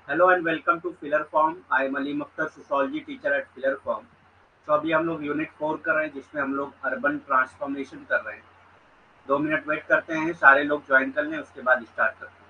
Hello and welcome to filler form. I am Aleem Akhtar, sociology teacher at filler form. तो अभी हम लोग unit 4 कर रहे हैं जिसमें हम लोग अर्बन ट्रांसफॉर्मेशन कर रहे हैं। 2 मिनट वेट करते हैं, सारे लोग ज्वाइन कर लें, उसके बाद स्टार्ट करते हैं।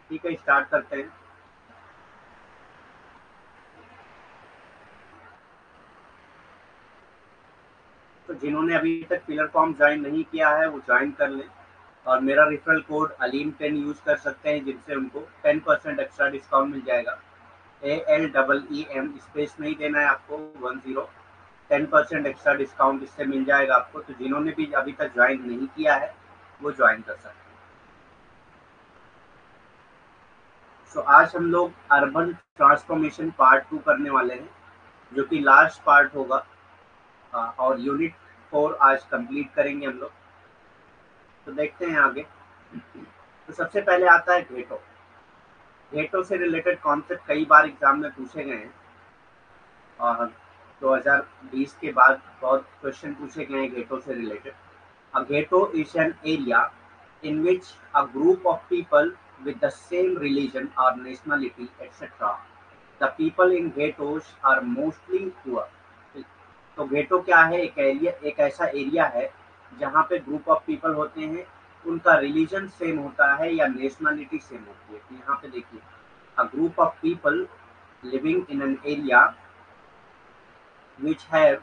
ठीक है, स्टार्ट करते हैं। तो जिन्होंने अभी तक फिलर फॉर्म ज्वाइन नहीं किया है वो ज्वाइन कर लें, और मेरा रेफरल कोड अलीम 10 यूज कर सकते हैं, जिनसे उनको 10% एक्स्ट्रा डिस्काउंट मिल जाएगा। ALEEM स्पेस नहीं देना है आपको, 10। 10% एक्स्ट्रा डिस्काउंट इससे मिल जाएगा आपको। तो जिन्होंने भी अभी तक ज्वाइन नहीं किया है वो ज्वाइन कर सकते हैं। सो आज हम लोग अर्बन ट्रांसफॉर्मेशन पार्ट 2 करने वाले हैं, जो कि लास्ट पार्ट होगा। और यूनिट 4 आज कंप्लीट करेंगे हम लोग। तो देखते हैं आगे। तो सबसे पहले आता है घेटो। घेटो से रिलेटेड कॉन्सेप्ट कई बार एग्जाम में पूछे गए हैं, और 2020 के बाद बहुत क्वेश्चन पूछे गए हैं घेटो से related. A ghetto is an area in which a group of people with the same religion or nationality, etc. The people in ghettos are mostly poor. तो गेटो क्या है? एक एरिया, एक ऐसा एरिया है जहाँ पे ग्रुप ऑफ पीपल होते हैं, उनका रिलीजन सेम होता है या नेशनलिटी सेम होती है। तो यहाँ पे देखिए, a group of people living in an area which have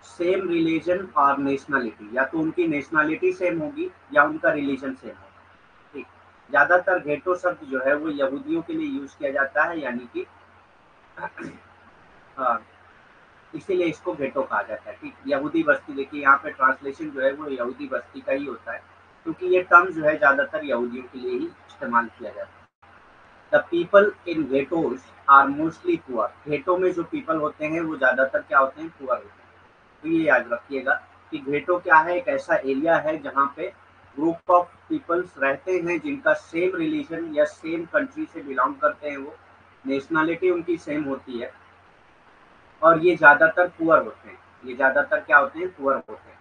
same religion और नेशनलिटी, या तो उनकी नेशनलिटी सेम होगी या उनका रिलीजन सेम होगा। ठीक। ज्यादातर घेटो शब्द जो है वो यहूदियों के लिए यूज किया जाता है, यानी कि हाँ, इसीलिए इसको घेटो कहा जाता है। ठीक, यहूदी बस्ती। देखिए यहाँ पे ट्रांसलेशन जो है वो यहूदी बस्ती का ही होता है, क्योंकि ये टर्म जो है ज्यादातर यहूदियों के लिए ही इस्तेमाल किया जाता है। The people in ghettos are mostly poor. Ghetto में जो पीपल होते हैं वो ज्यादातर क्या होते हैं? पुअर होते हैं। तो ये याद रखिएगा कि घेटो क्या है? एक ऐसा एरिया है जहाँ पे ग्रुप ऑफ पीपल्स रहते हैं जिनका सेम रिलीजन या सेम कंट्री से बिलोंग करते हैं, वो नेशनलिटी उनकी सेम होती है, और ये ज्यादातर पुअर होते हैं। ये ज्यादातर क्या होते हैं? पुअर होते हैं।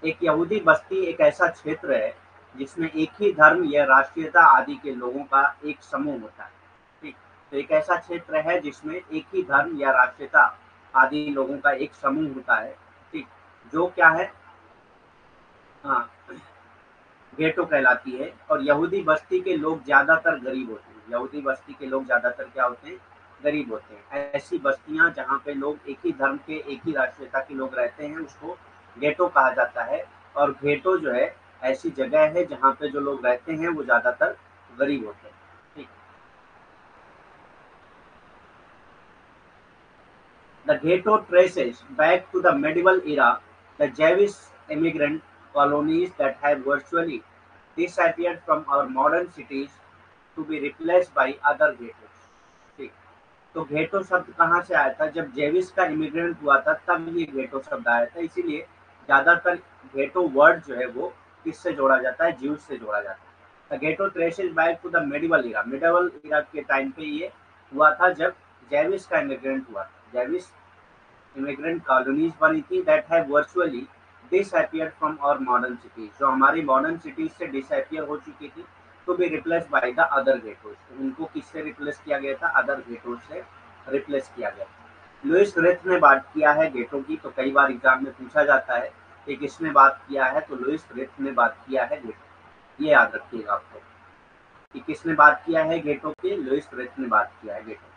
एक यहूदी बस्ती एक ऐसा क्षेत्र है जिसमें एक ही धर्म या राष्ट्रीयता आदि के लोगों का एक समूह होता है। ठीक। तो एक ऐसा क्षेत्र है जिसमें एक ही धर्म या राष्ट्रीयता आदि लोगों का एक समूह होता है। ठीक। जो क्या है? हाँ, गेटो कहलाती है। और यहूदी बस्ती के लोग ज्यादातर गरीब होते हैं। यहूदी बस्ती के लोग ज्यादातर क्या होते हैं? गरीब होते हैं। ऐसी बस्तियां जहाँ पे लोग एक ही धर्म के, एक ही राष्ट्रीयता के लोग रहते हैं, उसको गेटो कहा जाता है। और गेटो जो है ऐसी जगह है जहाँ पे जो लोग रहते हैं वो ज्यादातर गरीब होते हैं। ठीक। The ghetto traces back to the medieval era, the Jewish immigrant colonies that have virtually disappeared from our modern cities to be replaced by other ghettos। ठीक। तो घेटो शब्द कहाँ से आया था? जब जेविस का इमिग्रेंट हुआ था तब ये घेटो शब्द आया था। इसीलिए ज्यादातर घेटो वर्ड जो है वो किससे जोड़ा जाता है? ज्यूज से जोड़ा जाता है। The ghetto traces back to the medieval era. Medieval era के टाइम पे ये हुआ था जब जेविस का इमिग्रेंट हुआ था। जेविस इमिग्रेंट कॉलोनीज बनी थी that have virtually disappeared from our modern cities, जो हमारी मॉडर्न सिटीज से डिसअपियर हो चुकी थी, to be replace by the other ghettos. उनको किससे रिप्लेस किया गया था? अदर गेटोज से रिप्लेस किया गया। लुइस रेथ ने बात किया है गेटो की। तो कई बार एग्जाम में पूछा जाता है कि किसने बात किया है, तो लुइस रेथ ने बात किया है गेटो। ये याद रखिएगा आपको कि किसने बात किया है गेटो की? लुइस रेथ ने बात किया है गेटो।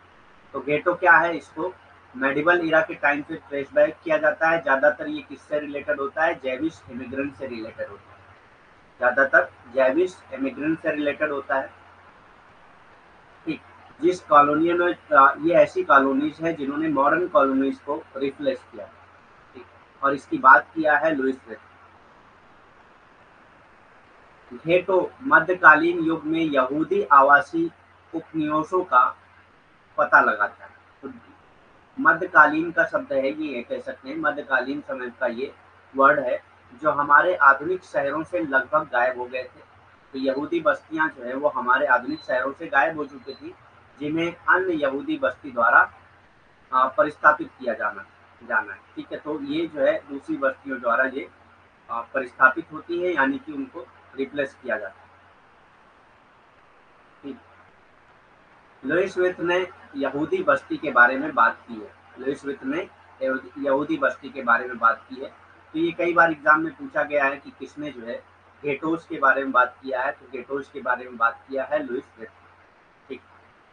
तो गेटो क्या है? इसको मेडिवल इरा के टाइम से ट्रेस बैक किया जाता है। ज़्यादातर ये किससे रिलेटेड होता है? जैविश इमिग्रेंट से रिलेटेड होता है। ज़्यादातर जैविश इमिग्रेंट से रिलेटेड होता है। ठीक, जिस कॉलोनियों में ये ऐसी कॉलोनीज हैं जिन्होंने मॉडर्न कॉलोनीज को रिप्लेस किया। ठीक, और इसकी बात किया है लुईस विट। घेटो मध्यकालीन युग में यहूदी आवासी उपनिवेशों का पता लगाता है। तो मध्यकालीन का शब्द है, ये कह सकते हैं मध्यकालीन समय का ये वर्ड है, जो हमारे आधुनिक शहरों से लगभग गायब हो गए थे। तो यहूदी बस्तियां जो है वो हमारे आधुनिक शहरों से गायब हो चुकी थी, जिन्हें अन्य यहूदी बस्ती द्वारा परिस्थापित किया जाना है। ठीक है, तो ये जो है दूसरी बस्तियों द्वारा ये परिस्थापित होती है, यानी कि उनको रिप्लेस किया जाता है। ठीक, लुईस विथ ने यहूदी बस्ती के बारे में बात की है। लुईस विथ ने यहूदी बस्ती के बारे में बात की है। तो ये कई बार एग्जाम में पूछा गया है कि किसने जो है गेटोस के बारे में बात किया है। तो गेटोस के बारे में बात किया है लुईस विथ। ठीक,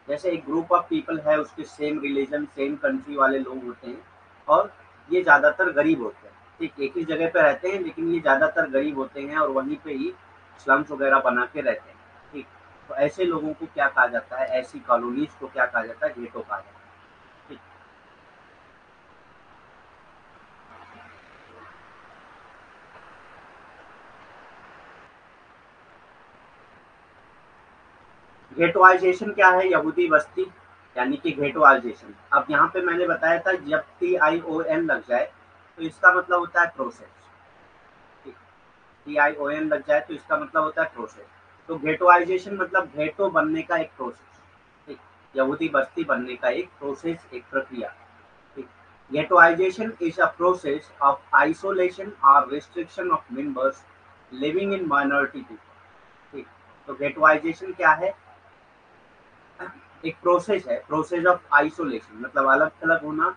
जैसे एक ग्रुप ऑफ पीपल है, उसके सेम रिलीजन सेम कंट्री वाले लोग होते हैं, और ये ज़्यादातर गरीब होते हैं। ठीक, एक ही जगह पे रहते हैं, लेकिन ये ज़्यादातर गरीब होते हैं और वहीं पे ही स्लम्स वगैरह बना के रहते हैं। ठीक, तो ऐसे लोगों को क्या कहा जाता है? ऐसी कॉलोनीज को क्या कहा जाता है? गेटो कहा जाता है। ठीक, घेटोइजेशन क्या है? यहूदी बस्ती यानी कि घेटोइजेशन। अब यहाँ पे मैंने बताया था जब TION लग जाए तो इसका मतलब होता है प्रोसेस। TION लग जाए तो इसका मतलब होता है प्रोसेस। तो घेटोइजेशन मतलब घेटो बनने का एक प्रोसेस। ठीक, यहूदी बस्ती बनने का एक प्रोसेस, एक प्रक्रिया। ठीक, ghettoization is a process of isolation or restriction of members living in minority people। ठीक, तो ghettoization क्या है? एक प्रोसेस है, प्रोसेस ऑफ आइसोलेशन मतलब अलग थलग होना,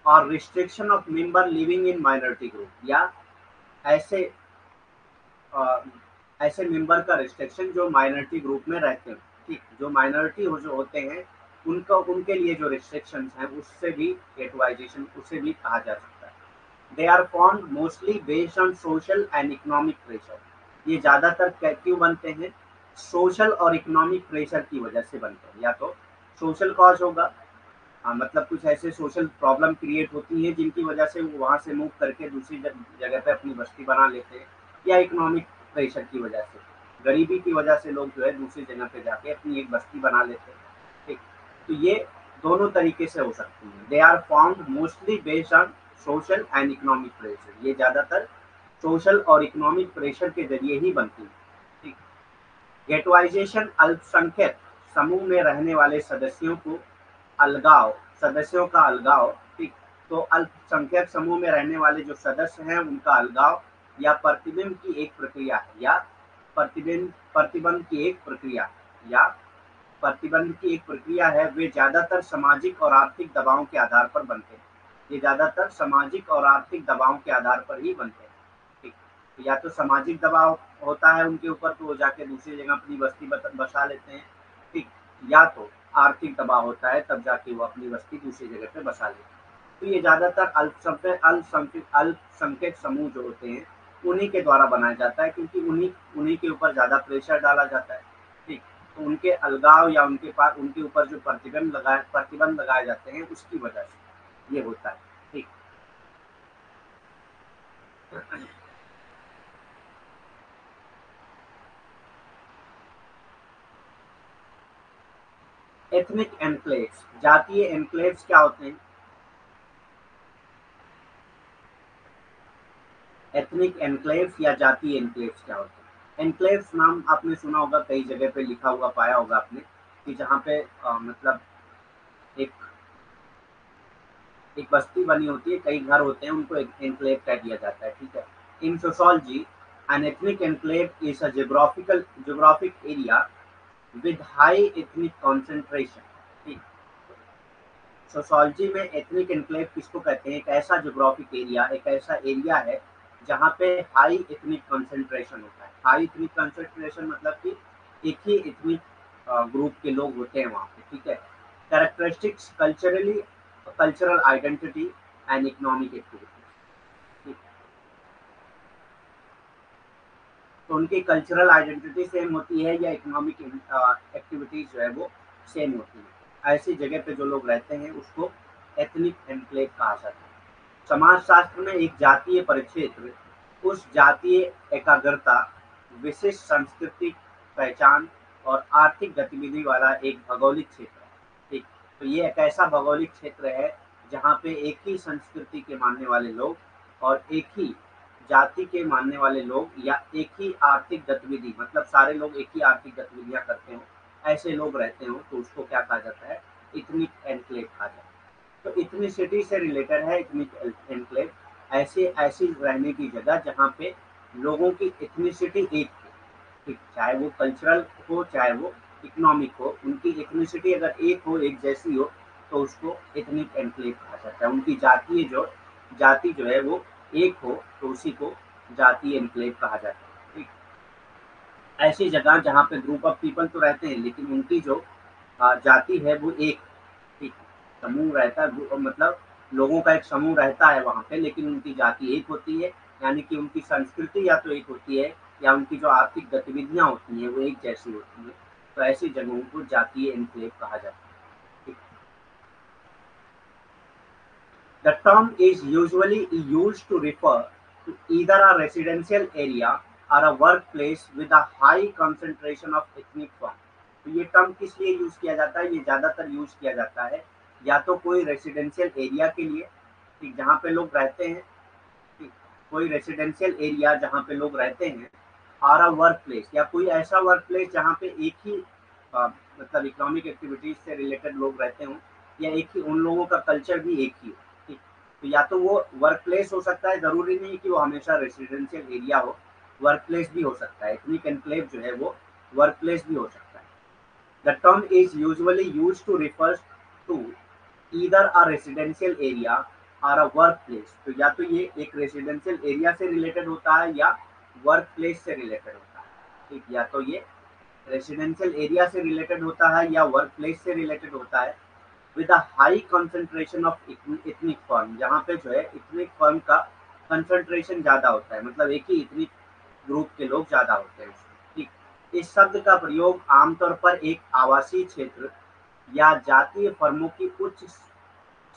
और restriction of member living in minority group, या ऐसे अ, ऐसे मेंबर का रिस्ट्रिक्शन जो माइनॉरिटी ग्रुप में रहते हैं। ठीक, जो माइनॉरिटी हो जो होते हैं उनका उनके लिए जो रिस्ट्रिक्शंस हैं उससे भी गेटवाइजेशन उसे भी कहा जा सकता है। They are formed mostly based on social and economic pressure. ये ज़्यादातर क्यों बनते हैं? सोशल और इकोनॉमिक प्रेशर की वजह से बनते हैं। या तो सोशल कॉज होगा, मतलब कुछ ऐसे सोशल प्रॉब्लम क्रिएट होती हैं जिनकी वजह से वो वहाँ से मूव करके दूसरी जगह पे अपनी बस्ती बना लेते हैं, या इकोनॉमिक प्रेशर की वजह से, गरीबी की वजह से लोग जो है दूसरी जगह पे जाके अपनी एक बस्ती बना लेते हैं। ठीक, तो ये दोनों तरीके से हो सकती है। They are formed mostly based on social and economic pressure. ये ज़्यादातर सोशल और इकोनॉमिक प्रेशर के जरिए ही बनती है। ठीक, गेटवाइजेशन अल्पसंख्यक समूह में रहने वाले सदस्यों को अलगाव, सदस्यों का अलगाव। ठीक, तो अल्पसंख्यक समूह में रहने वाले जो सदस्य हैं उनका अलगाव या प्रतिबिंब की एक प्रक्रिया है, या प्रतिबंध की एक प्रक्रिया, या प्रतिबंध की एक प्रक्रिया है। वे ज्यादातर सामाजिक और आर्थिक दबावों के आधार पर बनते हैं। ये ज्यादातर सामाजिक और आर्थिक दबावों के आधार पर ही बनते हैं। ठीक, तो या तो सामाजिक दबाव होता है उनके ऊपर तो वो जाके दूसरी जगह अपनी बस्ती बसा लेते हैं। ठीक, या तो आर्थिक दबाव होता है तब जाके वो अपनी बस्ती दूसरी जगह पे बसा लेते हैं। तो ये ज्यादातर अल्पसंख्यक समूह जो होते हैं उन्हीं के द्वारा बनाया जाता है, क्योंकि उन्हीं उन्हीं के ऊपर ज्यादा प्रेशर डाला जाता है। ठीक, तो उनके अलगाव या उनके पास उनके ऊपर जो प्रतिबंध लगाए जाते हैं उसकी वजह से ये होता है। ठीक, एथनिक एनक्लेव्स, जातीय एनक्लेव्स क्या होते हैं? एथनिक एनक्लेव्स या जातीय एनक्लेव्स क्या होते हैं? एनक्लेव्स नाम आपने सुना होगा, कई जगह पे लिखा हुआ पाया होगा आपने, कि जहाँ पे मतलब एक एक बस्ती बनी होती है, कई घर होते हैं, उनको एक एन्क्लेव कह दिया जाता है। ठीक है, in sociology an ethnic enclave is a geographic area with high ethnic concentration। ठीक, सोशियोलॉजी में एथनिक एन्क्लेव किसको कहते हैं? एक ऐसा ज्योग्राफिक एरिया, एक ऐसा एरिया है जहाँ पे हाई एथनिक कंसंट्रेशन होता है। हाई एथनिक कंसंट्रेशन मतलब कि एक ही एथनिक ग्रुप के लोग होते हैं वहाँ पे। ठीक है, characteristics culturally cultural identity and economic activity. तो उनकी कल्चरल आइडेंटिटी सेम होती है या इकोनॉमिक एक्टिविटीज जो है वो सेम होती है। ऐसी जगह पे जो लोग रहते हैं उसको एथनिक एनक्लेव कहा जाता है। समाजशास्त्र में एक जातीय परिक्षेत्र उस जातीय एकाग्रता, विशिष्ट सांस्कृतिक पहचान और आर्थिक गतिविधि वाला एक भौगोलिक क्षेत्र है। ठीक, तो ये एक ऐसा भौगोलिक क्षेत्र है जहाँ पे एक ही संस्कृति के मानने वाले लोग और एक ही जाति के मानने वाले लोग या एक ही आर्थिक गतिविधि, मतलब सारे लोग एक ही आर्थिक गतिविधियां करते हो, ऐसे लोग रहते हो, तो उसको क्या कहा जाता है? इथनिक एनक्लेव कहा जाता है। तो इथनिसिटी से रिलेटेड है इथनिक एनक्लेव, ऐसे ऐसी रहने की जगह जहाँ पे लोगों की इथनिसिटी एक हो। ठीक, चाहे वो कल्चरल हो चाहे वो इकोनॉमिक हो, उनकी इथनिसिटी अगर एक हो, एक जैसी हो, तो उसको इथनिक एनक्लेव कहा जाता है। उनकी जाति जो है वो एक हो, तो उसी को जातीय एनक्लेव कहा जाता है। ठीक, ऐसी जगह जहाँ पे ग्रुप ऑफ पीपल तो रहते हैं लेकिन उनकी जो जाति है वो एक, ठीक, समूह रहता है, मतलब लोगों का एक समूह रहता है वहाँ पे, लेकिन उनकी जाति एक होती है, यानी कि उनकी संस्कृति या तो एक होती है या उनकी जो आर्थिक गतिविधियां होती हैं वो एक जैसी होती है। तो ऐसी जगहों को जातीय एनक्लेव कहा जाता है। ठीक। The term is usually used to refer to either a residential area or a workplace with a high concentration of ethnic form। तो ये टर्म किस लिए यूज किया जाता है? ये ज्यादातर यूज किया जाता है या तो कोई रेसिडेंशियल एरिया के लिए, ठीक, जहाँ पे लोग रहते हैं, ठीक, कोई रेसिडेंशियल एरिया जहाँ पे लोग रहते हैं, और अ वर्क प्लेस या कोई ऐसा वर्क प्लेस जहाँ पे एक ही मतलब इकोनॉमिक एक्टिविटीज से रिलेटेड लोग रहते हों, या एक ही उन लोगों का कल्चर भी एक ही हो। ठीक, तो या तो वो वर्क प्लेस हो सकता है, जरूरी नहीं कि वो हमेशा रेसिडेंशियल एरिया हो, वर्क प्लेस भी हो सकता है। एथनिक एनक्लेव जो है वो वर्क प्लेस भी हो सकता है। The term is usually used to refer to either a residential area और अ वर्क प्लेस। तो या तो ये एक रेसिडेंशियल एरिया से रिलेटेड होता है या वर्क प्लेस से रिलेटेड होता है। ठीक, या तो ये रेसिडेंशियल एरिया से रिलेटेड होता है या वर्क प्लेस से रिलेटेड होता है, with a high concentration of ethnic firm, जहाँ पे जो है इथनिक फर्म का कंसंट्रेशन ज्यादा होता है, मतलब एक ही इथनिक ग्रुप के लोग ज्यादा होते हैं। ठीक, इस शब्द का प्रयोग आमतौर पर एक आवासीय क्षेत्र या जातीय फर्मों की उच्च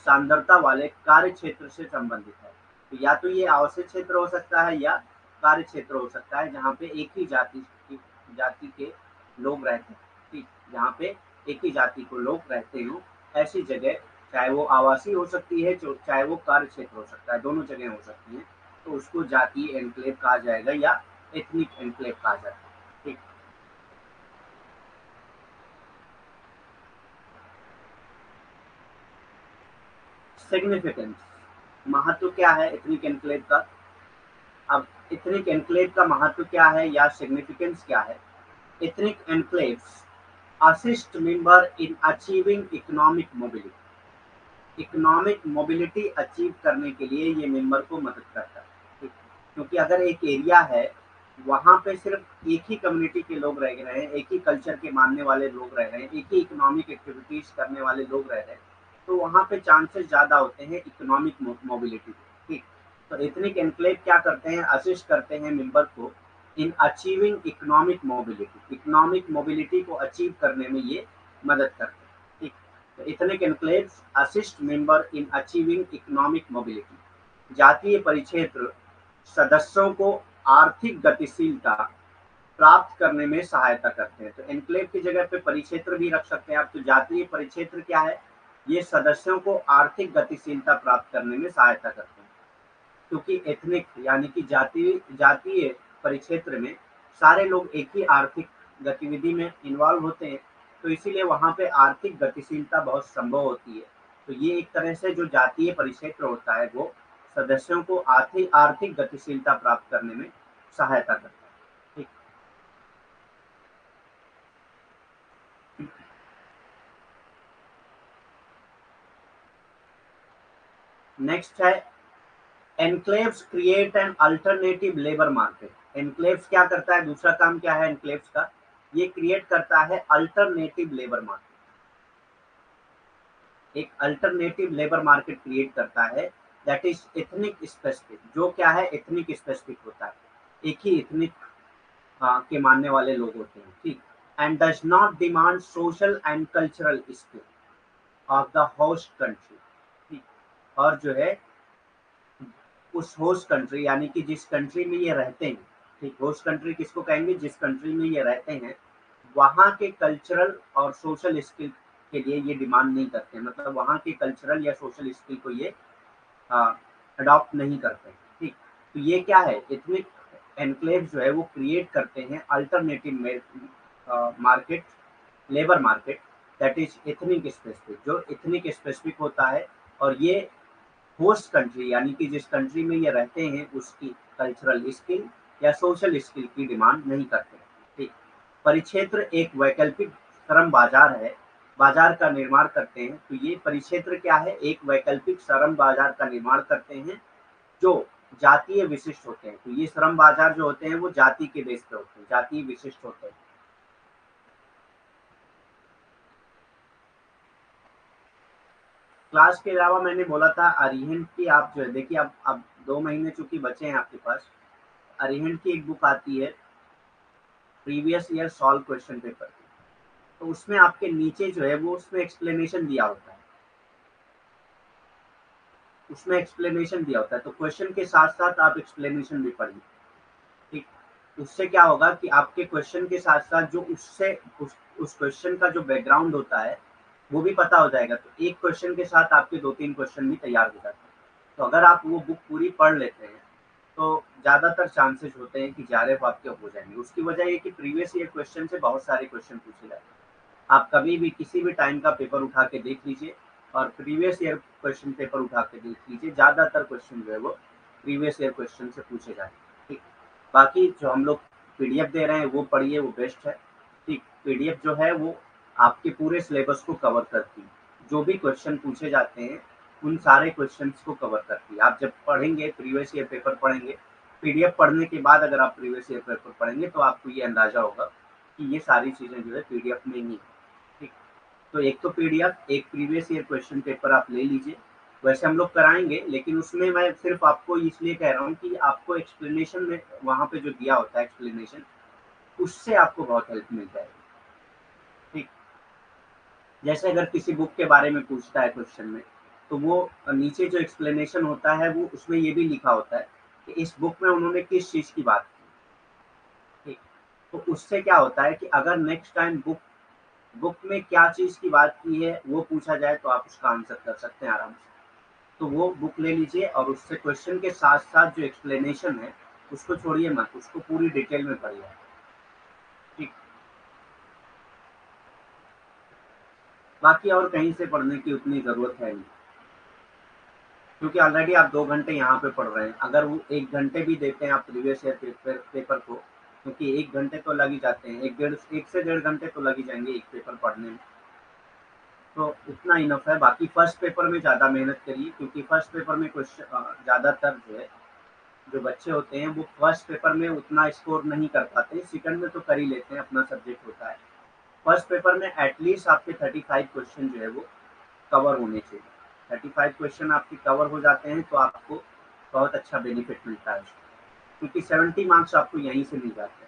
सांद्रता वाले कार्य क्षेत्र से संबंधित है। तो या तो ये आवासीय क्षेत्र हो सकता है या कार्य क्षेत्र हो सकता है जहाँ पे एक ही जाति के लोग रहते हैं। ठीक, जहाँ पे एक ही जाति को लोग रहते हो, ऐसी जगह, चाहे वो आवासीय हो सकती है चाहे वो कार्य क्षेत्र हो सकता है, दोनों जगह हो सकती है, तो उसको जातीय एनक्लेव कहा जाएगा या एथनिक एनक्लेव कहा जाता है। ठीक, सिग्निफिकेंस, महत्व क्या है एथनिक एनक्लेव का? अब एथनिक एनक्लेव का महत्व क्या है या सिग्निफिकेंस क्या है? Ethnic enclaves assist member in achieving economic mobility. Economic mobility achieve करने के लिए ये मेंबर को मदद करता है। ठीक, क्योंकि अगर एक एरिया है, वहाँ पे सिर्फ एक ही कम्युनिटी के लोग रह रहे हैं, एक ही कल्चर के मानने वाले लोग रह रहे हैं, एक ही इकोनॉमिक एक्टिविटीज करने वाले लोग रह रहे हैं, तो वहाँ पे चांसेस ज्यादा होते हैं इकोनॉमिक मोबिलिटी। ठीक, तो एथनिक एनक्लेव क्या करते हैं? असिस्ट करते हैं मेंबर को in achieving economic mobility, economic mobility को अचीव करने में ये मदद करते हैं। ठीक, तो ethnic enclaves assist member in achieving economic mobility. जातीय परिक्षेत्र सदस्यों को आर्थिक गतिशीलता प्राप्त करने में सहायता करते हैं। तो एनक्लेव की जगह पे परिक्षेत्र भी रख सकते हैं आप। तो जातीय परिक्षेत्र क्या है? ये सदस्यों को आर्थिक गतिशीलता प्राप्त करने में सहायता करते हैं, क्योंकि एथनिक यानी कि जातीय परिक्षेत्र में सारे लोग एक ही आर्थिक गतिविधि में इन्वॉल्व होते हैं, तो इसीलिए वहाँ पे आर्थिक गतिशीलता बहुत संभव होती है। तो ये एक तरह से जो जातीय परिक्षेत्र होता है वो सदस्यों को आर्थिक आर्थिक गतिशीलता प्राप्त करने में सहायता करता है। ठीक, नेक्स्ट है enclaves create an alternative labour market. Enclaves क्या करता है? दूसरा काम क्या है एनक्लेव्स का? ये क्रिएट करता है अल्टरनेटिव लेबर मार्केट। एक अल्टरनेटिव लेबर मार्केट क्रिएट करता है दैट इज एथनिक स्पेसिफिक, जो क्या है एथनिक स्पेसिफिक होता है, एक ही एथनिक के मानने वाले लोग होते हैं, ठीक। And does not demand social and cultural skill of the host country, ठीक। और जो है उस होस्ट कंट्री यानी कि जिस कंट्री में ये रहते हैं, ठीक, होस्ट कंट्री किसको कहेंगे, जिस कंट्री में ये रहते हैं वहाँ के कल्चरल और सोशल स्किल के लिए ये डिमांड नहीं करते हैं, मतलब वहाँ के कल्चरल या सोशल स्किल को ये अडॉप्ट नहीं करते हैं, ठीक। तो ये क्या है, एथनिक एनक्लेव जो है वो क्रिएट करते हैं alternative market, labour market that is ethnic specific, जो एथनिक स्पेसिफिक होता है, और ये होस्ट कंट्री यानी कि जिस कंट्री में ये रहते हैं उसकी कल्चरल स्किल या सोशल स्किल की डिमांड नहीं करते, ठीक। परिक्षेत्र एक वैकल्पिक श्रम बाजार है, बाजार का निर्माण करते हैं, तो ये परिक्षेत्र क्या है, एक वैकल्पिक श्रम बाजार का निर्माण करते हैं जो जातीय विशिष्ट होते हैं, तो ये श्रम बाजार जो होते हैं वो जाति के बेस पे होते हैं, जातीय विशिष्ट होते हैं। क्लास के अलावा मैंने बोला था अरिहंत की, आप जो है देखिए अब 2 महीने चूंकि बचे हैं आपके पास, अरिहंत की एक बुक आती है previous year solve question paper, तो उसमें आपके नीचे जो है वो उसमें एक्सप्लेनेशन दिया होता है, उसमें एक्सप्लेनेशन दिया होता है, तो क्वेश्चन के साथ साथ आप एक्सप्लेनेशन भी पढ़िए, ठीक। उससे क्या होगा कि आपके क्वेश्चन के साथ साथ जो उससे उस क्वेश्चन का जो बैकग्राउंड होता है वो भी पता हो जाएगा, तो एक क्वेश्चन के साथ आपके 2-3 क्वेश्चन भी तैयार हो जाते हैं। तो अगर आप वो बुक पूरी पढ़ लेते हैं तो ज़्यादातर चांसेस होते हैं कि जेआरएफ आपके हो जाएंगे। उसकी वजह ये कि प्रीवियस ईयर क्वेश्चन से बहुत सारे क्वेश्चन पूछे जाते हैं। आप कभी भी किसी भी टाइम का पेपर उठा के देख लीजिए और प्रीवियस ईयर क्वेश्चन पेपर उठा के देख लीजिए, ज़्यादातर क्वेश्चन जो है वो प्रीवियस ईयर क्वेश्चन से पूछे जाते हैं, ठीक। बाकी जो हम लोग पीडीएफ दे रहे हैं वो पढ़िए, वो बेस्ट है, ठीक। पीडीएफ जो है वो आपके पूरे सिलेबस को कवर करती है, जो भी क्वेश्चन पूछे जाते हैं उन सारे क्वेश्चंस को कवर करती है। आप जब पढ़ेंगे प्रीवियस ईयर पेपर पढ़ेंगे, पीडीएफ पढ़ने के बाद अगर आप प्रीवियस ईयर पेपर पढ़ेंगे तो आपको ये अंदाजा होगा कि ये सारी चीज़ें जो है पीडीएफ में ही है, ठीक। तो एक तो पीडीएफ, एक प्रीवियस ईयर क्वेश्चन पेपर आप ले लीजिए, वैसे हम लोग कराएंगे लेकिन उसमें मैं सिर्फ आपको इसलिए कह रहा हूँ कि आपको एक्सप्लेनेशन में वहाँ पे जो दिया होता है एक्सप्लेनेशन, उससे आपको बहुत हेल्प मिल जाएगी, ठीक। जैसे अगर किसी बुक के बारे में पूछता है क्वेश्चन में, तो वो नीचे जो एक्सप्लेनेशन होता है वो उसमें ये भी लिखा होता है कि इस बुक में उन्होंने किस चीज़ की बात की, ठीक। तो उससे क्या होता है कि अगर नेक्स्ट टाइम बुक बुक में क्या चीज़ की बात की है वो पूछा जाए तो आप उसका आंसर कर सकते हैं आराम से। तो वो बुक ले लीजिए और उससे क्वेश्चन के साथ साथ जो एक्सप्लेनेशन है उसको छोड़िए मत, उसको पूरी डिटेल में पढ़िए, ठीक। बाकी और कहीं से पढ़ने की उतनी ज़रूरत है नहीं, क्योंकि ऑलरेडी आप 2 घंटे यहाँ पे पढ़ रहे हैं। अगर वो 1 घंटे भी देते हैं आप प्रीवियस ईयर पेपर को, क्योंकि 1 घंटे तो लग ही जाते हैं, 1 से 1.5 घंटे तो लग ही जाएंगे एक पेपर पढ़ने में, तो उतना इनफ है। बाकी फर्स्ट पेपर में ज़्यादा मेहनत करिए, क्योंकि फर्स्ट पेपर में क्वेश्चन ज़्यादातर जो है जो बच्चे होते हैं वो फर्स्ट पेपर में उतना स्कोर नहीं कर पाते, सेकंड में तो कर ही लेते हैं, अपना सब्जेक्ट होता है। फर्स्ट पेपर में एटलीस्ट आपके 35 क्वेश्चन जो है वो कवर होने चाहिए। 35 क्वेश्चन आपके कवर हो जाते हैं तो आपको बहुत अच्छा बेनिफिट मिलता है, क्योंकि 70 मार्क्स आपको यहीं से मिल जाते हैं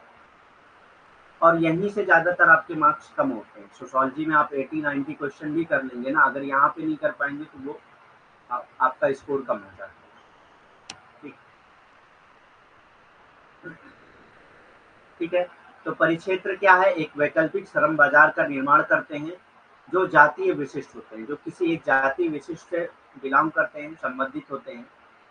और यहीं से ज़्यादातर आपके मार्क्स कम होते हैं। सोशोलॉजी में आप 80-90 क्वेश्चन भी कर लेंगे ना, अगर यहाँ पे नहीं कर पाएंगे तो वो आपका स्कोर कम हो जाता है, ठीक। ठीक है, तो परिक्षेत्र क्या है, एक वैकल्पिक श्रम बाजार का निर्माण करते हैं जो जातीय विशिष्ट होते हैं, जो किसी एक जाति विशिष्ट से बिलोंग करते हैं, संबंधित होते हैं,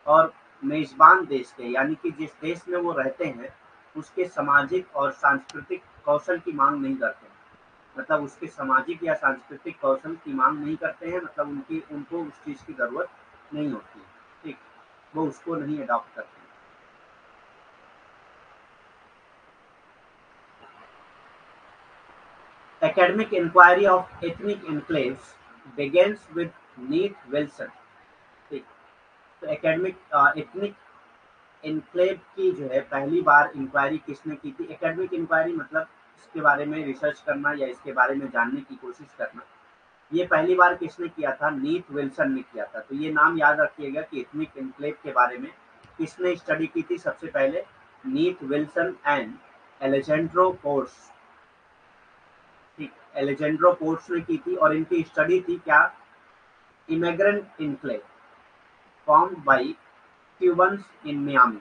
और मेजबान देश के यानी कि जिस देश में वो रहते हैं उसके सामाजिक और सांस्कृतिक कौशल की मांग नहीं करते हैं, मतलब उसके सामाजिक या सांस्कृतिक कौशल की मांग नहीं करते हैं, मतलब उनकी उनको उस चीज़ की ज़रूरत नहीं होती है, ठीक। वो उसको नहीं अडॉप्ट करते हैं। Academic inquiry of ethnic enclaves begins with नीट विल्सन, ठीक। तो एकेडमिक एथनिक एनक्लेव की जो है पहली बार इंक्वायरी किसने की थी, एकेडमिक इंक्वायरी मतलब इसके बारे में रिसर्च करना या इसके बारे में जानने की कोशिश करना, ये पहली बार किसने किया था? नीथ विल्सन ने किया था। तो ये नाम याद रखिएगा कि एथनिक एन्क्लेव के बारे में किसने स्टडी की थी सबसे पहले? Neith Wilson and Alejandro Portes. ठीक, एलेजेंड्रो पोर्स ने की थी और इनकी स्टडी थी क्या? Immigrant enclave formed by Cubans in Miami.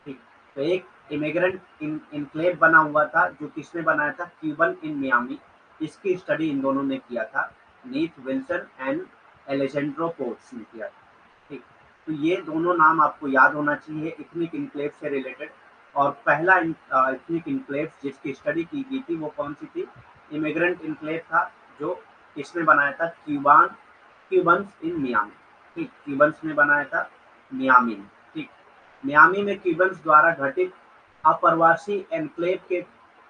ठीक, तो एक इमिग्रेंट इनक्लेव बना हुआ था जो किसने बनाया था? क्यूबन इन मियामी। इसकी स्टडी इन दोनों ने किया था, नीथ विल्सन एंड एलेजेंड्रो पोर्ट्स ने किया था। ठीक, तो ये दोनों नाम आपको याद होना चाहिए इथनिक इनक्लेव से रिलेटेड। और पहला इथनिक इनक्लेव जिसकी स्टडी की गई थी वो कौन सी थी? इमिग्रेंट इनक्लेव था जो किसने बनाया था? क्यूबन्स इन मियामी। ठीक, क्यूबन्स ने बनाया था मियामी में। ठीक, मियामी में क्यूबन्स द्वारा घटित अप्रवासी एन्क्लेव के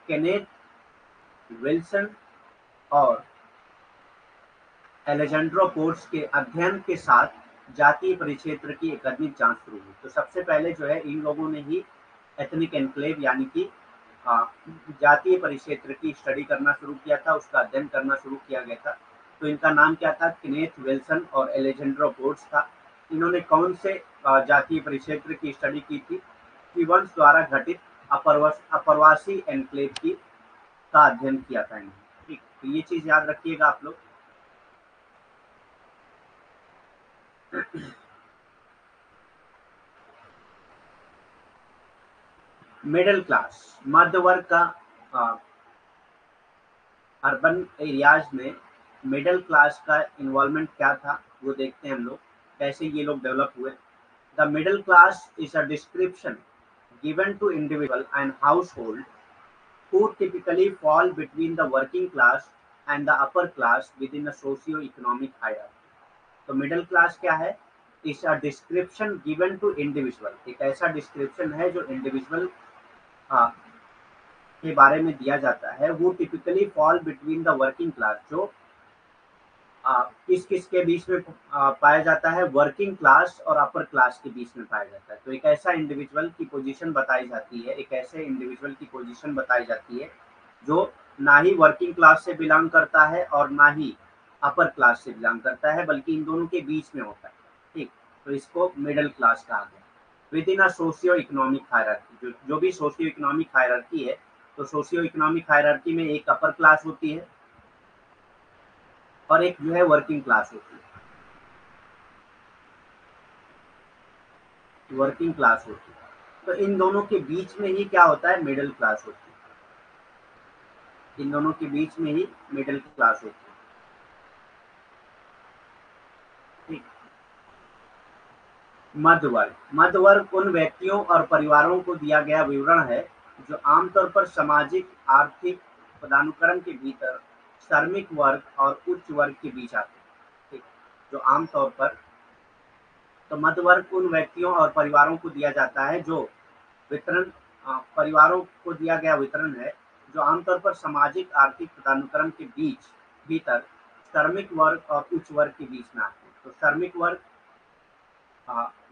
केनेथ विल्सन और एलेजेंड्रो पोर्स के अध्ययन के साथ जातीय परिक्षेत्र की एकेडमिक जांच शुरू हुई। तो सबसे पहले जो है इन लोगों ने ही एथनिक एन्क्लेव यानी कि जातीय परिक्षेत्र की स्टडी करना शुरू किया था, उसका अध्ययन करना शुरू किया गया था। तो इनका नाम क्या था? केनेथ विल्सन और एलेजेंड्रो पोर्स था। इन्होंने कौन से जातीय परिक्षेत्र की स्टडी की थी? क्यूबन्स द्वारा घटित अप्रवासी एन्क्लेव की का अध्ययन किया था इन्होंने। ठीक, तो ये चीज याद रखिएगा आप लोग। मिडिल क्लास, मध्य वर्ग का अर्बन एरियाज में मिडिल क्लास का इन्वॉल्वमेंट क्या था वो देखते हैं हम लोग, कैसे ये लोग डेवलप हुए। The middle class is a description given to individual and household who typically fall between the working class and the upper class within a socio-economic hierarchy. तो मिडिल क्लास क्या है? Is a description given to individual, एक ऐसा description है जो individual के बारे में दिया जाता है। वो typically fall between the working class, जो किस किस के बीच में पाया जाता है? वर्किंग क्लास और अपर क्लास के बीच में पाया जाता है। तो एक ऐसा इंडिविजुअल की पोजीशन बताई जाती है, एक ऐसे इंडिविजुअल की पोजीशन बताई जाती है जो ना ही वर्किंग क्लास से बिलोंग करता है और ना ही अपर क्लास से बिलोंग करता है, बल्कि इन दोनों के बीच में होता है। ठीक, तो इसको मिडिल क्लास कहा गया। With in a socio economic hierarchy, जो भी सोशियो इकोनॉमिक हायरार्की है, तो सोशियो इकोनॉमिक हायरार्की में एक अपर क्लास होती है और एक जो है वर्किंग क्लास होती है। वर्किंग क्लास होती है, तो इन दोनों के बीच में ही क्या होता है? मिडिल क्लास होती है। इन दोनों के बीच में ही मिडिल क्लास होती है। ठीक, मध्य वर्ग, मध्य वर्ग उन व्यक्तियों और परिवारों को दिया गया विवरण है जो आमतौर पर सामाजिक आर्थिक पदानुक्रम के भीतर श्रमिक वर्ग और उच्च वर्ग के बीच आते हैं। ठीक, जो आमतौर पर, तो मध्य वर्ग उन व्यक्तियों और परिवारों को दिया जाता है जो वितरण परिवारों को दिया गया वितरण है जो आमतौर पर सामाजिक आर्थिक पदानुक्रम के भीतर श्रमिक वर्ग और उच्च वर्ग के बीच में आते हैं। तो श्रमिक वर्ग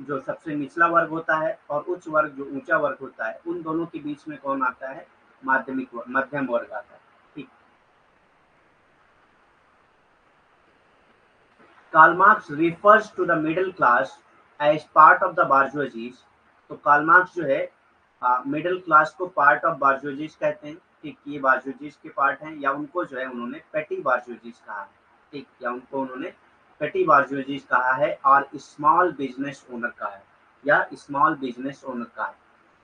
जो सबसे निचला वर्ग होता है और उच्च वर्ग जो ऊंचा वर्ग होता है, उन दोनों के बीच में कौन आता है? मध्यम वर्ग आता है। ठीक, Karl Marx refers to the middle class as part of the bourgeoisie. तो कार्ल मार्क्स जो है मिडिल क्लास को पार्ट ऑफ बार्जुआजीज कहते हैं। ठीक, ये बार्जुआजीज के पार्ट हैं, या उनको जो है उन्होंने पेटी बार्जुआजीज कहा है। ठीक, या उनको उन्होंने पेटी बार्जुआजीज कहा है और स्मॉल बिजनेस ओनर कहा है, या स्मॉल बिजनेस ओनर कहा है।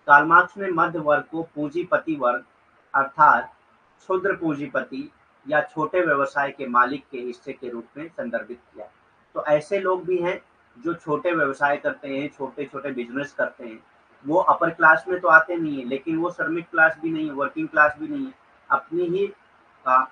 कार्ल मार्क्स ने मध्य वर्ग को पूंजीपति वर्ग अर्थात क्षुद्र पूंजीपति या छोटे व्यवसाय के मालिक के हिस्से के रूप में संदर्भित किया। तो ऐसे लोग भी हैं जो छोटे व्यवसाय करते हैं, छोटे छोटे बिजनेस करते हैं। वो अपर क्लास में तो आते नहीं है, लेकिन वो श्रमिक क्लास भी नहीं है, वर्किंग क्लास भी नहीं है। अपनी ही आ,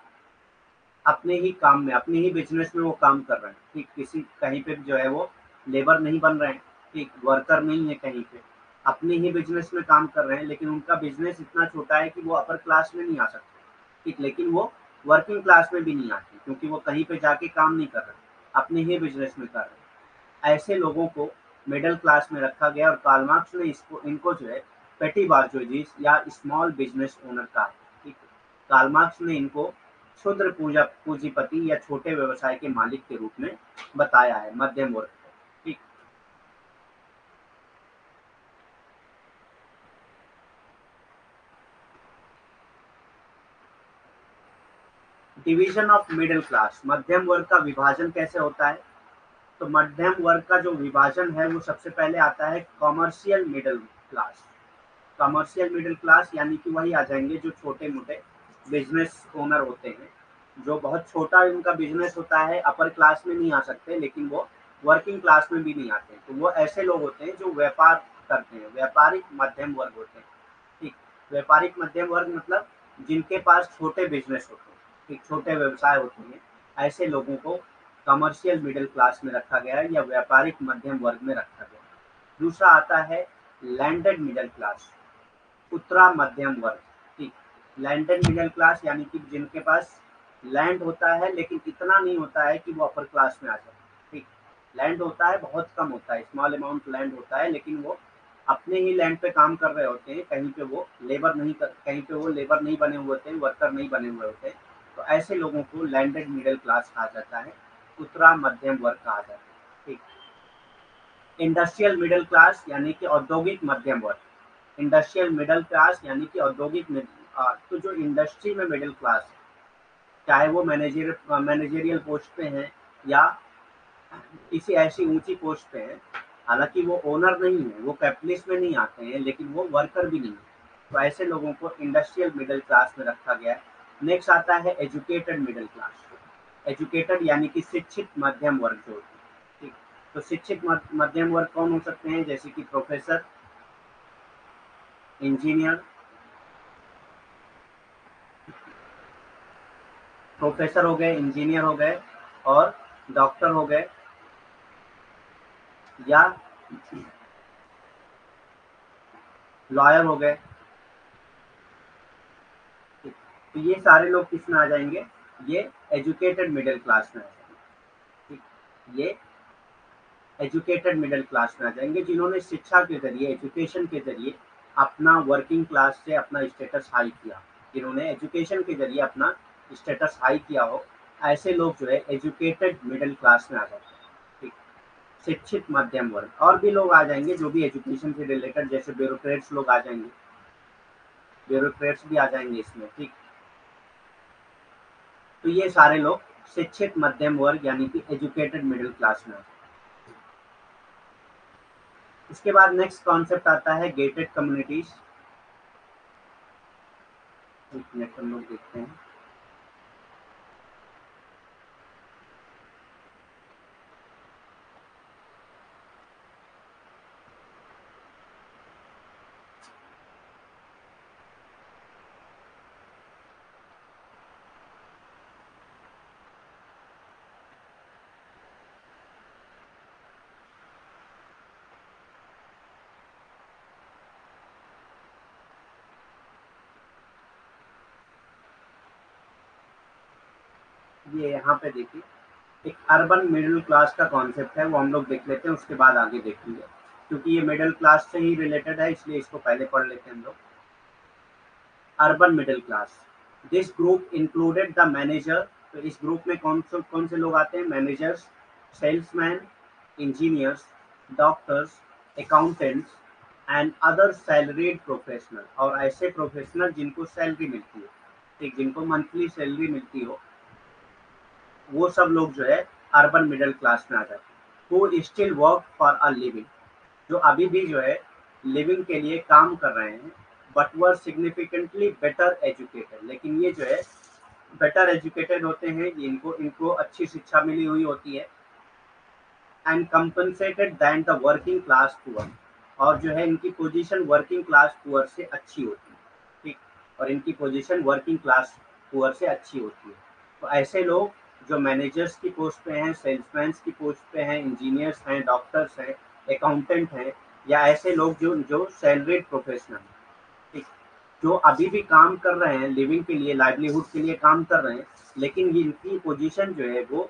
अपने ही काम में, अपने ही बिजनेस में वो काम कर रहे हैं। ठीक, किसी कहीं पे जो है वो लेबर नहीं बन रहे हैं। ठीक, वर्कर नहीं है कहीं पे, अपने ही बिजनेस में काम कर रहे हैं, लेकिन उनका बिजनेस इतना छोटा है कि वो अपर क्लास में नहीं आ सकते। ठीक, लेकिन वो वर्किंग क्लास में भी नहीं आते क्योंकि वो कहीं पे जाके काम नहीं कर रहे, अपने ही बिजनेस में कर रहे हैं। ऐसे लोगों को मिडिल क्लास में रखा गया और कार्ल मार्क्स ने इनको जो है पेटी बार्जुआजीज या स्मॉल बिजनेस ओनर कहा। ठीक, कार्ल मार्क्स ने इनको क्षुद्र पूजा पूंजीपति या छोटे व्यवसाय के मालिक के रूप में बताया है मध्यम वर्ग को। ठीक। डिवीजन ऑफ मिडिल क्लास, मध्यम वर्ग का विभाजन कैसे होता है? तो मध्यम वर्ग का जो विभाजन है वो सबसे पहले आता है commercial middle class. Commercial middle class यानी कि वही आ जाएंगे जो छोटे मोटे बिजनेस ओनर होते हैं, जो बहुत छोटा उनका बिजनेस होता है, अपर क्लास में नहीं आ सकते, लेकिन वो वर्किंग क्लास में भी नहीं आते, तो वो ऐसे लोग होते हैं जो व्यापार करते हैं, व्यापारिक मध्यम वर्ग होते हैं। ठीक। व्यापारिक मध्यम वर्ग मतलब जिनके पास छोटे बिजनेस होते हैं, ठीक, छोटे व्यवसाय होते हैं, ऐसे लोगों को कमर्शियल मिडिल क्लास में रखा गया है या व्यापारिक मध्यम वर्ग में रखा गया है। दूसरा आता है लैंडेड मिडिल क्लास, उत्तरा मध्यम वर्ग। ठीक। लैंडेड मिडिल क्लास यानी कि जिनके पास लैंड होता है लेकिन इतना नहीं होता है कि वो अपर क्लास में आ जाए। ठीक। लैंड होता है, बहुत कम होता है, स्मॉल अमाउंट लैंड होता है, लेकिन वो अपने ही लैंड पे काम कर रहे होते हैं, कहीं पे वो लेबर नहीं कर, कहीं पे वो लेबर नहीं बने हुए होते हैं, वर्कर नहीं बने हुए होते हैं, तो ऐसे लोगों को लैंडेड मिडिल क्लास कहा जाता है, उत्तरा मध्यम वर्ग कहा जाता है। ठीक। इंडस्ट्रियल मिडिल क्लास यानी कि औद्योगिक मध्यम वर्ग। इंडस्ट्रियल मिडिल क्लास यानी कि औद्योगिक तो जो इंडस्ट्री में मिडिल क्लास है, चाहे वो मैनेजरियल पोस्ट पे हैं या किसी ऐसी ऊंची पोस्ट पे हैं, हालांकि वो ओनर नहीं है, वो कैपिटलिस्ट में नहीं आते हैं, लेकिन वो वर्कर भी नहीं है, तो ऐसे लोगों को इंडस्ट्रियल मिडिल क्लास में रखा गया है। नेक्स्ट आता है एजुकेटेड मिडिल क्लास। एजुकेटेड यानी कि शिक्षित मध्यम वर्ग जो होते हैं। ठीक। तो शिक्षित मध्यम वर्ग कौन हो सकते हैं? जैसे कि प्रोफेसर, इंजीनियर, प्रोफेसर हो गए, इंजीनियर हो गए और डॉक्टर हो गए, या लॉयर हो गए। तो ये सारे लोग किस में आ जाएंगे? ये एजुकेटेड मिडिल क्लास में आ जाएंगे। ठीक। ये एजुकेटेड मिडिल क्लास में आ जाएंगे जिन्होंने शिक्षा के जरिए, एजुकेशन के जरिए अपना वर्किंग क्लास से अपना स्टेटस हाई किया, जिन्होंने एजुकेशन के जरिए अपना स्टेटस हाई किया हो, ऐसे लोग जो है एजुकेटेड मिडिल क्लास में आ जाते हैं। ठीक। शिक्षित मध्यम वर्ग, और भी लोग आ जाएंगे जो भी एजुकेशन से रिलेटेड, जैसे ब्यूरोक्रेट्स लोग आ जाएंगे, ब्यूरोक्रेट्स भी आ जाएंगे इसमें। ठीक। तो ये सारे लोग शिक्षित मध्यम वर्ग यानी कि एजुकेटेड मिडिल क्लास में आते हैं। इसके बाद नेक्स्ट कॉन्सेप्ट आता है गेटेड कम्युनिटीज। एक मिनट हम लोग देखते हैं। ये यहाँ पे देखिए, एक अर्बन मिडिल क्लास का कॉन्सेप्ट है, वो हम लोग देख लेते हैं, उसके बाद आगे देखेंगे, क्योंकि ये मिडिल क्लास से ही रिलेटेड है, इसलिए इसको पहले पढ़ लेते हैं हम लोग। Urban middle class, this group included the manager. तो इस ग्रुप में कौन से लोग आते हैं? Managers, salesman, engineers, doctors, accountants and other salaried professional, और ऐसे प्रोफेशनल जिनको सैलरी मिलती है, ठीक, जिनको मंथली सैलरी मिलती हो, वो सब लोग जो है अर्बन मिडिल क्लास में आ जाते हैं। Who still work for a living, जो अभी भी जो है लिविंग के लिए काम कर रहे हैं, but were significantly better educated, लेकिन ये जो है बेटर एजुकेटेड होते हैं, इनको इनको अच्छी शिक्षा मिली हुई होती है, and compensated than the working class poor, और जो है इनकी पोजीशन वर्किंग क्लास पुअर से अच्छी होती है। ठीक। और इनकी पोजीशन वर्किंग क्लास पुअर से अच्छी होती है। तो ऐसे लोग जो मैनेजर्स की पोस्ट पे हैं, सेल्समैन की पोस्ट पे हैं, इंजीनियर्स हैं, डॉक्टर्स हैं, अकाउंटेंट हैं, या ऐसे लोग जो जो सैलरीड प्रोफेशनल हैं, ठीक, जो अभी भी काम कर रहे हैं, लिविंग के लिए, लाइवलीहुड के लिए काम कर रहे हैं, लेकिन इनकी पोजीशन जो है वो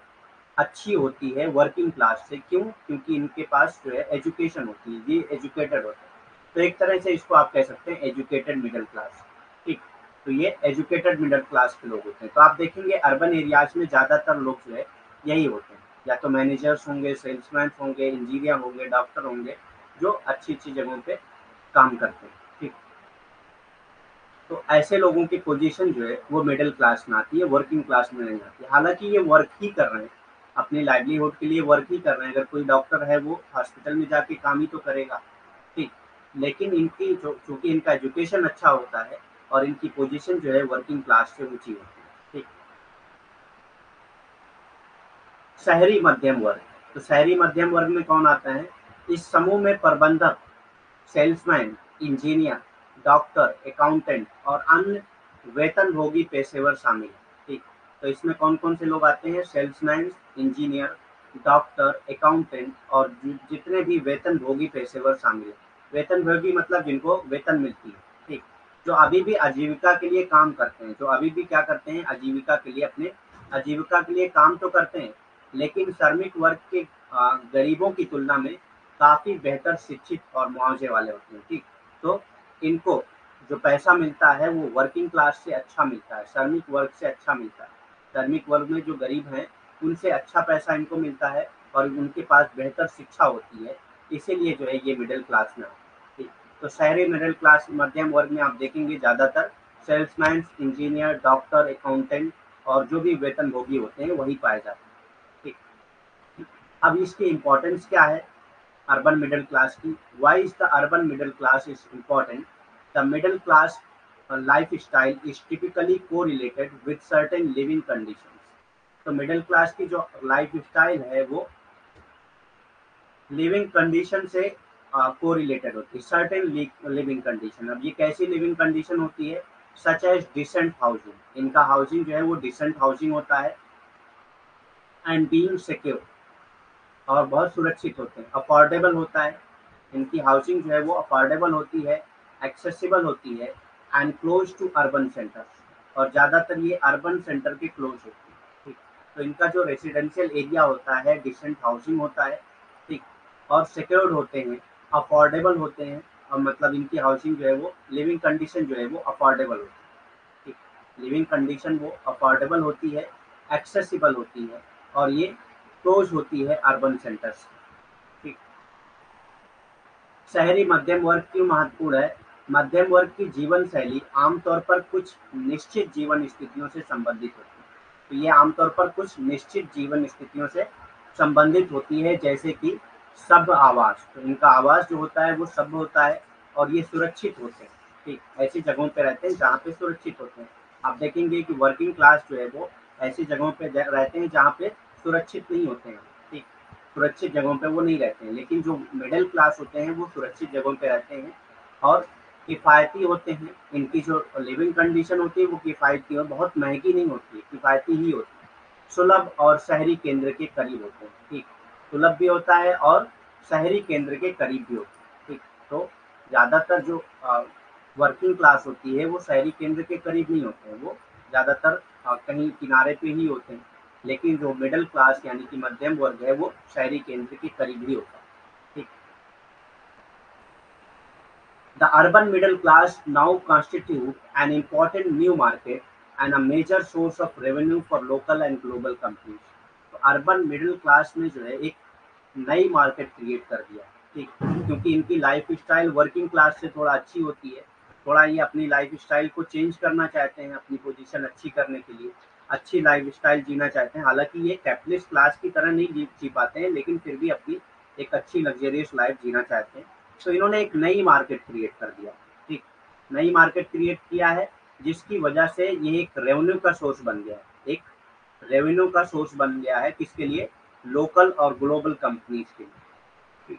अच्छी होती है वर्किंग क्लास से। क्यों? क्योंकि इनके पास जो है एजुकेशन होती है, ये एजुकेटेड होते हैं। तो एक तरह से इसको आप कह सकते हैं एजुकेटेड मिडिल क्लास। ठीक। तो ये एजुकेटेड मिडिल क्लास के लोग होते हैं। तो आप देखेंगे अर्बन एरियाज में ज़्यादातर लोग जो है यही होते हैं, या तो मैनेजर्स होंगे, सेल्समैन होंगे, इंजीनियर होंगे, डॉक्टर होंगे, जो अच्छी जगहों पे काम करते हैं। ठीक, तो ऐसे लोगों की पोजीशन जो है वो मिडिल क्लास में आती है, वर्किंग क्लास में नहीं आती है। हालांकि ये वर्क ही कर रहे हैं, अपनी लाइवलीहुड के लिए वर्क ही कर रहे हैं। अगर कोई डॉक्टर है वो हॉस्पिटल में जाके काम ही तो करेगा। ठीक, लेकिन इनकी जो चूंकि इनका एजुकेशन अच्छा होता है और इनकी पोजीशन जो है वर्किंग क्लास से ऊंची होती है। ठीक, शहरी मध्यम वर्ग। तो शहरी मध्यम वर्ग में कौन आता है? इस समूह में प्रबंधक, सेल्समैन, इंजीनियर, डॉक्टर, अकाउंटेंट और अन्य वेतनभोगी पेशेवर शामिल हैं। ठीक, तो इसमें कौन-कौन से लोग आते हैं? सेल्समैन, इंजीनियर, डॉक्टर, अकाउंटेंट और जितने भी वेतनभोगी पेशेवर शामिल हैं। वेतनभोगी मतलब जिनको वेतन मिलती है। ठीक, जो अभी भी आजीविका के लिए काम करते हैं, जो अभी भी क्या करते हैं? आजीविका के लिए अपने आजीविका के लिए काम तो करते हैं, लेकिन श्रमिक वर्ग के गरीबों की तुलना में काफ़ी बेहतर शिक्षित और मुआवजे वाले होते हैं। ठीक, तो इनको जो पैसा मिलता है वो वर्किंग क्लास से अच्छा मिलता है, श्रमिक वर्ग से अच्छा मिलता है। श्रमिक वर्ग में जो गरीब हैं उनसे अच्छा पैसा इनको मिलता है और उनके पास बेहतर शिक्षा होती है, इसीलिए जो है ये मिडिल क्लास में आते हैं। ठीक, तो शहरी मिडिल क्लास मध्यम वर्ग में आप देखेंगे ज़्यादातर सेल्समैन, इंजीनियर, डॉक्टर, अकाउंटेंट और जो भी वेतनभोगी होते हैं वही पाए जाते हैं। ठीक, अब इसकी इम्पोर्टेंस क्या है अर्बन मिडिल क्लास की? Why is the urban middle class is important? The middle class lifestyle is typically correlated with certain living conditions. तो मिडिल क्लास की जो लाइफस्टाइल है वो लिविंग कंडीशन से कोरिलेटेड होती है, सर्टेन लिविंग कंडीशन। अब ये कैसी लिविंग कंडीशन होती है? सच एज डिसेंट हाउसिंग, इनका हाउसिंग जो है वो डिसेंट हाउसिंग होता है, एंड बीइंग सिक्योर, और बहुत सुरक्षित होते हैं। अफोर्डेबल होता है, इनकी हाउसिंग जो है वो अफोर्डेबल होती है, एक्सेसिबल होती है, and close to urban centre, और ज़्यादातर ये अर्बन सेंटर के क्लोज होती है। ठीक, तो इनका जो रेसिडेंशियल एरिया होता है डिसेंट हाउसिंग होता है। ठीक, और सिक्योर्ड होते हैं, अफोर्डेबल होते हैं, और मतलब इनकी हाउसिंग जो है वो लिविंग कंडीशन जो है वो अफोर्डेबल होती है। ठीक, लिविंग कंडीशन वो अफोर्डेबल होती है, एक्सेसिबल होती है, और ये क्लोज होती है अर्बन सेंटर्स। ठीक, शहरी मध्यम वर्ग क्यों महत्वपूर्ण है? मध्यम वर्ग की जीवन शैली आमतौर पर कुछ निश्चित जीवन स्थितियों से संबंधित होती है। तो ये आमतौर पर कुछ निश्चित जीवन स्थितियों से संबंधित होती है, जैसे कि सभ्य आवास। तो इनका आवास जो होता है वो सभ्य होता है, और ये सुरक्षित होते हैं। ठीक, ऐसी जगहों पे रहते हैं जहाँ पे सुरक्षित होते हैं। आप देखेंगे कि वर्किंग क्लास जो है वो ऐसी जगहों पे रहते हैं जहाँ पे सुरक्षित नहीं होते हैं। ठीक, सुरक्षित जगहों पे वो नहीं रहते हैं, लेकिन जो मिडिल क्लास होते हैं वो सुरक्षित जगहों पे रहते हैं और किफ़ायती होते हैं। इनकी जो लिविंग कंडीशन होती है वो किफ़ायती और बहुत महंगी नहीं होती है, किफ़ायती ही होती है। सुलभ और शहरी केंद्र के करीब होते हैं। ठीक, सुलभ भी होता है और शहरी केंद्र के करीब भी होता है। ठीक, तो ज़्यादातर जो वर्किंग क्लास होती है वो शहरी केंद्र के करीब नहीं होते हैं, वो ज़्यादातर कहीं किनारे पे ही होते हैं। लेकिन जो मिडिल क्लास यानी कि मध्यम वर्ग है वो शहरी केंद्र के करीब ही होता है। ठीक, the urban middle class now constitute an important new market and a major source of revenue for local and global companies. तो अर्बन मिडिल क्लास ने जो है एक नई मार्केट क्रिएट कर दिया। ठीक, क्योंकि इनकी लाइफ स्टाइल वर्किंग क्लास से थोड़ा अच्छी होती है, थोड़ा ये अपनी लाइफ स्टाइल को चेंज करना चाहते हैं, अपनी पोजीशन अच्छी करने के लिए अच्छी लाइफ स्टाइल जीना चाहते हैं। हालांकि ये कैपिटलिस्ट क्लास की तरह नहीं जी पाते हैं, लेकिन फिर भी अपनी एक अच्छी लग्जरियस लाइफ जीना चाहते हैं। तो इन्होंने एक नई मार्केट क्रिएट कर दिया। ठीक, नई मार्केट क्रिएट किया है, जिसकी वजह से ये एक रेवेन्यू का सोर्स बन गया है। एक रेवेन्यू का सोर्स बन गया है किसके लिए? लोकल और ग्लोबल कंपनीज के लिए।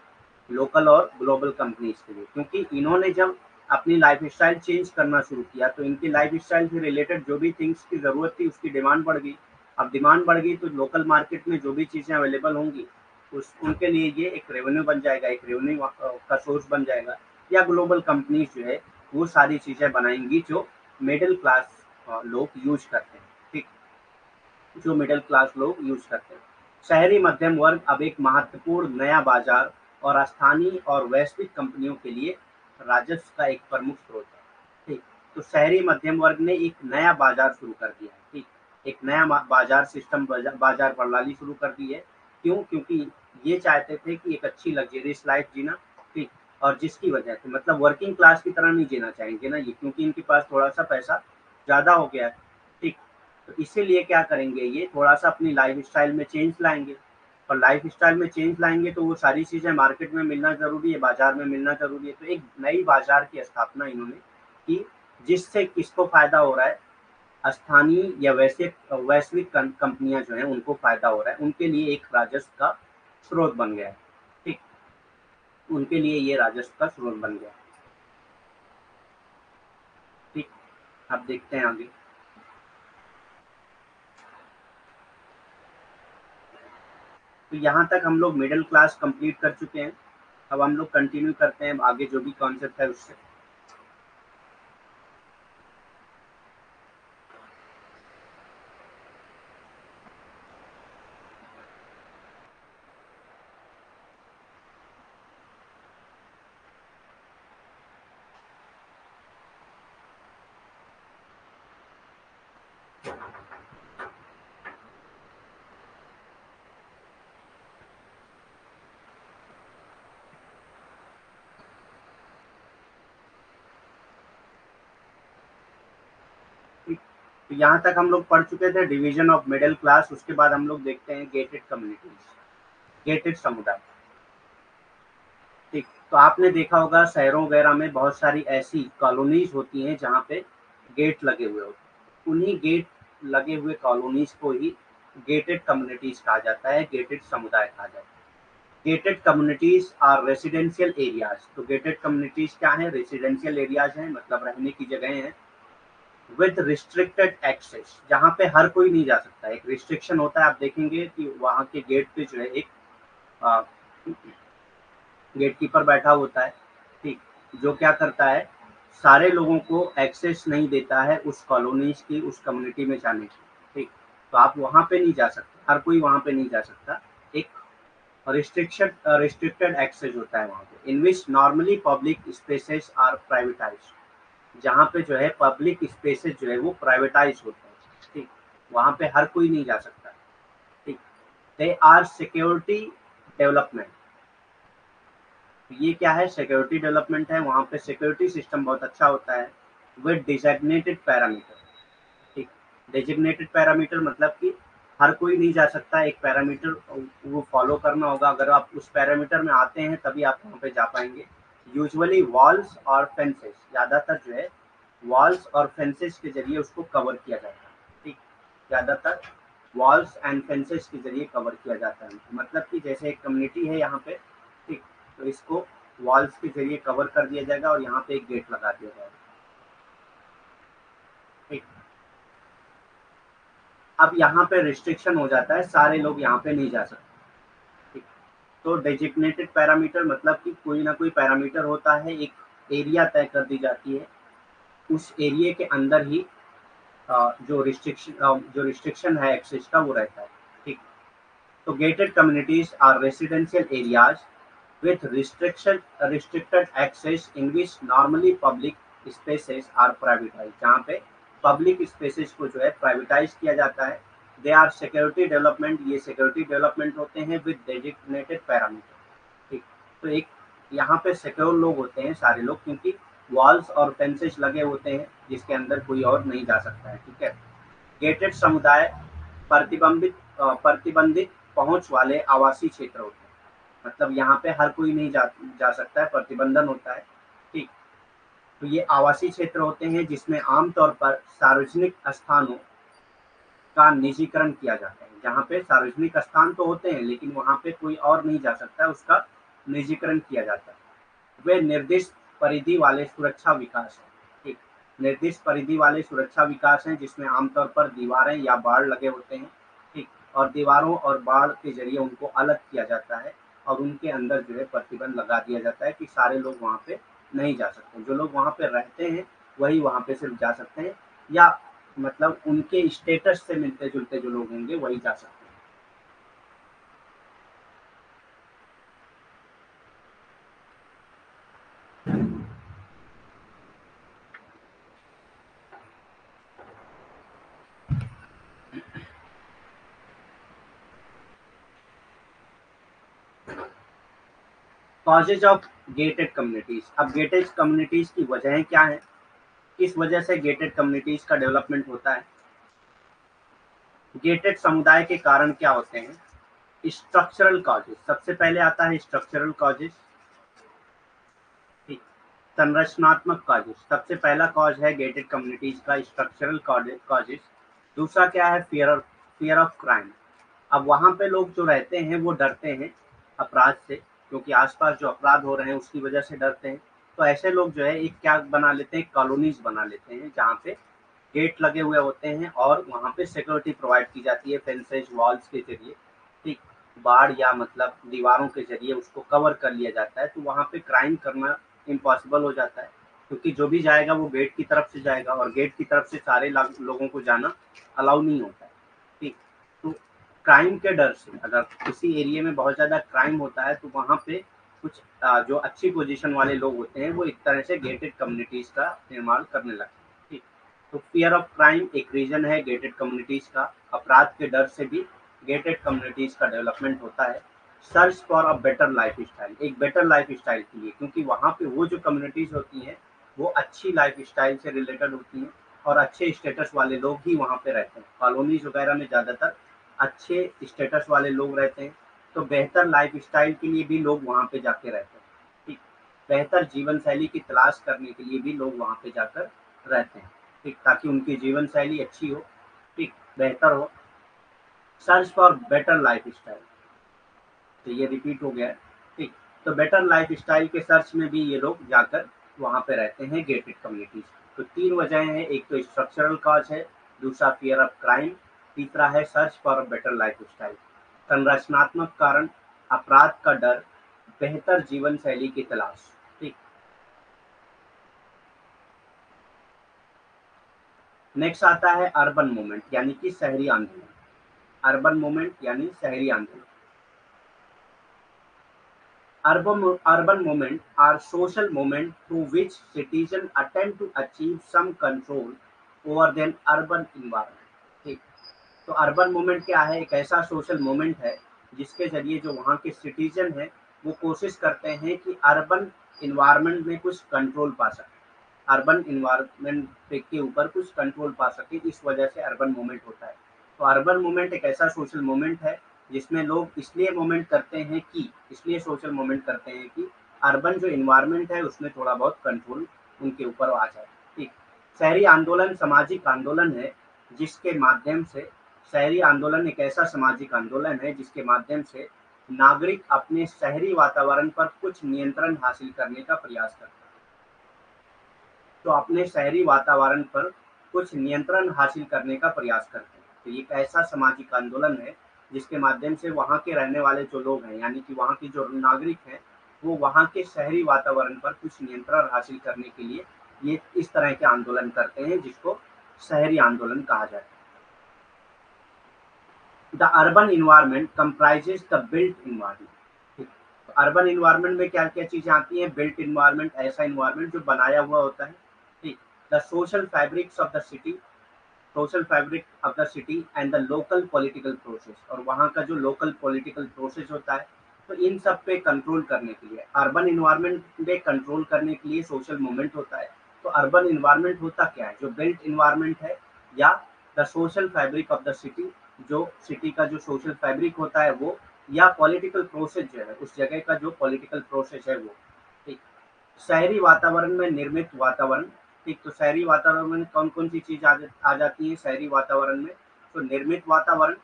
लोकल और ग्लोबल कंपनीज के लिए, क्योंकि इन्होंने जब अपनी लाइफ स्टाइल चेंज करना शुरू किया तो इनकी लाइफ स्टाइल से रिलेटेड जो भी थिंग्स की ज़रूरत थी उसकी डिमांड बढ़ गई। अब डिमांड बढ़ गई तो लोकल मार्केट में जो भी चीज़ें अवेलेबल होंगी उस उनके लिए ये एक रेवेन्यू बन जाएगा, एक रेवेन्यू का सोर्स बन जाएगा। या ग्लोबल कंपनीज जो है वो सारी चीज़ें बनाएंगी जो मिडिल क्लास लोग यूज करते हैं। ठीक, जो मिडिल क्लास लोग यूज करते हैं। शहरी मध्यम वर्ग अब एक महत्वपूर्ण नया बाजार और स्थानीय और वैश्विक कंपनियों के लिए राजस्व का एक प्रमुख स्रोत है। ठीक, तो शहरी मध्यम वर्ग ने एक नया बाजार शुरू कर दिया है, ठीक, एक नया बाजार सिस्टम, बाजार प्रणाली शुरू कर दी है। क्यों? क्योंकि ये चाहते थे कि एक अच्छी लग्जरियस लाइफ जीना, ठीक, और जिसकी वजह से मतलब वर्किंग क्लास की तरह नहीं जीना चाहेंगे ना ये, क्योंकि इनके पास थोड़ा सा पैसा ज़्यादा हो गया है, ठीक। तो इसीलिए क्या करेंगे, ये थोड़ा सा अपनी लाइफ स्टाइल में चेंज लाएंगे, और लाइफ स्टाइल में चेंज लाएंगे तो वो सारी चीज़ें मार्केट में मिलना ज़रूरी है, बाजार में मिलना ज़रूरी है। तो एक नई बाजार की स्थापना इन्होंने की, जिससे किसको फ़ायदा हो रहा है, स्थानीय या वैश्विक कंपनियां जो हैं उनको फ़ायदा हो रहा है, उनके लिए एक राजस्व का स्रोत बन गया है, ठीक, उनके लिए ये राजस्व का स्रोत बन गया है, ठीक। अब देखते हैं आगे। तो यहाँ तक हम लोग मिडिल क्लास कंप्लीट कर चुके हैं। अब हम लोग कंटिन्यू करते हैं आगे जो भी कॉन्सेप्ट है उससे। ठीक। तो यहाँ तक हम लोग पढ़ चुके थे डिवीजन ऑफ मिडिल क्लास। उसके बाद हम लोग देखते हैं गेटेड कम्युनिटीज, गेटेड समुदाय, ठीक। तो आपने देखा होगा शहरों वगैरह में बहुत सारी ऐसी कॉलोनीज होती हैं जहाँ पे गेट लगे हुए होते हैं। उन्हीं गेट लगे हुए कॉलोनीज को ही गेटेड कम्युनिटीज कहा जाता है, गेटेड समुदाय कहा जाता है। Gated communities are residential areas. तो गेटेड कम्युनिटीज क्या है? रेसिडेंशियल एरियाज हैं, मतलब रहने की जगह हैं, विद रिस्ट्रिक्टेड एक्सेस, जहाँ पे हर कोई नहीं जा सकता। एक रिस्ट्रिक्शन होता है, आप देखेंगे कि वहाँ के गेट पे जो है एक गेट कीपर बैठा होता है, ठीक, जो क्या करता है, सारे लोगों को एक्सेस नहीं देता है उस कॉलोनीज की, उस कम्युनिटी में जाने की, ठीक। तो आप वहाँ पे नहीं जा सकते, हर कोई वहाँ पे नहीं जा सकता। एक रिस्ट्रिक्शन, रिस्ट्रिक्टेड एक्सेस होता है वहाँ पे, in which normally public spaces are privatised, जहाँ पे जो है पब्लिक स्पेसेस जो है वो प्राइवेटाइज होते हैं, ठीक, वहाँ पे हर कोई नहीं जा सकता, ठीक। They are security development. ये क्या है? सिक्योरिटी डेवलपमेंट है, वहाँ पे सिक्योरिटी सिस्टम बहुत अच्छा होता है, विद डिजिग्नेटेड पैरामीटर, ठीक। डेजिग्नेटेड पैरामीटर मतलब कि हर कोई नहीं जा सकता, एक पैरामीटर वो फॉलो करना होगा। अगर आप उस पैरामीटर में आते हैं तभी आप वहाँ पे जा पाएंगे। यूजुअली वॉल्स और फेंसेस, ज़्यादातर जो है वॉल्स और फेंसेस के जरिए उसको कवर किया जाता है, ठीक। ज़्यादातर वॉल्स एंड फेंसेस के जरिए कवर किया जाता है, मतलब कि जैसे एक कम्युनिटी है यहाँ पे, ठीक, तो इसको वॉल्स के जरिए कवर कर दिया जाएगा और यहाँ पे एक गेट लगा दिया जाएगा, ठीक। अब यहाँ पे रिस्ट्रिक्शन हो जाता है, सारे लोग यहाँ पे नहीं जा सकते, ठीक। तो डेजिग्नेटेड पैरामीटर मतलब कि कोई ना कोई पैरामीटर होता है, एक एरिया तय कर दी जाती है, उस एरिया के अंदर ही जो रिस्ट्रिक्शन है एक्सेस का वो रहता है, ठीक। तो gated communities are residential areas with restricted access in which normally public spaces are privatized, जहाँ पे public spaces को जो है प्राइवेटाइज किया जाता है। दे आर सिक्योरिटी डेवलपमेंट, ये सिक्योरिटी डेवलपमेंट होते हैं विद डेजिग्नेटेड पैरामीटर, ठीक। तो एक यहाँ पे सिक्योर लोग होते हैं सारे लोग, क्योंकि वॉल्स और फेंसेस लगे होते हैं जिसके अंदर कोई और नहीं जा सकता है, ठीक है। गेटेड समुदाय प्रतिबंधित पहुंच वाले आवासीय क्षेत्र होते हैं, मतलब यहाँ पे हर कोई नहीं जा सकता है, प्रतिबंधन होता है, ठीक। तो ये आवासीय क्षेत्र होते हैं जिसमें आमतौर पर सार्वजनिक स्थानों का निजीकरण किया जाता है, जहाँ पे सार्वजनिक स्थान तो होते हैं लेकिन वहाँ पे कोई और नहीं जा सकता है, उसका निजीकरण किया जाता है। वे निर्दिष्ट परिधि वाले सुरक्षा विकास हैं, ठीक। निर्दिष्ट परिधि वाले सुरक्षा विकास हैं जिसमें आमतौर पर दीवारें या बाड़ लगे होते हैं, ठीक। और दीवारों और बाड़ के जरिए उनको अलग किया जाता है और उनके अंदर जो है प्रतिबंध लगा दिया जाता है कि सारे लोग वहाँ पे नहीं जा सकते। जो लोग वहाँ पे रहते हैं वही वहाँ पे सिर्फ जा सकते हैं, या मतलब उनके स्टेटस से मिलते जुलते जो लोग होंगे वही जा सकते हैं। Causes of gated communities. अब गेटेड कम्युनिटीज की वजहें क्या हैं, किस वजह से गेटेड कम्युनिटीज का डेवलपमेंट होता है। गेटेड समुदाय के कारण क्या होते हैं। स्ट्रक्चरल कॉजेज, सबसे पहले आता है स्ट्रक्चरल कॉजेज। संरचनात्मक कॉजेज, सबसे पहला कॉज है गेटेड कम्युनिटीज का स्ट्रक्चरल कॉजेज। दूसरा क्या है, फियर ऑफ क्राइम। अब वहां पे लोग जो रहते हैं वो डरते हैं अपराध से, क्योंकि आसपास जो अपराध हो रहे हैं उसकी वजह से डरते हैं। तो ऐसे लोग जो है एक क्या बना लेते हैं, कॉलोनीज बना लेते हैं जहाँ पे गेट लगे हुए होते हैं और वहाँ पे सिक्योरिटी प्रोवाइड की जाती है फेंसेज वॉल्स के जरिए। ठीक, बाढ़ या मतलब दीवारों के जरिए उसको कवर कर लिया जाता है, तो वहाँ पे क्राइम करना इम्पॉसिबल हो जाता है, क्योंकि जो भी जाएगा वो गेट की तरफ से जाएगा और गेट की तरफ से सारे लोगों को जाना अलाउ नहीं होता है। ठीक, तो क्राइम के डर से अगर किसी एरिया में बहुत ज़्यादा क्राइम होता है तो वहाँ पे कुछ जो अच्छी पोजीशन वाले लोग होते हैं वो एक तरह से गेटेड कम्युनिटीज का निर्माण करने लगते हैं। ठीक, तो फियर ऑफ क्राइम एक रीजन है गेटेड कम्युनिटीज का। अपराध के डर से भी गेटेड कम्युनिटीज का डेवलपमेंट होता है। Search for a better life style, एक बेटर लाइफ स्टाइल के लिए, क्योंकि वहाँ पे वो जो कम्युनिटीज होती हैं वो अच्छी लाइफ स्टाइल से रिलेटेड होती हैं और अच्छे स्टेटस वाले लोग ही वहाँ पे रहते हैं। कॉलोनीज वगैरह में ज़्यादातर अच्छे स्टेटस वाले लोग रहते हैं, तो बेहतर लाइफ स्टाइल के लिए भी लोग वहाँ पे जाके रहते हैं। ठीक, बेहतर जीवन शैली की तलाश करने के लिए भी लोग वहाँ पे जाकर रहते हैं। ठीक, ताकि उनकी जीवन शैली अच्छी हो, ठीक, बेहतर हो। Search for better life style, तो ये रिपीट हो गया है। ठीक, तो बेटर लाइफ स्टाइल के सर्च में भी ये लोग जाकर वहाँ पे रहते हैं गेटेड कम्युनिटीज। तो तीन वजहें हैं, एक तो स्ट्रक्चरल कॉज है, दूसरा फियर ऑफ क्राइम, तीसरा है search for better life style. संरचनात्मक कारण, अपराध का डर, बेहतर जीवन शैली की तलाश। ठीक, नेक्स्ट आता है अर्बन मूवमेंट यानी कि शहरी आंदोलन। अर्बन मूवमेंट यानी शहरी आंदोलन। Urban movement are social movement through which citizens attempt to achieve some control over their urban environment। ठीक, तो अर्बन मूवमेंट क्या है, एक ऐसा सोशल मूवमेंट है जिसके जरिए जो वहाँ के सिटीजन हैं वो कोशिश करते हैं कि अर्बन इन्वायरमेंट में कुछ कंट्रोल पा सके, अर्बन इन्वायरमेंट के ऊपर कुछ कंट्रोल पा सके, इस वजह से अर्बन मूवमेंट होता है। तो अर्बन मूवमेंट एक ऐसा सोशल मूवमेंट है जिसमें लोग इसलिए मूवमेंट करते हैं कि इसलिए सोशल मूवमेंट करते हैं कि अर्बन जो इन्वायरमेंट है उसमें थोड़ा बहुत कंट्रोल उनके ऊपर आ जाए। ठीक, शहरी आंदोलन सामाजिक आंदोलन है जिसके माध्यम से, शहरी आंदोलन एक ऐसा सामाजिक आंदोलन है जिसके माध्यम से नागरिक अपने शहरी वातावरण पर कुछ नियंत्रण हासिल करने का प्रयास करते हैं। तो अपने शहरी वातावरण पर कुछ नियंत्रण हासिल करने का प्रयास करते हैं। तो ये एक ऐसा सामाजिक आंदोलन है जिसके माध्यम से वहाँ के रहने वाले जो लोग हैं यानी कि वहाँ के जो नागरिक हैं वो वहाँ के शहरी वातावरण पर कुछ नियंत्रण हासिल करने के लिए ये इस तरह के आंदोलन करते हैं जिसको शहरी आंदोलन कहा जाता है। The urban environment comprises the built environment. Urban environment में क्या क्या चीजें आती हैं, बिल्ट इन्वायरमेंट ऐसा इन्वायरमेंट जो बनाया हुआ होता है। ठीक, the social fabrics of the city, social fabric of the city and the local political process, और वहाँ का जो लोकल पॉलिटिकल प्रोसेस होता है, तो इन सब पे कंट्रोल करने के लिए, अर्बन इन्वायरमेंट पे कंट्रोल करने के लिए सोशल मूवमेंट होता है। तो अर्बन इन्वायरमेंट होता क्या है, जो बिल्ट इन्वायरमेंट है या the social fabric of the city, जो सिटी का जो सोशल फैब्रिक होता है वो, या पॉलिटिकल प्रोसेस जो है उस जगह का जो पॉलिटिकल प्रोसेस है वो। ठीक, शहरी वातावरण में निर्मित वातावरण। ठीक, तो शहरी वातावरण में कौन कौन सी चीज आ जाती है शहरी वातावरण में, तो निर्मित वातावरण,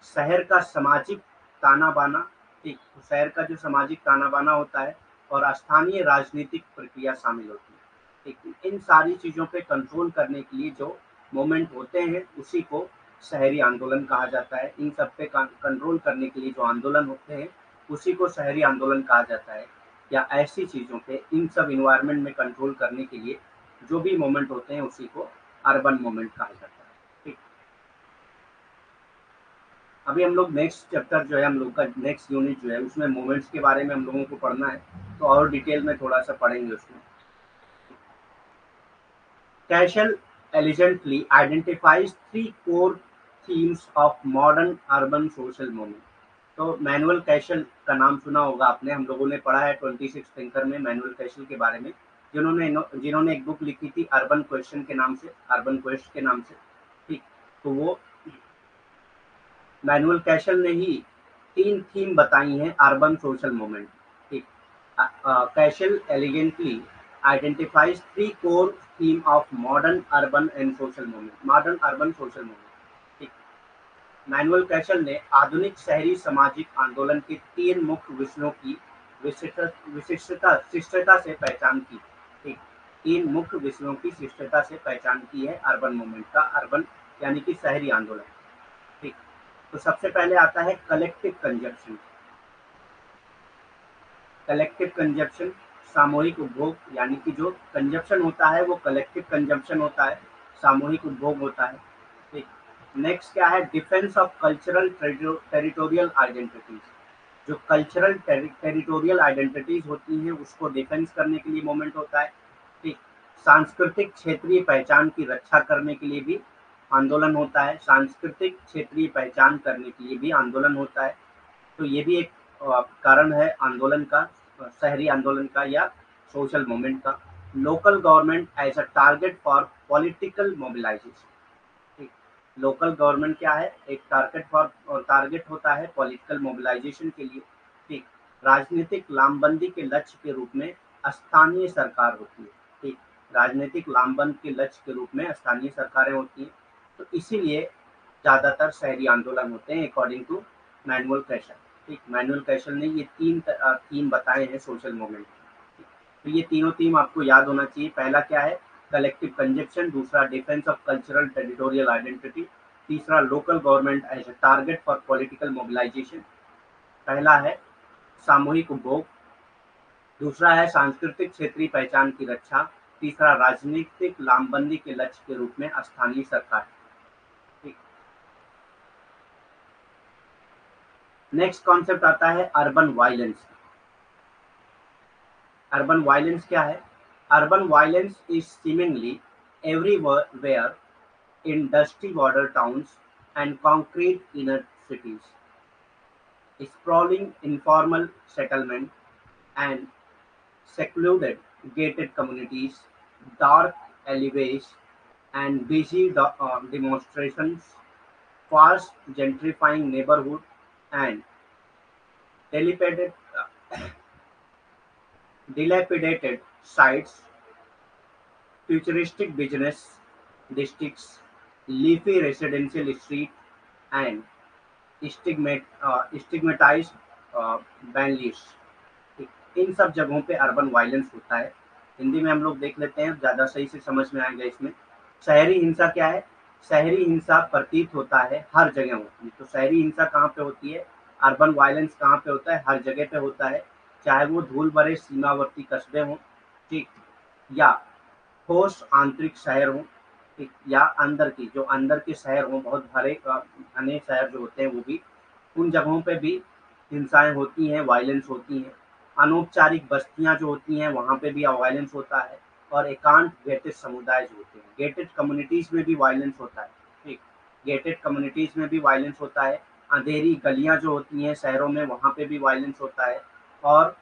शहर का सामाजिक ताना बाना। ठीक, तो शहर का जो सामाजिक ताना बाना होता है और स्थानीय राजनीतिक प्रक्रिया शामिल होती है। ठीक, इन सारी चीजों पे कंट्रोल करने के लिए जो मूवमेंट होते हैं उसी को शहरी आंदोलन कहा जाता है। इन सब पे कंट्रोल करने के लिए जो आंदोलन होते हैं उसी को शहरी आंदोलन कहा जाता है। या ऐसी चीज़ों पे, इन सब इन्वायरमेंट में कंट्रोल करने के लिए जो भी मोमेंट होते हैं उसी को अर्बन मोमेंट कहा जाता है। ठीक, अभी हम लोग नेक्स्ट चैप्टर जो है, हम लोग का नेक्स्ट यूनिट जो है उसमें मोमेंट्स के बारे में हम लोगों को पढ़ना है, तो और डिटेल में थोड़ा सा पढ़ेंगे उसमें। Castells elegantly identifies three core themes of modern urban social movement। तो मैनुअल कैशल का नाम सुना होगा आपने, हम लोगों ने पढ़ा है 26 थिंकर में मैनुअल कैशल के बारे में, जिन्होंने एक बुक लिखी थी अर्बन क्वेश्चन के नाम से, अर्बन क्वेस्ट के नाम से। ठीक, तो वो मैनुअल कैशल ने ही 3 थीम बताई हैं अर्बन सोशल मूवमेंट। ठीक, castle elegantly identifies 3 core theme of modern urban and social movement, modern urban social movement. ठीक, मैनुअल कैशल ने आधुनिक शहरी सामाजिक आंदोलन के 3 मुख्य विषयों की शिष्टता से पहचान की। ठीक, 3 मुख्य विषयों की शिष्टता से पहचान की है अर्बन मूवमेंट का, अर्बन यानी कि शहरी आंदोलन। ठीक, तो सबसे पहले आता है कलेक्टिव कंजप्शन। कलेक्टिव कंजप्शन सामूहिक उपभोग, यानी कि जो कंजप्शन होता है वो कलेक्टिव कंजप्शन होता है, सामूहिक उपभोग होता है। ठीक, नेक्स्ट क्या है, defence of cultural territorial identities. जो कल्चरल टेरिटोरियल आइडेंटिटीज होती हैं उसको डिफेंस करने के लिए मूवमेंट होता है। ठीक, सांस्कृतिक क्षेत्रीय पहचान की रक्षा करने के लिए भी आंदोलन होता है, सांस्कृतिक क्षेत्रीय पहचान करने के लिए भी आंदोलन होता है। तो ये भी एक कारण है आंदोलन का, शहरी आंदोलन का या सोशल मूवमेंट का। Local government as a target for political mobilisation. ठीक, लोकल गवर्नमेंट क्या है, एक टारगेट होता है पॉलिटिकल मोबिलाइजेशन के लिए। ठीक, राजनीतिक लामबंदी के लक्ष्य के रूप में स्थानीय सरकार होती है। ठीक, राजनीतिक लामबंद के लक्ष्य के रूप में स्थानीय सरकारें होती हैं। तो इसीलिए ज्यादातर शहरी आंदोलन होते हैं अकॉर्डिंग टू मैनुअल कैशल। ठीक, मैनुअल कैशल ने ये तीन बताए हैं सोशल मूवमेंट। तो ये तीनों थीम आपको याद होना चाहिए। पहला क्या है, कलेक्टिव कंजप्शन, दूसरा defence of cultural territorial identity, तीसरा local government as a target for political mobilisation. पहला है सामूहिक उपभोग, दूसरा है सांस्कृतिक क्षेत्रीय पहचान की रक्षा, तीसरा राजनीतिक लामबंदी के लक्ष्य के रूप में स्थानीय सरकार। ठीक, नेक्स्ट कॉन्सेप्ट आता है अर्बन वायलेंस। अर्बन वायलेंस क्या है, urban violence is seemingly everywhere in dusty border towns and concrete inner cities, sprawling informal settlement and secluded gated communities, dark alleyways and busy demonstrations, fast gentrifying neighborhood and dilapidated, dilapidated sites, futuristic business districts, leafy residential street and स्टिग्मेटाइज्ड बैनलिस्ट। इन सब जगहों पे urban violence होता है। हिंदी में हम लोग देख लेते हैं, ज़्यादा सही से समझ में आएगा इसमें। शहरी हिंसा क्या है, शहरी हिंसा प्रतीत होता है हर जगह होती है। तो शहरी हिंसा कहाँ पे होती है, अर्बन वायलेंस कहाँ पे होता है, हर जगह पे होता है, चाहे वो धूल भरे सीमावर्ती कस्बे हों, ठीक, या ठोस आंतरिक शहर हों, ठीक, या अंदर की जो अंदर के शहर हों, बहुत घने शहर जो होते हैं वो भी, उन जगहों पे भी हिंसाएं होती हैं, वायलेंस होती हैं। अनौपचारिक बस्तियां जो होती हैं वहाँ पे भी वायलेंस होता है, और एकांत गेटेड समुदाय जो होते हैं, गेटेड कम्युनिटीज में भी वायलेंस होता है। ठीक, गेटेड कम्युनिटीज में भी वायलेंस होता है। अंधेरी गलियां जो होती हैं शहरों में वहाँ पे भी वायलेंस होता है, और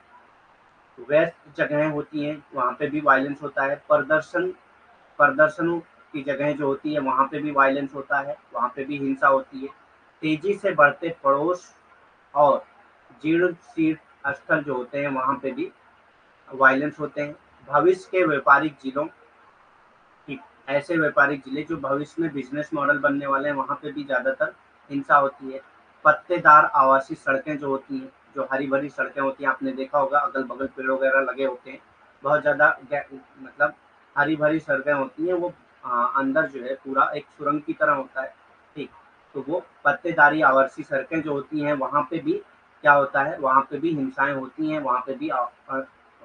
वेस्ट जगहें होती हैं वहाँ पे भी वायलेंस होता है। प्रदर्शनों की जगह जो होती है वहाँ पे भी वायलेंस होता है, वहाँ पे भी हिंसा होती है। तेजी से बढ़ते पड़ोस और जीर्ण शीर्ण स्थल जो होते हैं वहाँ पे भी वायलेंस होते हैं। भविष्य के व्यापारिक जिलों की, ऐसे व्यापारिक जिले जो भविष्य में बिजनेस मॉडल बनने वाले हैं वहाँ पे भी ज्यादातर हिंसा होती है। पत्तेदार आवासीय सड़कें जो होती हैं, जो हरी भरी सड़कें होती हैं, आपने देखा होगा अगल बगल पेड़ वगैरह लगे होते हैं, बहुत ज्यादा मतलब हरी भरी सड़कें होती हैं, वो अंदर जो है पूरा एक सुरंग की तरह होता है। ठीक, तो वो पत्तेदारी आवासीय सड़कें जो होती हैं वहाँ पे भी क्या होता है, वहाँ पे भी हिंसाएं होती हैं, वहाँ पे भी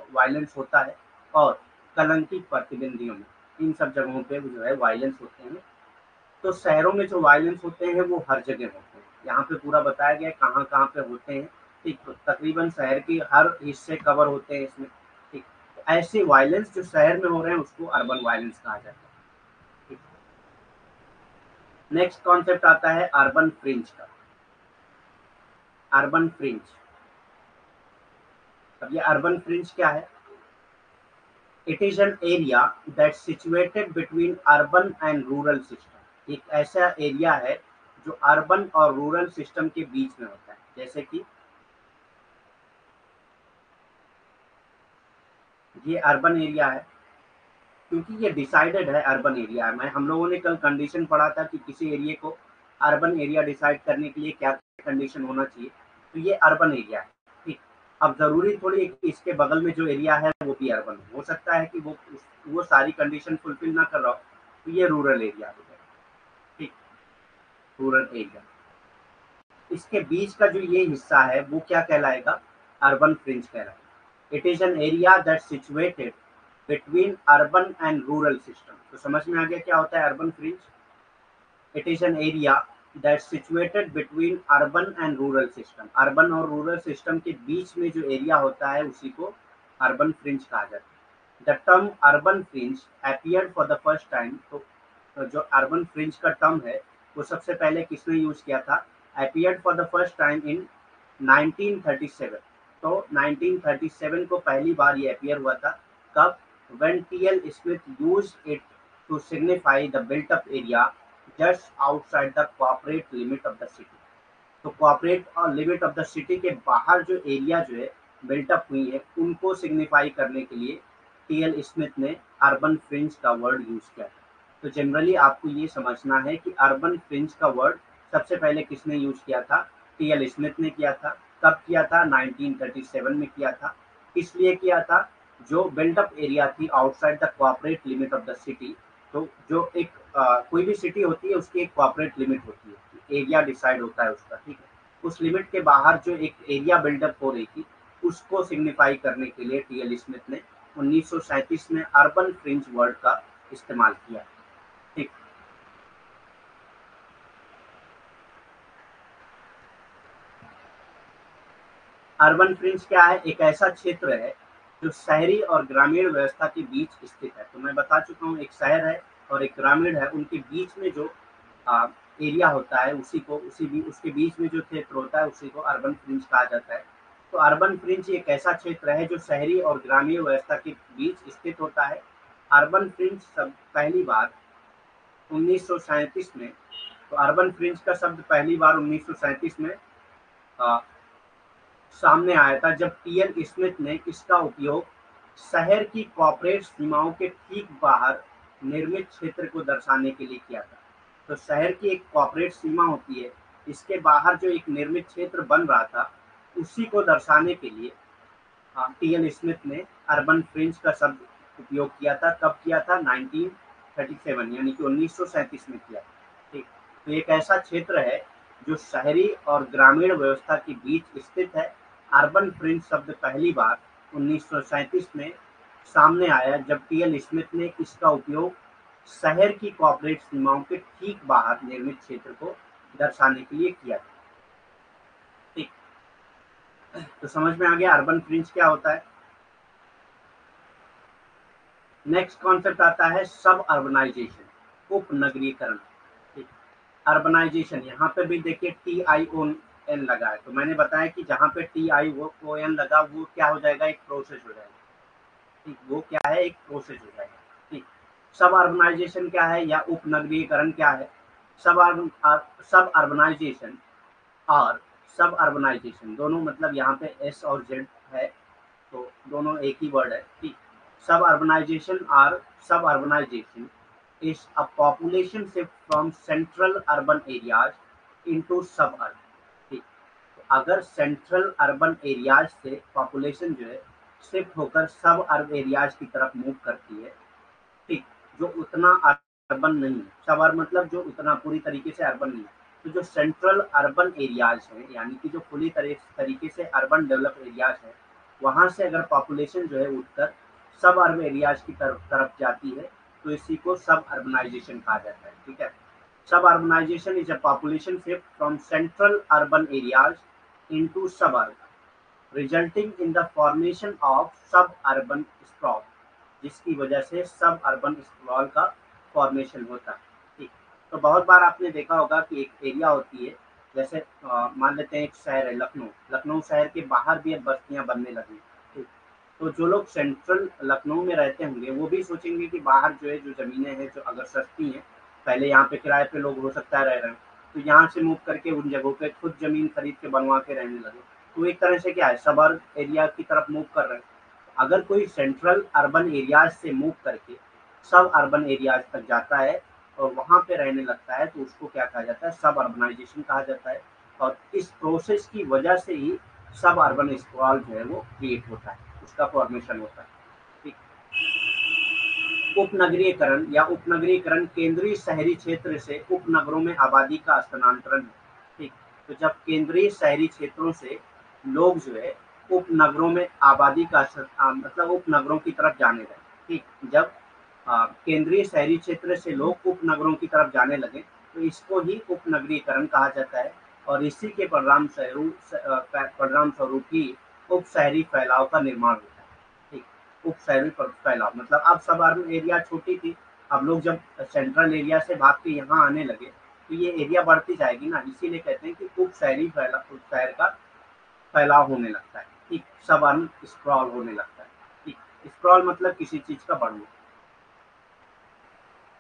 वायलेंस होता है। और कलंकित प्रतिबंधियों में, इन सब जगहों पे जो है वायलेंस होते हैं। तो शहरों में जो वायलेंस होते हैं वो हर जगह होते हैं, यहाँ पे पूरा बताया गया है कहाँ कहाँ पे होते हैं। ठीक, तो तकरीबन शहर की हर हिस्से कवर होते हैं इसमें। ठीक, तो ऐसे वायलेंस जो शहर में हो रहे हैं उसको अर्बन वायलेंस कहा जाता है। ठीक, नेक्स्ट कॉन्सेप्ट आता है अर्बन फ्रिंज का। Urban fringe. अब ये अर्बन फ्रिंज क्या है? It is an area that situated between urban and rural system. एक ऐसा एरिया है जो अर्बन और रूरल सिस्टम के बीच में होता है। जैसे कि ये अर्बन एरिया है, क्योंकि ये डिसाइडेड है अर्बन एरिया में। हम लोगों ने कल कंडीशन पढ़ा था कि किसी एरिया को अर्बन एरिया डिसाइड करने के लिए क्या कंडीशन होना चाहिए। तो ये अर्बन एरिया है, ठीक। अब जरूरी थोड़ी है कि इसके बगल में जो एरिया है वो भी अर्बन हो सकता है कि वो सारी कंडीशन फुलफिल ना कर रहा हो, तो ये रूरल एरिया हो जाएगा, ठीक। रूरल एरिया, इसके बीच का जो ये हिस्सा है वो क्या कहलाएगा? अर्बन फ्रिंज कहलाएगा। It is an area that situated between urban and rural system. तो समझ में आ गया क्या होता है urban fringe? It is an area that situated between urban and rural system. Urban और रूरल सिस्टम के बीच में जो एरिया होता है उसी को अर्बन फ्रिंज कहा जाता है। The term urban fringe appeared for the first time. तो जो अर्बन फ्रिंज का टर्म है वो सबसे पहले किसने यूज किया था? Appeared for the first time in 1937। तो 1937 को पहली बार ये अपीयर हुआ था। कब? when T.L. Smith used it to signify the built-up area just outside the corporate limit of the city। तो कॉर्पोरेट और लिमिट ऑफ द सिटी के बाहर जो एरिया जो है बिल्टअप हुई है उनको सिग्निफाई करने के लिए टीएल स्मिथ ने अर्बन फ्रिंज का वर्ड यूज किया था। तो जनरली आपको ये समझना है कि अर्बन फ्रिंज का वर्ड सबसे पहले किसने यूज किया था? टीएल स्मिथ ने किया था। कब किया था? 1937 में किया था। इसलिए किया था जो बिल्टअप एरिया थी outside the corporate limit of the city. तो जो एक कोई भी सिटी होती है उसकी एक कॉर्पोरेट लिमिट होती है, एरिया डिसाइड होता है उसका, ठीक है। उस लिमिट के बाहर जो एक एरिया बिल्डअप हो रही थी उसको सिग्निफाई करने के लिए टीएल स्मिथ ने 1937 में अर्बन फ्रिंज वर्ड का इस्तेमाल किया, ठीक। अर्बन फ्रिंज क्या है? एक ऐसा क्षेत्र है जो शहरी और ग्रामीण व्यवस्था के बीच स्थित है। तो मैं बता चुका हूँ, एक शहर है और एक ग्रामीण है, उनके बीच में जो एरिया होता है उसके बीच में जो क्षेत्र होता है उसी को अर्बन फ्रिंज कहा जाता है। तो अर्बन फ्रिंज एक ऐसा क्षेत्र है जो शहरी और ग्रामीण व्यवस्था के बीच स्थित होता है। अर्बन फ्रिंज सब पहली बार 1937 में, तो अर्बन फ्रिंज का शब्द पहली बार 1937 में सामने आया था जब टीएल स्मिथ ने इसका उपयोग शहर की कॉर्पोरेट सीमाओं के ठीक बाहर निर्मित क्षेत्र को दर्शाने के लिए किया था। तो शहर की एक कॉर्पोरेट सीमा होती है, इसके बाहर जो एक निर्मित क्षेत्र बन रहा था उसी को दर्शाने के लिए टीएल स्मिथ ने अर्बन फ्रिंज का शब्द उपयोग किया था। कब किया था? 1937 यानी कि 1937 में किया था, ठीक। तो एक ऐसा क्षेत्र है जो शहरी और ग्रामीण व्यवस्था के बीच स्थित है। अर्बन फ्रिंज शब्द पहली बार 1937 में सामने आया जब टीएल स्मिथ ने इसका उपयोग शहर की कॉर्पोरेट सीमाओं के ठीक बाहर निर्मित क्षेत्र को दर्शाने के लिए किया था, ठीक। तो समझ में आ गया अर्बन फ्रिंज क्या होता है। नेक्स्ट कॉन्सेप्ट आता है सब अर्बनाइजेशन, उपनगरीकरण, ठीक। अर्बनाइजेशन, यहाँ पे भी देखिए TION लगा है। तो मैंने बताया कि जहाँ पे TION लगा वो क्या हो जाएगा? एक प्रोसेस हो जाएगा, ठीक। वो क्या है? एक प्रोसेस हो जाएगा, ठीक। सब अर्बनाइजेशन क्या है या उपनगरीकरण क्या है? सब अर्बनाइजेशन और सब अर्बनाइजेशन दोनों मतलब यहाँ पे S और Z है, तो दोनों एक ही वर्ड है, ठीक। सब अर्बनाइजेशन और सब urbanisation is a population shift from central urban areas into suburban, ठीक। तो अगर सेंट्रल अर्बन एरियाज से पॉपुलेशन जो है शिफ्ट होकर सब अर्बन एरियाज की तरफ मूव करती है, ठीक, जो उतना अर्बन नहीं है। सब अर्बन मतलब जो उतना पूरी तरीके से अर्बन नहीं है। तो जो सेंट्रल अर्बन एरियाज हैं यानी कि जो पूरी तरीके से अर्बन डेवलप एरियाज है, वहां से अगर पॉपुलेशन जो है उठकर सब अर्बन एरियाज की तरफ जाती है तो इसी को सब अर्बनाइजेशन कहा जाता है, ठीक है। Suburbanisation is a population shift from central urban areas into suburb resulting in the formation of suburban sprawl, जिसकी वजह से सब अर्बन स्प्रॉल का फॉर्मेशन होता है, ठीक। तो बहुत बार आपने देखा होगा कि एक एरिया होती है जैसे मान लेते हैं एक शहर है लखनऊ, लखनऊ शहर के बाहर भी अब बस्तियां बनने लगी। ठीक। तो जो लोग सेंट्रल लखनऊ में रहते होंगे वो भी सोचेंगे कि बाहर जो है जो ज़मीनें हैं जो अगर सस्ती हैं, पहले यहाँ पे किराए पे लोग हो सकता है रह रहे हैं, तो यहाँ से मूव करके उन जगहों पे खुद ज़मीन खरीद के बनवा के रहने लगे। तो एक तरह से क्या है, सबर्ब एरिया की तरफ मूव कर रहे हैं। अगर कोई सेंट्रल अर्बन एरियाज से मूव करके सब अर्बन एरियाज तक जाता है और वहाँ पे रहने लगता है तो उसको क्या कहा जाता है, सब अर्बनाइजेशन कहा जाता है। और इस प्रोसेस की वजह से ही सब अर्बन स्क्रॉल जो है वो क्रिएट होता है, उसका फॉर्मेशन होता है। ठीक। उपनगरीयकरण या उपनगरीयकरण केंद्रीय शहरी क्षेत्र से उपनगरों में आबादी का स्थानांतरण है। ठीक। तो जब केंद्रीय शहरी क्षेत्रों से लोग जो है उपनगरों में आबादी का मतलब उपनगरों की तरफ जाने लगे। ठीक। जब केंद्रीय शहरी क्षेत्र से लोग उपनगरों की तरफ जाने लगे तो इसको ही उपनगरीकरण कहा जाता है। और इसी के परिणाम स्वरूप ही उप शहरी फैलाव का निर्माण होता है। ठीक। उप शहरी फैलाव मतलब अब सब अर्बन एरिया छोटी थी, अब लोग जब सेंट्रल एरिया से भाग के यहाँ आने लगे तो ये एरिया बढ़ती जाएगी ना, इसीलिए कहते हैं कि उप शहरी उप शहर का फैलाव होने लगता है। ठीक। सब अर्बन स्क्रॉल होने लगता है। ठीक। स्क्रॉल मतलब किसी चीज का बढ़ना।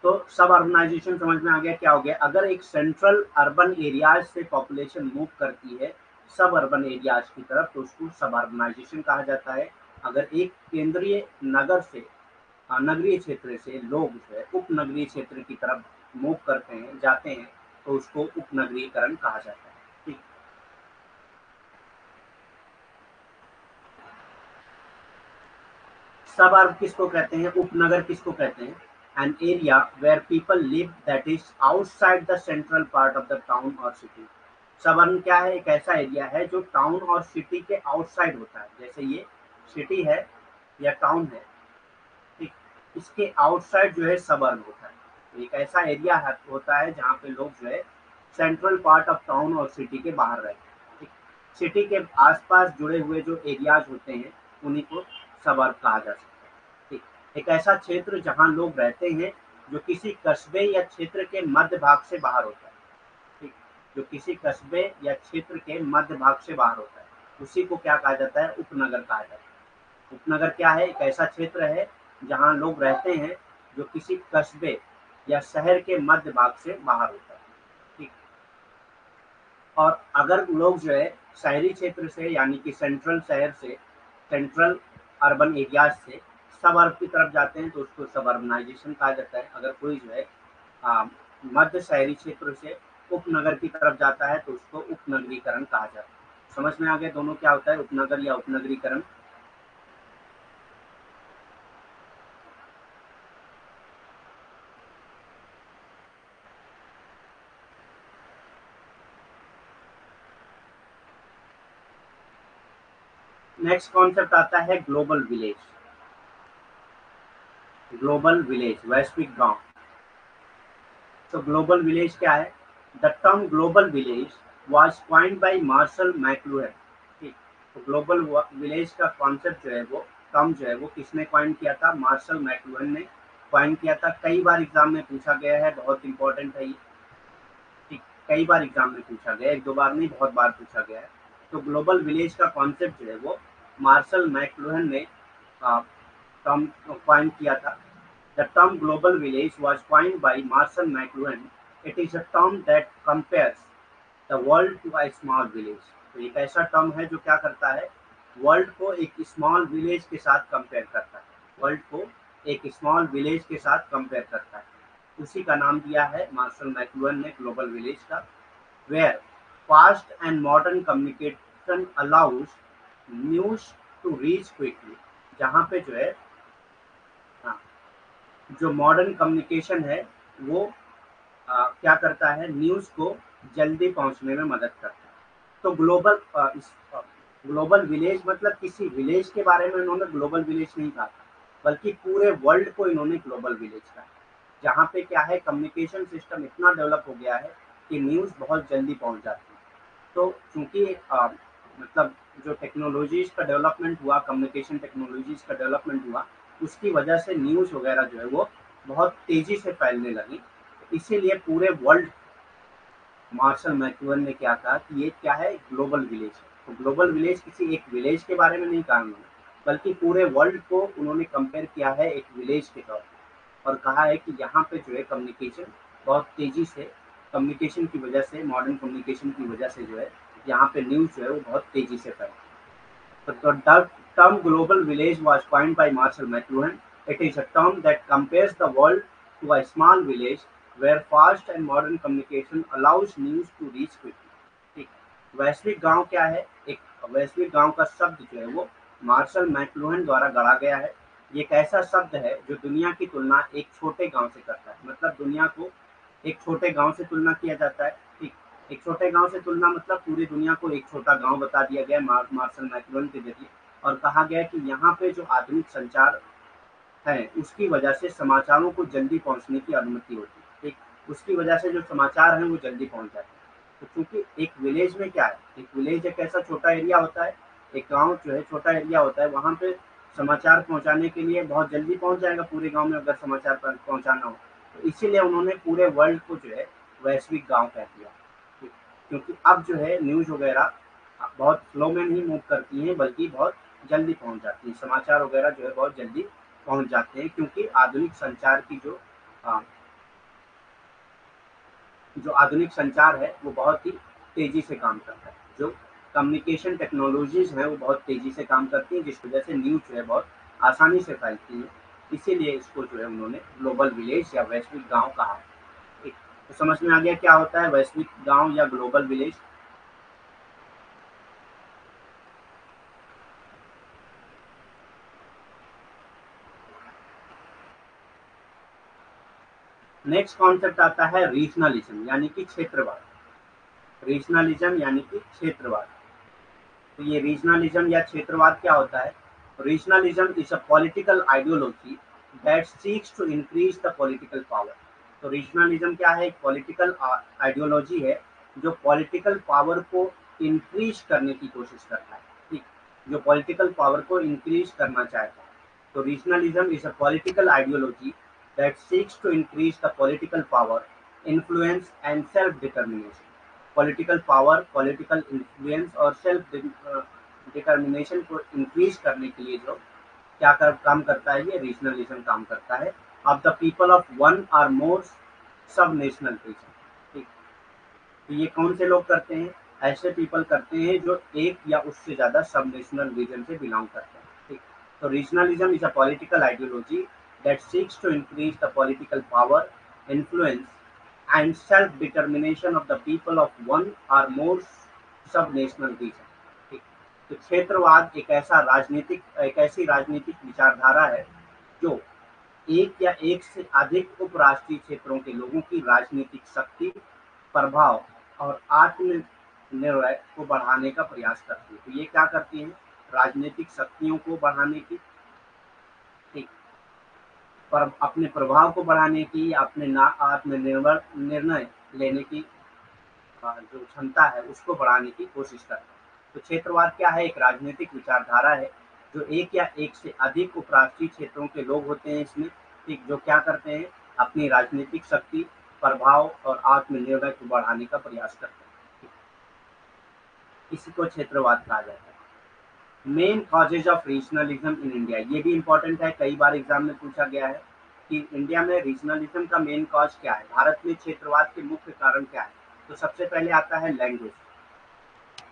तो सब अर्बनाइजेशन समझ में आ गया क्या हो गया। अगर एक सेंट्रल अर्बन एरियाज से पॉपुलेशन मूव करती है सब अर्बन एरियाज की तरफ तो उसको सब अर्बनाइजेशन कहा जाता है। अगर एक केंद्रीय नगर से नगरीय क्षेत्र से लोग जो है उपनगरीय क्षेत्र की तरफ मूव करते हैं जाते हैं तो उसको उपनगरीकरण कहा जाता है। ठीक। सबअर्ब किसको कहते हैं, उपनगर किसको कहते हैं, an area where people live that is outside the central part of the town और सिटी। सबअर्ब क्या है, एक ऐसा एरिया है जो टाउन और सिटी के आउटसाइड होता है। जैसे ये सिटी है या टाउन है, ठीक, इसके आउटसाइड जो है सबअर्ब होता है। तो एक ऐसा एरिया होता है जहाँ पे लोग जो है सेंट्रल पार्ट ऑफ टाउन और सिटी के बाहर रहते हैं। ठीक। सिटी के आसपास जुड़े हुए जो एरियाज होते हैं उन्हीं को सबअर्ब कहा जा सकता है। ठीक। एक ऐसा क्षेत्र जहाँ लोग रहते हैं जो किसी कस्बे या क्षेत्र के मध्य भाग से बाहर होता है। ठीक। जो किसी कस्बे या क्षेत्र के मध्य भाग से बाहर होता है उसी को क्या कहा जाता है, उपनगर कहा जाता है। उपनगर क्या है, एक ऐसा क्षेत्र है जहाँ लोग रहते हैं जो किसी कस्बे या शहर के मध्य भाग से बाहर होता है। ठीक। और अगर लोग जो है शहरी क्षेत्र से यानी कि सेंट्रल शहर से सेंट्रल अर्बन एरियाज से सबअर्ब की तरफ जाते हैं तो उसको सबअर्बनाइजेशन कहा जाता है। अगर कोई जो है आ, मध्य शहरी क्षेत्र से उपनगर की तरफ जाता है तो उसको उपनगरीकरण कहा जाता है। समझ में आ गया दोनों क्या होता है, उपनगर या उपनगरीकरण। नेक्स्ट कॉन्सेप्ट आता है ग्लोबल विलेज। ग्लोबल विलेज वैश्विक गांव। तो ग्लोबल विलेज क्या है, the term global village was coined by Marshall McLuhan. ठीक। तो ग्लोबल विलेज का कॉन्सेप्ट जो है वो टर्म जो है वो किसने कॉइन किया था, मार्शल मैकलुहन ने कॉइन किया था। कई बार एग्जाम में पूछा गया है, बहुत इंपॉर्टेंट है ये। ठीक। कई बार एग्जाम में पूछा गया, एक दो बार नहीं बहुत बार पूछा गया है। तो ग्लोबल विलेज का कॉन्सेप्ट जो है वो मार्शल मैकलुहन ने टर्म कॉइन किया था। The term global village was coined by Marshall McLuhan. It is a term that compares the world to a small village. तो एक ऐसा टर्म है जो क्या करता है, वर्ल्ड को एक स्मॉल विलेज के साथ कंपेयर करता है। वर्ल्ड को एक स्मॉल विलेज के साथ कंपेयर करता है, उसी का नाम दिया है मार्शल मैकलुहन ने ग्लोबल विलेज का। Where fast and modern communication allows news to reach quickly. जहाँ पे जो है हाँ, जो मॉडर्न कम्युनिकेशन है वो क्या करता है, न्यूज़ को जल्दी पहुंचने में मदद करता है। तो ग्लोबल विलेज मतलब किसी विलेज के बारे में इन्होंने ग्लोबल विलेज नहीं कहा था, बल्कि पूरे वर्ल्ड को इन्होंने ग्लोबल विलेज कहा, जहाँ पे क्या है कम्युनिकेशन सिस्टम इतना डेवलप हो गया है कि न्यूज़ बहुत जल्दी पहुंच जाती है। तो चूंकि मतलब जो टेक्नोलॉजीज का डेवलपमेंट हुआ, कम्युनिकेशन टेक्नोलॉजीज का डेवलपमेंट हुआ, उसकी वजह से न्यूज़ वगैरह जो है वो बहुत तेजी से फैलने लगी। इसीलिए पूरे वर्ल्ड मार्शल मैकलुहान ने क्या कहा कि ये क्या है, ग्लोबल विलेज है। तो ग्लोबल विलेज किसी एक विलेज के बारे में नहीं कहा उन्होंने, बल्कि पूरे वर्ल्ड को उन्होंने कंपेयर किया है एक विलेज के तौर पर, और कहा है कि यहाँ पे जो है कम्युनिकेशन बहुत तेजी से, कम्युनिकेशन की वजह से, मॉडर्न कम्युनिकेशन की वजह से जो है यहाँ पे न्यूज़ जो है वो बहुत तेजी से फैलती है। The term global village was coined by Marshall McLuhan. It is a term that compares the world to a small village where fast and modern communication allows news to reach quickly. ठीक, वैश्विक गांव क्या है? एक वैश्विक गांव का शब्द जो है वो मार्शल मैकलुहन द्वारा गढ़ा गया है। ये एक ऐसा शब्द है जो दुनिया की तुलना एक छोटे गांव से करता है। मतलब दुनिया को एक छोटे गांव से तुलना किया जाता है। ठीक, एक छोटे गांव से तुलना मतलब पूरी दुनिया को एक छोटा गांव बता दिया गया मार्शल मैकलुहन के जरिए, और कहा गया कि यहाँ पे जो आधुनिक संचार है उसकी वजह से समाचारों को जल्दी पहुंचने की अनुमति होती है। ठीक, उसकी वजह से जो समाचार हैं वो जल्दी पहुंच जाते हैं। तो क्योंकि एक विलेज में क्या है, एक विलेज एक ऐसा छोटा एरिया होता है, एक गांव जो है छोटा एरिया होता है, वहां पे समाचार पहुंचाने के लिए बहुत जल्दी पहुंच जाएगा पूरे गांव में अगर समाचार पहुंचाना हो। तो इसीलिए उन्होंने पूरे वर्ल्ड को जो है वैश्विक गांव कह दिया। ठीक, क्योंकि अब जो है न्यूज वगैरह बहुत स्लो में नहीं मूव करती हैं, बल्कि बहुत जल्दी पहुंच जाती हैं। समाचार वगैरह जो है बहुत जल्दी पहुंच जाते हैं, क्योंकि आधुनिक संचार की अ, जो आधुनिक संचार है वो बहुत ही तेजी से काम करता है। जो कम्युनिकेशन टेक्नोलॉजीज है वो बहुत तेजी से काम करती है, जिस वजह से न्यूज जो है बहुत आसानी से फैलती है। इसीलिए इसको जो है उन्होंने ग्लोबल विलेज या वैश्विक गांव कहा है। ठीक, तो समझ में आ गया क्या होता है वैश्विक गांव या ग्लोबल विलेज। नेक्स्ट कॉन्सेप्ट आता है रीजनलिज्म यानी कि क्षेत्रवाद। रीजनलिज्म यानी कि क्षेत्रवाद। तो ये रीजनलिज्म या क्षेत्रवाद क्या होता है? Regionalism is a political ideology that seeks to increase the political power. तो रीजनलिज्म क्या है? एक पॉलिटिकल आइडियोलॉजी है जो पॉलिटिकल पावर को इंक्रीज करने की कोशिश करता है। ठीक, जो पॉलिटिकल पावर को इंक्रीज करना चाहता है। तो regionalism is a political ideology that seeks to increase the political power, influence and self-determination. Political power, political influence और सेल्फ डिटर्मिनेशन को इंक्रीज करने के लिए जो काम करता है, ये रीजनलिज्म काम करता है। Of the people of one or more subnational reason. ठीक, तो ये कौन से लोग करते हैं? ऐसे पीपल करते हैं जो एक या उससे ज्यादा सब नेशनल रीजन से बिलोंग करते हैं। ठीक, तो regionalism is a political ideology that seeks to increase the political power, influence, and self-determination of the people of one or more subnational region। ठीक, तो क्षेत्रवाद एक ऐसी राजनीतिक विचारधारा है जो एक या एक से अधिक उपराष्ट्रीय क्षेत्रों के लोगों की राजनीतिक शक्ति, प्रभाव और आत्मनिर्भर को बढ़ाने का प्रयास करती है। तो ये क्या करती है? राजनीतिक शक्तियों को बढ़ाने की, ठीक, पर अपने प्रभाव को बढ़ाने की, अपने आत्मनिर्भर निर्णय लेने की जो क्षमता है उसको बढ़ाने की कोशिश करता है। तो क्षेत्रवाद क्या है? एक राजनीतिक विचारधारा है जो एक या एक से अधिक उपराष्ट्रीय क्षेत्रों के लोग होते हैं इसमें, ठीक, जो क्या करते हैं? अपनी राजनीतिक शक्ति, प्रभाव और आत्मनिर्भर को बढ़ाने का प्रयास करते हैं। इसी को क्षेत्रवाद कहा जाता है। Main causes of regionalism in India, ये भी इंपॉर्टेंट है, कई बार एग्जाम में पूछा गया है कि इंडिया में रीजनलिज्म का मेन कॉज क्या है, भारत में क्षेत्रवाद के मुख्य कारण क्या है। तो सबसे पहले आता है लैंग्वेज।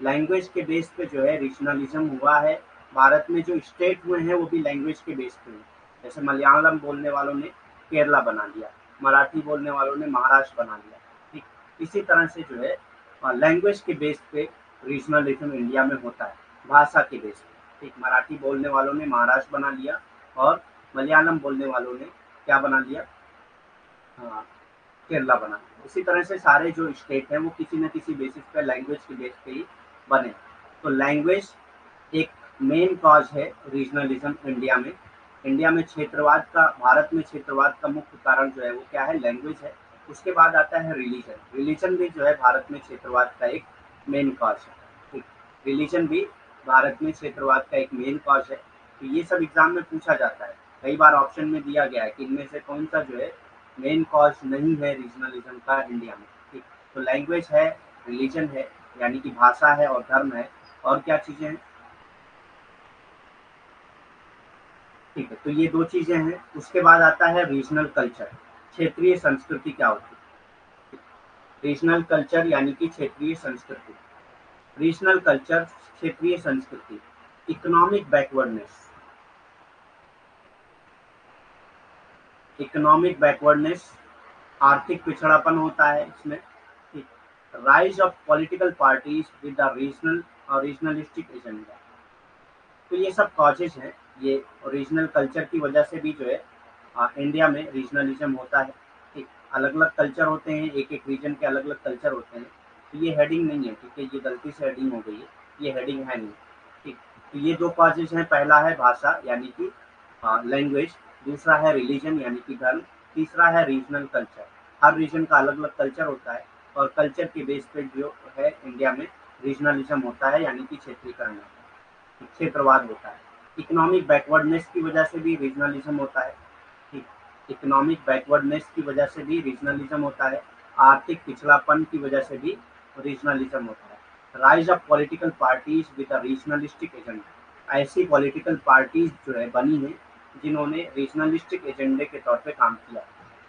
लैंग्वेज के बेस पे जो है रीजनलिज्म हुआ है। भारत में जो स्टेट हुए हैं वो भी लैंग्वेज के बेस पे हुए। जैसे मलयालम बोलने वालों ने केरला बना लिया, मराठी बोलने वालों ने महाराष्ट्र बना लिया। ठीक, इसी तरह से जो है लैंग्वेज के बेस पे रीजनलिज्म इंडिया में होता है, भाषा के बेस पे। ठीक, मराठी बोलने वालों ने महाराष्ट्र बना लिया और मलयालम बोलने वालों ने क्या बना लिया? हाँ, केरला बना। उसी तरह से सारे जो स्टेट हैं वो किसी न किसी बेसिस पे, लैंग्वेज के बेस पे ही बने। तो लैंग्वेज एक मेन कॉज है रीजनलिज्म इंडिया में। इंडिया में क्षेत्रवाद का, भारत में क्षेत्रवाद का मुख्य कारण जो है वो क्या है? लैंग्वेज है। उसके बाद आता है रिलीजन। रिलीजन भी जो है भारत में क्षेत्रवाद का एक मेन कॉज है। ठीक, रिलीजन भी भारत में क्षेत्रवाद का एक मेन कॉज है। तो ये सब एग्जाम में पूछा जाता है, कई बार ऑप्शन में दिया गया है कि इनमें से कौन सा जो है मेन कॉज नहीं है रीजनलिज्म का इंडिया में। ठीक, तो लैंग्वेज है, रिलीजन है यानी कि भाषा है और धर्म है, और क्या चीजें हैं? ठीक है, तो ये 2 चीजें हैं। उसके बाद आता है रीजनल कल्चर, क्षेत्रीय संस्कृति क्या होती है? रीजनल कल्चर यानी कि क्षेत्रीय संस्कृति। रीजनल कल्चर, क्षेत्रीय संस्कृति। इकोनॉमिक बैकवर्डनेस, इकोनॉमिक बैकवर्डनेस, आर्थिक पिछड़ापन होता है इसमें। ठीक, rise of political parties with the regional और रीजनलिस्टिक एजेंडा। तो ये सब कॉजेज हैं। ये रीजनल कल्चर की वजह से भी जो है इंडिया में रीजनलिज्म होता है। ठीक, अलग अलग कल्चर होते हैं, एक एक रीजन के अलग अलग कल्चर होते हैं। तो ये हेडिंग नहीं है, ठीक है, ये गलती से हेडिंग हो गई है, ये हेडिंग है नहीं। ठीक, तो ये 2 कॉजेज हैं, पहला है भाषा यानी कि लैंग्वेज, दूसरा है रिलीजन यानी कि धर्म, तीसरा है रीजनल कल्चर। हर रीजन का अलग अलग कल्चर होता है और कल्चर के बेस पे जो है इंडिया में रीजनलिज्म होता है यानी कि क्षेत्रीकरण होता है, क्षेत्रवाद होता है। इकोनॉमिक बैकवर्डनेस की वजह से भी रीजनलिज्म होता है। ठीक, इकोनॉमिक बैकवर्डनेस की वजह से भी रीजनलिज्म होता है। आर्थिक पिछड़ापन की वजह से भी रीजनलिज्म होता है। Rise of political parties with a regionalistic agenda, ऐसी पॉलिटिकल पार्टीज जो है बनी है जिन्होंने रीजनलिस्टिक एजेंडे के तौर पे काम किया।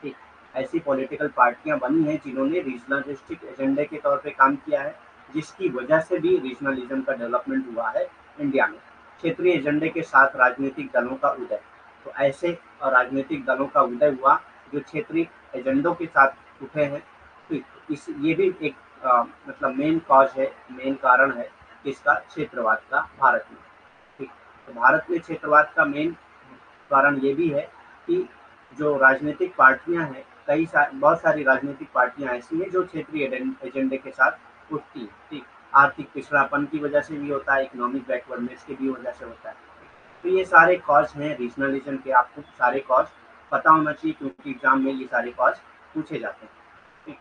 ठीक, ऐसी पॉलिटिकल पार्टियां बनी हैं जिन्होंने रीजनलिस्टिक एजेंडे के तौर पे काम किया है, जिसकी वजह से भी रीजनलिज्म का डेवलपमेंट हुआ है इंडिया में। क्षेत्रीय एजेंडे के साथ राजनीतिक दलों का उदय, तो ऐसे राजनीतिक दलों का उदय हुआ जो क्षेत्रीय एजेंडों के साथ उठे हैं। तो इस ये भी एक मतलब मेन कॉज है, मेन कारण है इसका, क्षेत्रवाद का भारत में। ठीक, तो भारत में क्षेत्रवाद का मेन कारण ये भी है कि जो राजनीतिक पार्टियां हैं, बहुत सारी राजनीतिक पार्टियां ऐसी हैं जो क्षेत्रीय एजेंडे के साथ उठती हैं। ठीक, आर्थिक पिछड़ापन की वजह से भी होता है, इकोनॉमिक बैकवर्डनेस की भी वजह से होता है। तो ये सारे कॉज हैं रीजनलिज्म के, आपको सारे कॉज पता होना चाहिए क्योंकि एग्जाम में ये सारे कॉज पूछे जाते हैं। ठीक,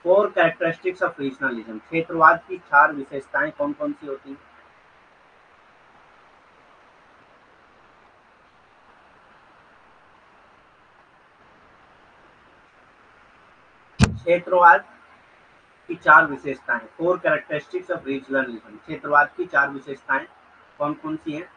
4 कैरेक्टरिस्टिक्स ऑफ रीजनलिज्म, क्षेत्रवाद की 4 विशेषताएं कौन कौन सी होती हैं? क्षेत्रवाद की 4 विशेषताएं, 4 कैरेक्टरिस्टिक्स ऑफ रीजनलिज्म, क्षेत्रवाद की 4 विशेषताएं कौन कौन सी हैं?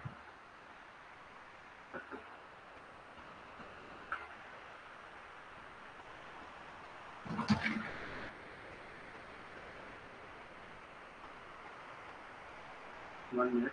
One minute.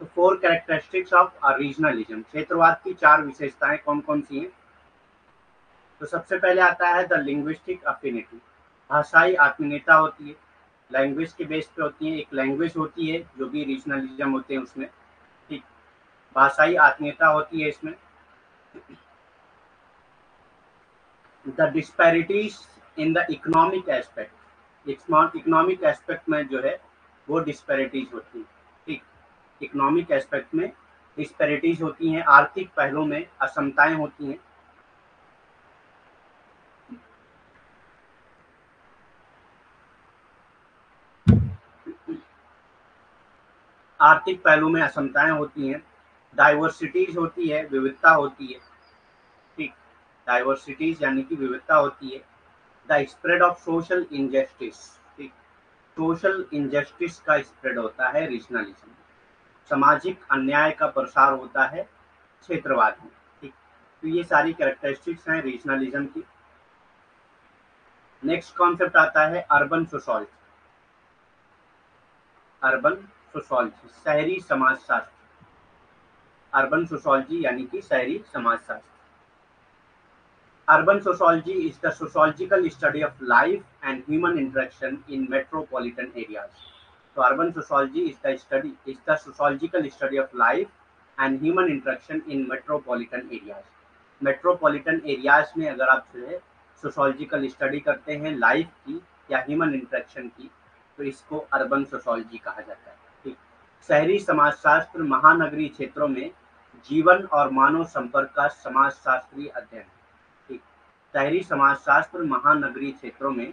तो 4 कैरेक्टरिस्टिक्स ऑफ रीजनलिज्म, क्षेत्रवाद की 4 विशेषताएं कौन कौन सी हैं? तो सबसे पहले आता है द लिंग्विस्टिक अफिनिटी, भाषाई आत्मीयता होती है, लैंग्वेज के बेस पे होती है। एक लैंग्वेज होती है जो भी रीजनलिज्म होते हैं उसमें। ठीक, भाषाई आत्मीयता होती है इसमें। The disparities in the economic aspect, economic aspect में जो है वो डिस्पैरिटीज होती है। ठीक, इकोनॉमिक एस्पेक्ट में डिस्पैरिटीज होती हैं, आर्थिक पहलू में असमताएं होती हैं। आर्थिक पहलू में असमताएं होती हैं, डाइवर्सिटीज होती है, विविधता होती है, ठीक, डाइवर्सिटीज यानी कि विविधता होती है। The spread of social injustice, ठीक, सोशल इंजस्टिस का स्प्रेड होता है रीजनलिज्म, सामाजिक अन्याय का प्रसार होता है क्षेत्रवाद में, ठीक। तो ये सारी कैरेक्टरिस्टिक्स हैं रीजनलिज्म की। नेक्स्ट कॉन्सेप्ट आता है अर्बन सोशोलॉजी। अर्बन सोशोलॉजी, शहरी समाजशास्त्र। अर्बन सोशोलॉजी यानी कि शहरी समाजशास्त्र। Urban sociology is the sociological study of life and human interaction in metropolitan areas. So urban sociology is the sociological study of life and human interaction in metropolitan areas. Metropolitan areas में अगर आप जो है sociological study करते हैं life की या human interaction की, तो इसको अर्बन सोशोलॉजी कहा जाता है, ठीक। शहरी समाजशास्त्र महानगरीय क्षेत्रों में जीवन और मानव संपर्क का समाजशास्त्रीय अध्ययन, ठीक। शहरी समाजशास्त्र महानगरीय क्षेत्रों में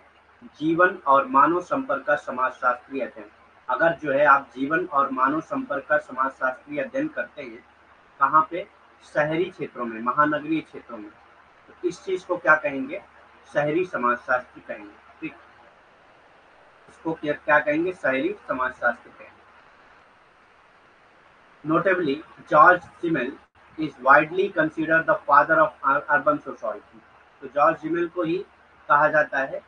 जीवन और मानव संपर्क का समाजशास्त्रीय अध्ययन। अगर जो है आप जीवन और मानव संपर्क का समाजशास्त्रीय अध्ययन करते हैं कहाँ पे, शहरी क्षेत्रों में, महानगरीय क्षेत्रों में, तो इस चीज को क्या कहेंगे, शहरी समाजशास्त्र कहेंगे, ठीक। इसको क्या कहेंगे, शहरी समाजशास्त्र कहेंगे। Notably, George Simmel is widely considered the father of urban sociology. तो जॉर्ज सिमेल को ही कहा जाता है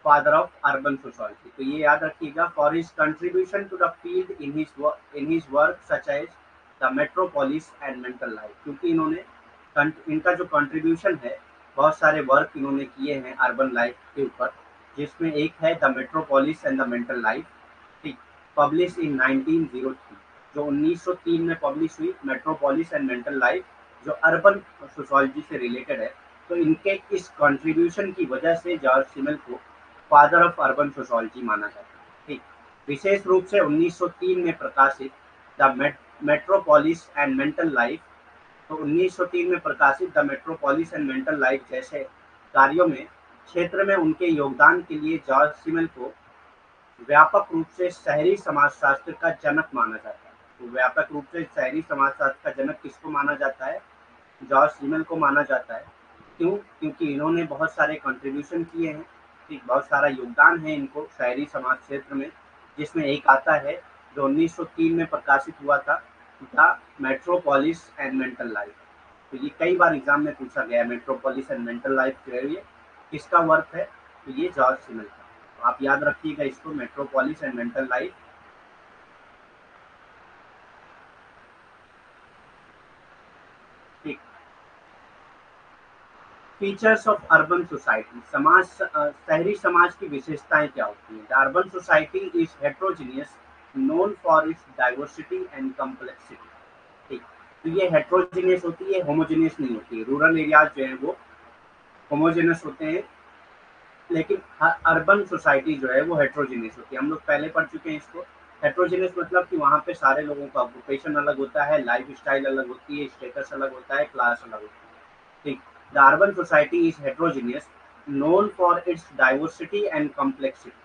फादर ऑफ अर्बन सोसाइटी। तो ये याद रखिएगा, for his contribution to the field in his work such as the metropolis and mental life, क्योंकि इनका जो कंट्रीब्यूशन है, बहुत सारे वर्क इन्होंने किए हैं अर्बन लाइफ के ऊपर, जिसमें एक है the metropolis and the mental life, ठीक, पब्लिश इन 1903, जो 1903 में पब्लिश हुई, मेट्रोपोलिस एंड मेंटल लाइफ, जो अर्बन सोशोलॉजी से रिलेटेड है। तो इनके इस कंट्रीब्यूशन की वजह से जॉर्ज सिमेल को फादर ऑफ अर्बन सोशोलॉजी माना जाता है, ठीक। विशेष रूप से 1903 में प्रकाशित the metropolis and mental life, तो 1903 में प्रकाशित the metropolis and mental life जैसे कार्यों में क्षेत्र में उनके योगदान के लिए जॉर्ज सिमेल को व्यापक रूप से शहरी समाजशास्त्र का जनक माना जाता है। तो व्यापक रूप से शहरी समाजशास्त्र का जनक किसको माना जाता है, जॉर्ज सिमेल को माना जाता है। क्यों, क्योंकि इन्होंने बहुत सारे कंट्रीब्यूशन किए हैं, ठीक, बहुत सारा योगदान है इनको शहरी समाज क्षेत्र में, जिसमें एक आता है जो 1903 में प्रकाशित हुआ था, the metropolis and mental life. तो ये कई बार एग्जाम में पूछा गया, मेट्रोपोलिस एंड मेंटल लाइफ जो है ये किसका वर्क है, तो ये जॉर्ज सिमेल का। तो आप याद रखिएगा इसको, मेट्रोपोलिस एंड मेंटल लाइफ, ठीक। फीचर्स ऑफ अर्बन सोसाइटी, समाज शहरी समाज की विशेषताएं क्या होती हैं। The urban society is heterogeneous known for its diversity and complexity, ठीक। तो ये हेट्रोजीनियस होती है, होमोजीनियस नहीं होती है। रूरल एरियाज जो है वो होमोजीनियस होते हैं, लेकिन अर्बन सोसाइटी जो है वो हेट्रोजीनियस होती है। हम लोग पहले पढ़ चुके हैं इसको। हेट्रोजीनियस मतलब कि वहाँ पे सारे लोगों का ऑक्यूपेशन अलग होता है, लाइफ स्टाइल अलग होती है, स्टेटस अलग होता है, क्लास अलग होती है, ठीक। The urban society is heterogeneous known for its diversity and complexity,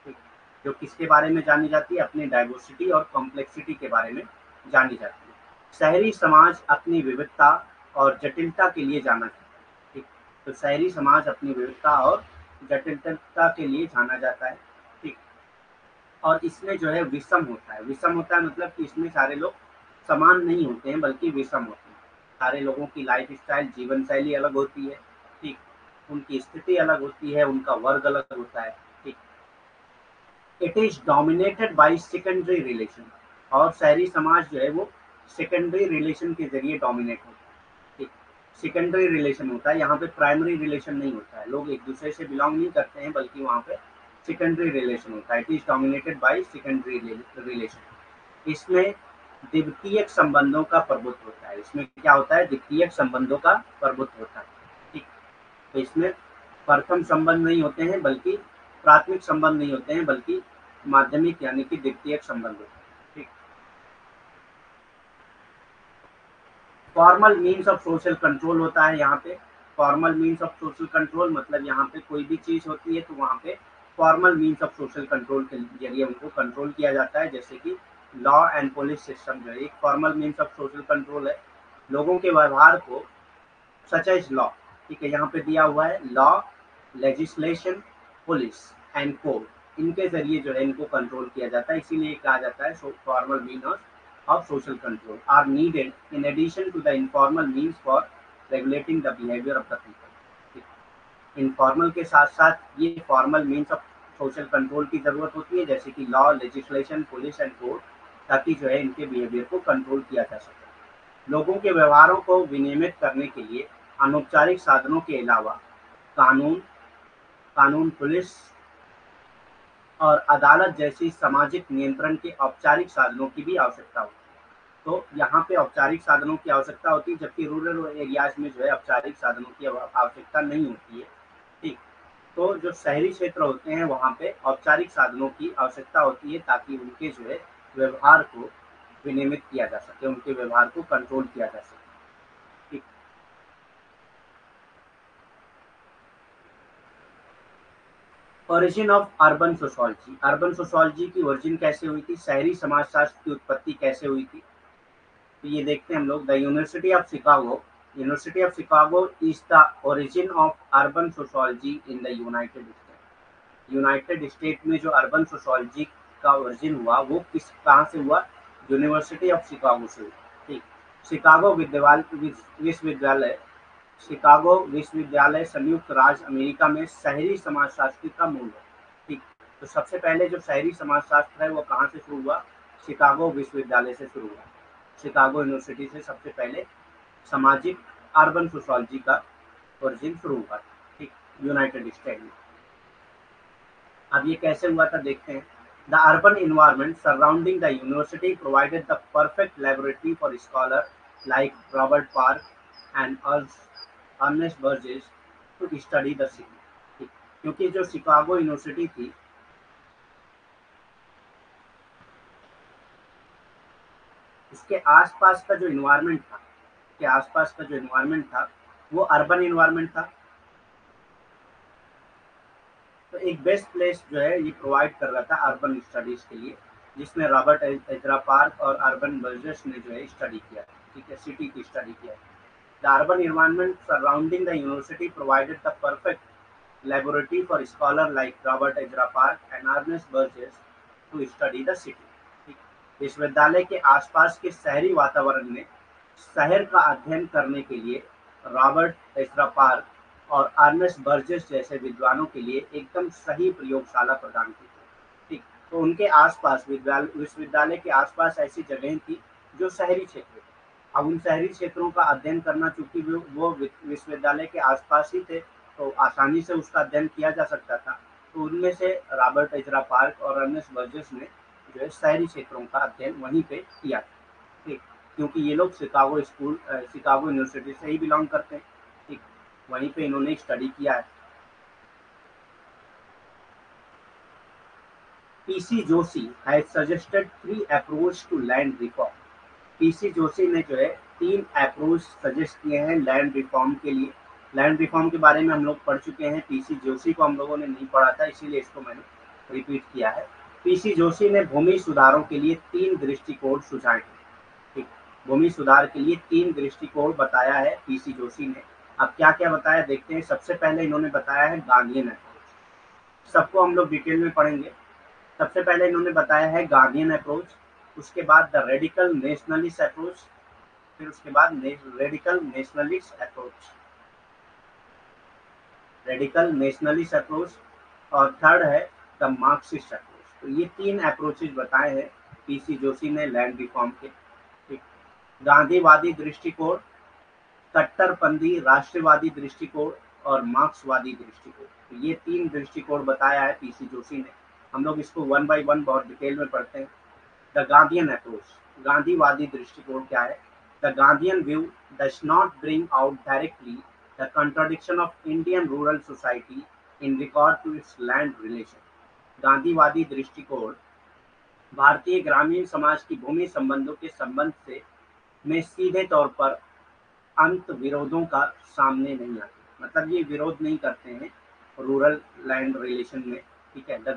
ठीक। जो किसके बारे में जानी जाती है, अपनी डाइवर्सिटी और कॉम्प्लेक्सिटी के बारे में जानी जाती है। शहरी समाज अपनी विविधता और जटिलता के लिए जाना जाता है, ठीक। तो शहरी समाज अपनी विविधता और जटिलता के लिए जाना जाता है, ठीक। और इसमें जो है विषम होता है, विषम होता है मतलब कि इसमें सारे लोग समान नहीं होते हैं बल्कि विषम होते हैं। सारे लोगों की लाइफ स्टाइल, जीवन शैली अलग होती है, ठीक, उनकी स्थिति अलग होती है, उनका वर्ग अलग होता है, ठीक। It is dominated by secondary relation, और शहरी समाज जो है वो सेकेंडरी रिलेशन के जरिए डोमिनेट होता है, ठीक। सेकेंडरी रिलेशन होता है, यहाँ पे प्राइमरी रिलेशन नहीं होता है, लोग एक दूसरे से बिलोंग नहीं करते हैं बल्कि वहाँ पे सेकेंडरी रिलेशन होता है। It is dominated by secondary relation. इसमें द्वितीयक संबंधों का प्रभुत्व होता है। इसमें क्या होता है, द्वितीयक संबंधों का प्रभुत्व होता है, ठीक। तो इसमें प्रथम संबंध नहीं होते हैं बल्कि प्राथमिक संबंध नहीं होते हैं बल्कि माध्यमिक यानी कि द्वितीयक संबंध होते हैं, ठीक। Formal means of social control होता है यहाँ पे। Formal means of social control मतलब यहाँ पे कोई भी चीज होती है तो वहाँ पे formal means of social control के जरिए उनको कंट्रोल किया जाता है, जैसे कि लॉ एंड पुलिस सिस्टम जो है एक formal means of social control है। लोगों के व्यवहार को सच एज लॉ, ठीक है, यहाँ पे दिया हुआ है law, legislation, police and code, इनके जरिए जो है इनको कंट्रोल किया जाता है। इसीलिए कहा जाता है formal mean of social control are needed in addition to the informal means for regulating the behaviour of the people. Informal के साथ साथ ये formal means of social control की जरूरत होती है, जैसे कि law, legislation, police and code, ताकि जो है इनके बिहेवियर को कंट्रोल किया जा सके। लोगों के व्यवहारों को विनियमित करने के लिए अनौपचारिक साधनों के अलावा कानून, पुलिस और अदालत जैसी सामाजिक नियंत्रण के औपचारिक साधनों की भी आवश्यकता होती है। तो यहाँ पे औपचारिक साधनों की आवश्यकता होती है, जबकि रूरल एरियाज में जो है औपचारिक साधनों की आवश्यकता नहीं होती है। ठीक, तो जो शहरी क्षेत्र होते हैं वहाँ पे औपचारिक साधनों की आवश्यकता होती है, ताकि उनके जो है व्यवहार को विनियमित किया जा सके, उनके व्यवहार को कंट्रोल किया जा सके। ठीक, origin of urban sociology. Urban sociology की ओरिजिन कैसे हुई थी, शहरी समाजशास्त्र की उत्पत्ति कैसे हुई थी, तो ये देखते हैं हम लोग। The university of Chicago is the origin of urban sociology in the United state. United state में जो अर्बन सोशोलॉजी का ओरिजिन हुआ वो कहाँ से हुआ, यूनिवर्सिटी ऑफ शिकागो से हुआ। ठीक, शिकागो विश्वविद्यालय, शिकागो विश्वविद्यालय संयुक्त राज्य अमेरिका में शहरी समाजशास्त्र का मूल है। ठीक, तो सबसे पहले जो शहरी समाजशास्त्र है वो कहाँ से शुरू हुआ, शिकागो विश्वविद्यालय से शुरू हुआ। शिकागो यूनिवर्सिटी से सबसे पहले सामाजिक अर्बन सोशोलॉजी का ओरिजिन शुरू हुआ। ठीक, यूनाइटेड स्टेट में। अब ये कैसे हुआ था देखते हैं। The urban environment surrounding the university provided the perfect laboratory for scholar like Robert Park and Ernest Burgess to study the city. क्योंकि जो शिकागो यूनिवर्सिटी थी उसके आसपास का जो इन्वायरमेंट था, के आसपास का जो इन्वायरमेंट था वो अर्बन इन्वायरमेंट था। तो एक बेस्ट प्लेस जो है ये प्रोवाइड कर रहा था अर्बन स्टडीज के लिए, जिसमें रॉबर्ट एजरा पार्क और अर्बन बर्जेस ने जो है स्टडी किया। ठीक है, सिटी की स्टडी किया। The urban environment surrounding the university provided the perfect laboratory for scholar like Robert Ezra Park and Ernest Burgess to study the city. विश्वविद्यालय के आसपास के शहरी वातावरण में शहर का अध्ययन करने के लिए रॉबर्ट एजरा पार्क और अर्नेस्ट बर्जेस जैसे विद्वानों के लिए एकदम सही प्रयोगशाला प्रदान की थी। ठीक, तो उनके आसपास विश्वविद्यालय के आसपास ऐसी जगहें थी जो शहरी क्षेत्र थे। अब उन शहरी क्षेत्रों का अध्ययन करना, चूंकि वो विश्वविद्यालय के आसपास ही थे, तो आसानी से उसका अध्ययन किया जा सकता था। तो उनमें से रॉबर्ट एजरा पार्क और अर्नेस्ट बर्जेस ने जो है शहरी क्षेत्रों का अध्ययन वहीं पे किया था। ठीक, क्योंकि ये लोग शिकागो यूनिवर्सिटी से ही बिलोंग करते हैं। ठीक, वहीं पे इन्होंने स्टडी किया है। PC Joshi has suggested 3 approach to land reform. PC Joshi ने जो है 3 अप्रोच सजेस्ट किए हैं लैंड रिफॉर्म के लिए। लैंड रिफॉर्म के बारे में हम लोग पढ़ चुके हैं, पीसी जोशी को हम लोगों ने नहीं पढ़ा था, इसीलिए इसको मैंने रिपीट किया है। पीसी जोशी ने भूमि सुधारों के लिए 3 दृष्टिकोण सुझाए हैं। ठीक, भूमि सुधार के लिए 3 दृष्टिकोण बताया है पीसी जोशी ने। अब क्या क्या बताया देखते हैं। सबसे पहले इन्होंने बताया है गांधीयन अप्रोच। सबको हम लोग डिटेल में पढ़ेंगे। सबसे पहले इन्होंने बताया है गांधीयन अप्रोच, उसके बाद द रेडिकल नेशनलिस्ट अप्रोच, फिर उसके बाद radical nationalist approach, radical nationalist approach, और थर्ड है द मार्क्सिस्ट अप्रोच। तो ये 3 अप्रोचेज बताए हैं पीसी जोशी ने लैंड रिफॉर्म के। ठीक, गांधीवादी दृष्टिकोण, कट्टरपंथी राष्ट्रवादी दृष्टिकोण और मार्क्सवादी दृष्टिकोण। तो ये 3 दृष्टिकोण बताया है पीसी जोशी ने। हम लोग इसको वन बाय वन बहुत डिटेल में पढ़ते हैं। द गांधीयन अप्रोच, गांधीवादी दृष्टिकोण क्या है। The Gandhian view does not bring out directly the contradiction of Indian rural society in record to its land relation. गांधीवादी दृष्टिकोण भारतीय ग्रामीण समाज की भूमि संबंधों के संबंध से में सीधे तौर पर अंत विरोधों का सामने नहीं आते, मतलब ये विरोध नहीं करते हैं रूरल लैंड रिलेशन में। ठीक है, the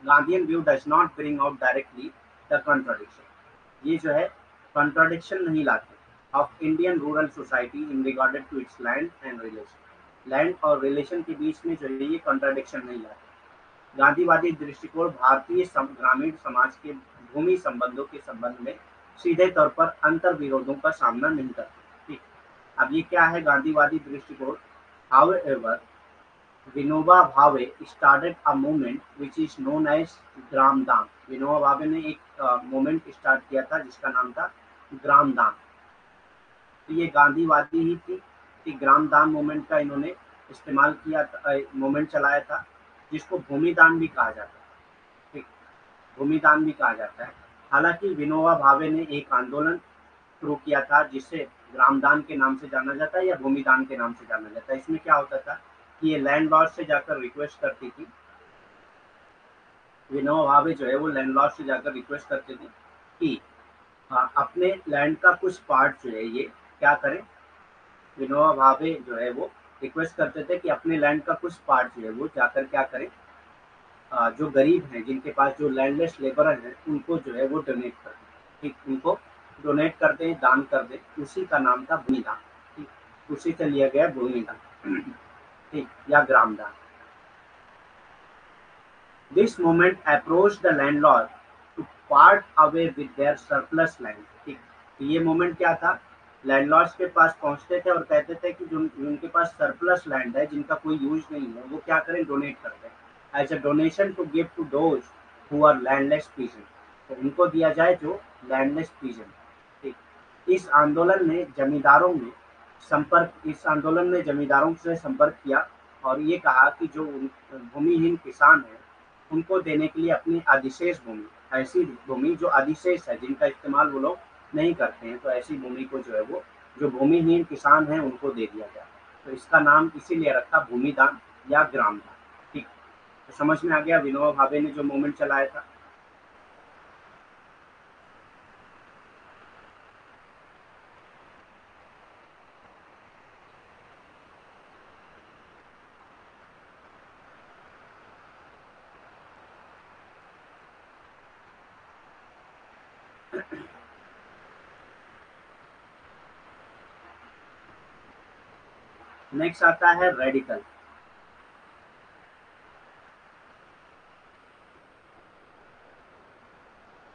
Gandhian view does not bring out directly the contradiction, ये जो है कॉन्ट्राडिक्शन नहीं लाते of Indian rural society in regarded to its land and relation, land और रिलेशन के बीच में जो है ये कॉन्ट्राडिक्शन नहीं लाते। गांधीवादी दृष्टिकोण भारतीय ग्रामीण समाज के भूमि संबंधों के संबंध में सीधे तौर पर अंतर विरोधों का सामना नहीं करते। ठीक, अब ये क्या है गांधीवादी दृष्टिकोण? However Vinoba Bhave started a movement which is known as Gramdan. Vinoba भावे ने एक मूवमेंट स्टार्ट किया था जिसका नाम था ग्राम दान। तो ये गांधीवादी ही थी कि ग्राम दान मूवमेंट का इन्होंने इस्तेमाल किया, मूवमेंट चलाया था, जिसको भूमि दान भी कहा जाता है। ठीक, भूमि दान भी कहा जाता है। हालांकि विनोबा भावे ने एक आंदोलन शुरू किया था जिसे ग्रामदान के नाम से जाना जाता है या भूमि दान के नाम से जाना जाता है। इसमें क्या होता था कि ये लैंडलॉर्ड से जाकर रिक्वेस्ट करती थी, विनोबा भावे जो है वो लैंडलॉर्ड से जाकर रिक्वेस्ट करते थे कि अपने लैंड का कुछ पार्ट जो है ये क्या करें। विनोबा भावे जो है वो रिक्वेस्ट करते थे कि अपने लैंड का कुछ पार्ट जो है वो जाकर क्या करें, जो गरीब हैं जिनके पास जो लैंडलेस लेबरर हैं उनको जो है वो डोनेट कर दें। ठीक, उनको डोनेट कर दें, दान कर दें। उसी का नाम था भूमि दान। ठीक, उसी से लिया गया भूमि दान, ठीक, या ग्राम दान। This movement approach the landlord to part away with their surplus land. ठीक, ये मूवमेंट क्या था? लैंडलॉर्ड्स के पास पहुंचते थे और कहते थे कि जो उनके पास सरप्लस लैंड है, जिनका कोई यूज नहीं है, वो क्या करें, डोनेट कर दें as a donation to give to those who are landless peasant. तो उनको दिया जाए जो लैंडलेस पीजन। ठीक, इस आंदोलन ने जमींदारों से संपर्क किया और ये कहा कि जो भूमिहीन किसान है उनको देने के लिए अपनी अधिशेष भूमि, ऐसी भूमि जो अधिशेष है, जिनका इस्तेमाल वो लोग नहीं करते हैं, तो ऐसी भूमि को जो है वो जो भूमिहीन किसान है उनको दे दिया जाए। तो इसका नाम इसीलिए रखा भूमि दान या ग्राम दान। ठीक, तो समझ में आ गया विनोबा भावे ने जो मूवमेंट चलाया था। नेक्स्ट आता है रेडिकल।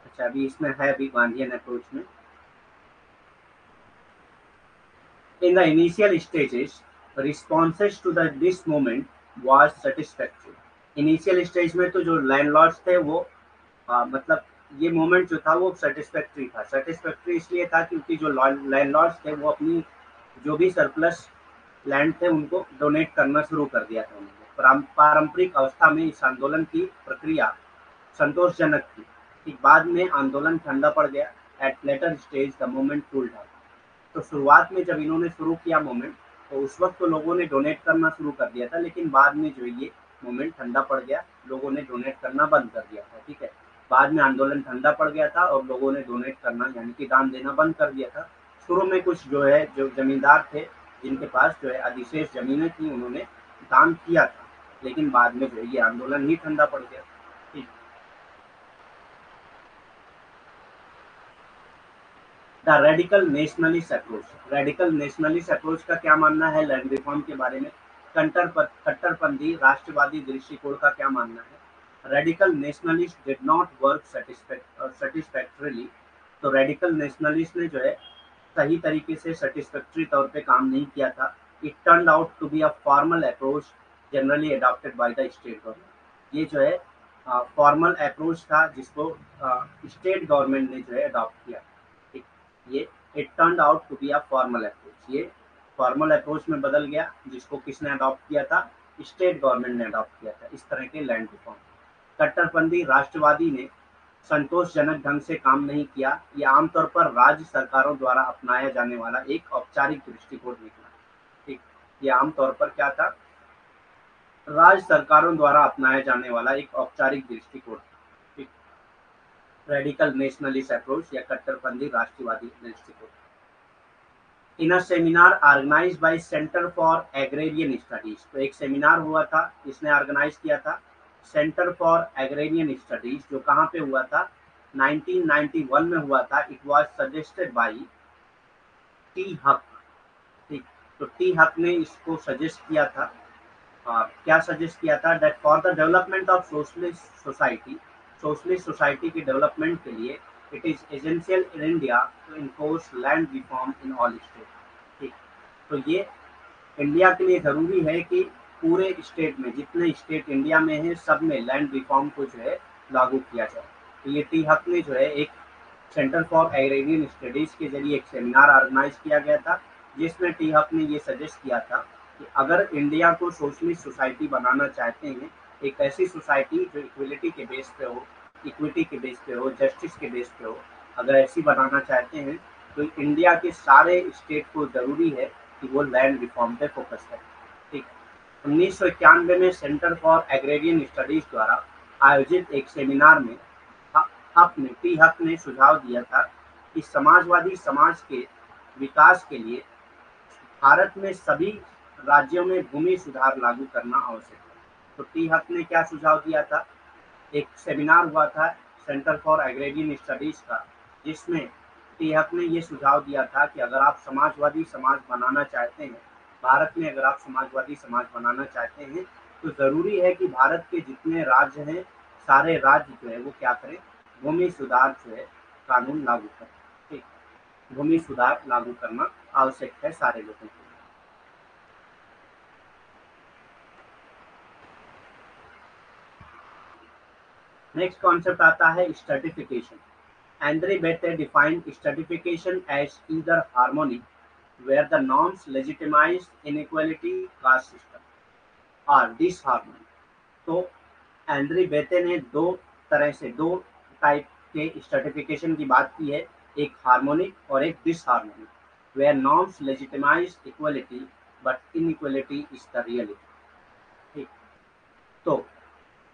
अच्छा, अभी इसमें है भी गांधीयन अप्रोच में। In the initial stages, responses to this movement was satisfactory. Initial stage में तो जो लैंडलॉर्ड्स थे वो मतलब ये मूवमेंट जो था वो सेटिस्फैक्ट्री था। सेटिस्फैक्ट्री इसलिए था क्योंकि जो लैंडलॉर्ड्स थे वो अपनी जो भी सरप्लस लैंड थे उनको डोनेट करना शुरू कर दिया था उन्होंने। पारंपरिक अवस्था में इस आंदोलन की प्रक्रिया संतोषजनक थी। ठीक, बाद में आंदोलन ठंडा पड़ गया। At later stage the movement cooled down. तो शुरुआत में जब इन्होंने शुरू किया मूवमेंट, तो उस वक्त तो लोगों ने डोनेट करना शुरू कर दिया था, लेकिन बाद में जो ये मूवमेंट ठंडा पड़ गया, लोगों ने डोनेट करना बंद कर दिया था। ठीक है, बाद में आंदोलन ठंडा पड़ गया था और लोगों ने डोनेट करना यानी कि दान देना बंद कर दिया था। शुरू में कुछ जो है जो जमींदार थे जिनके पास जो है अधिशेष जमीनें थी उन्होंने दान किया था, लेकिन बाद में जो है ये आंदोलन ही ठंडा पड़ गया। ठीक, the radical nationalist approach. Radical nationalist approach का क्या मानना है लैंड रिफॉर्म के बारे में? कट्टरपंथी राष्ट्रवादी दृष्टिकोण का क्या मानना है? Radical nationalist did not work satisfactorily. तो रेडिकल नेशनलिस्ट ने जो है सही तरीके से सेटिस्फैक्टरी तौर पे काम नहीं किया था। It turn out to be a formal approach generally adopted by the state government. ये जो है फॉर्मल अप्रोच था जिसको स्टेट गवर्नमेंट ने जो है अडॉप्ट किया। ठीक, ये it turn out to be a formal approach, ये फॉर्मल अप्रोच में बदल गया, जिसको किसने अडॉप्ट किया था? स्टेट गवर्नमेंट ने अडॉप्ट किया था इस तरह के लैंड रिफॉर्म। कट्टरपंथी राष्ट्रवादी ने संतोषजनक ढंग से काम नहीं किया। ये आमतौर पर राज्य सरकारों द्वारा अपनाया जाने वाला एक औपचारिक दृष्टिकोण निकला। ठीक, ये आमतौर पर क्या था? राज्य सरकारों द्वारा अपनाया जाने वाला एक औपचारिक दृष्टिकोण। ठीक, रेडिकल नेशनलिस्ट अप्रोच या कट्टरपंथी राष्ट्रवादी दृष्टिकोण। In a seminar organised by centre for agrarian studies. तो एक सेमिनार हुआ था, इसने ऑर्गेनाइज किया था सेंटर फॉर एग्रेरियन स्टडीज, जो कहाँ पे हुआ था? 1991 में हुआ था। It was suggested by T हक। ठीक, तो टी हक ने इसको सजेस्ट किया था। क्या सजेस्ट किया था? That for the development of socialist society के डेवलपमेंट के लिए it is essential in India to enforce land reform in all state. ठीक, तो ये इंडिया के लिए ज़रूरी है कि पूरे स्टेट में, जितने स्टेट इंडिया में हैं, सब में लैंड रिफॉर्म को जो है लागू किया जाए। तो ये टी हक ने जो है एक सेंटर फॉर एग्रेरियन स्टडीज़ के जरिए एक सेमिनार ऑर्गेनाइज किया गया था, जिसमें टी हक ने ये सजेस्ट किया था कि अगर इंडिया को सोशलिस्ट सोसाइटी बनाना चाहते हैं, एक ऐसी सोसाइटी जो इक्वलिटी के बेस पे हो, इक्विटी के बेस पे हो, जस्टिस के बेस पे हो, अगर ऐसी बनाना चाहते हैं तो इंडिया के सारे स्टेट को ज़रूरी है कि वो लैंड रिफॉर्म पे फोकस करें। ठीक, 1991 में सेंटर फॉर एग्रेरियन स्टडीज द्वारा आयोजित एक सेमिनार में टी हक ने सुझाव दिया था कि समाजवादी समाज के विकास के लिए भारत में सभी राज्यों में भूमि सुधार लागू करना आवश्यक है। तो टी हक ने क्या सुझाव दिया था? एक सेमिनार हुआ था सेंटर फॉर एग्रेरियन स्टडीज का, जिसमें टी हक ने ये सुझाव दिया था कि अगर आप समाजवादी समाज बनाना चाहते हैं, भारत में अगर आप समाजवादी समाज बनाना चाहते हैं, तो ज़रूरी है कि भारत के जितने राज्य हैं, सारे राज्य जो है वो क्या करें? भूमि सुधार जो है कानून लागू करें। ठीक, भूमि सुधार लागू करना आवश्यक है सारे लोगों के लिए। नेक्स्ट कॉन्सेप्ट आता है stratification. Andre Bate defined stratification as either harmonic, where the norms legitimize inequality caste system, or disharmonic. तो एंड्री बेते ने दो टाइप के स्ट्रेटिफिकेशन की बात की है, एक हार्मोनिक और एक disharmonic, where norms legitimise equality but inequality is the reality. ठीक, तो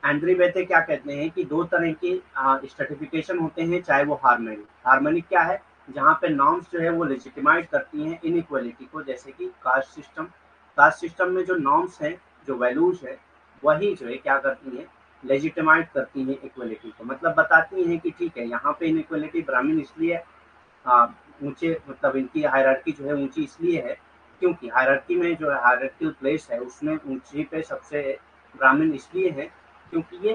एंड्री बेते क्या कहते हैं कि दो तरह के स्ट्रेटिफिकेशन होते हैं, चाहे वो हार्मोनिक। हार्मोनिक क्या है? जहाँ पे नॉर्म्स जो है वो लेजिटिमाइज करती हैं इनइक्वलिटी को, जैसे कि कास्ट सिस्टम। कास्ट सिस्टम में जो नॉर्म्स हैं, जो वैल्यूज है, वही जो है क्या करती हैं? लेजिटिमाइज करती हैं इक्वलिटी को। मतलब बताती हैं कि ठीक है, यहाँ पे इनइक्वलिटी ब्राह्मण इसलिए ऊंचे, मतलब इनकी हायरार्की जो है ऊंची इसलिए है क्योंकि हायरार्की में जो हायरार्किकल प्लेस है उसमें ऊंची पे सबसे ब्राह्मण इसलिए है क्योंकि ये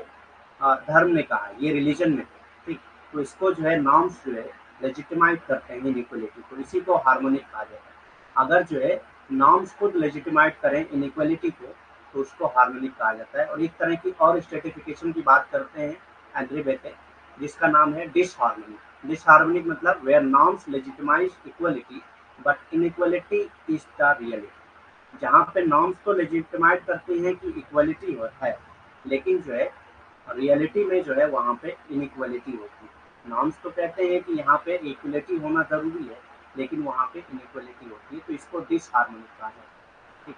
धर्म ने कहा, ये रिलीजन में। ठीक, तो इसको जो है नॉर्म्स जो है लेजिटिमाइज करते हैं इनइक्वलिटी को, इसी को हार्मोनिक कहा जाता है। अगर जो है नॉर्म्स खुद लेजिटिमाइज करें इनइक्वलिटी को, तो उसको हार्मोनिक कहा जाता है। और एक तरह की और स्ट्रेटिफिकेशन की बात करते हैं एंड्रे बेते, जिसका नाम है डिसहार्मोनिक। डिसहार्मोनिक मतलब where norms legitimise equality but inequality is the reality. जहाँ पे नॉर्म्स तो लेजिटिमाइज करती हैं कि इक्वलिटी है, लेकिन जो है रियलिटी में जो है वहाँ पे इनइक्वलिटी होती है। नॉर्म्स तो कहते हैं कि यहाँ पे इक्वलिटी होना जरूरी है, लेकिन वहाँ पे इनइक्वलिटी होती है, तो इसको डिसहार्मोनिक कहा जाता है। ठीक,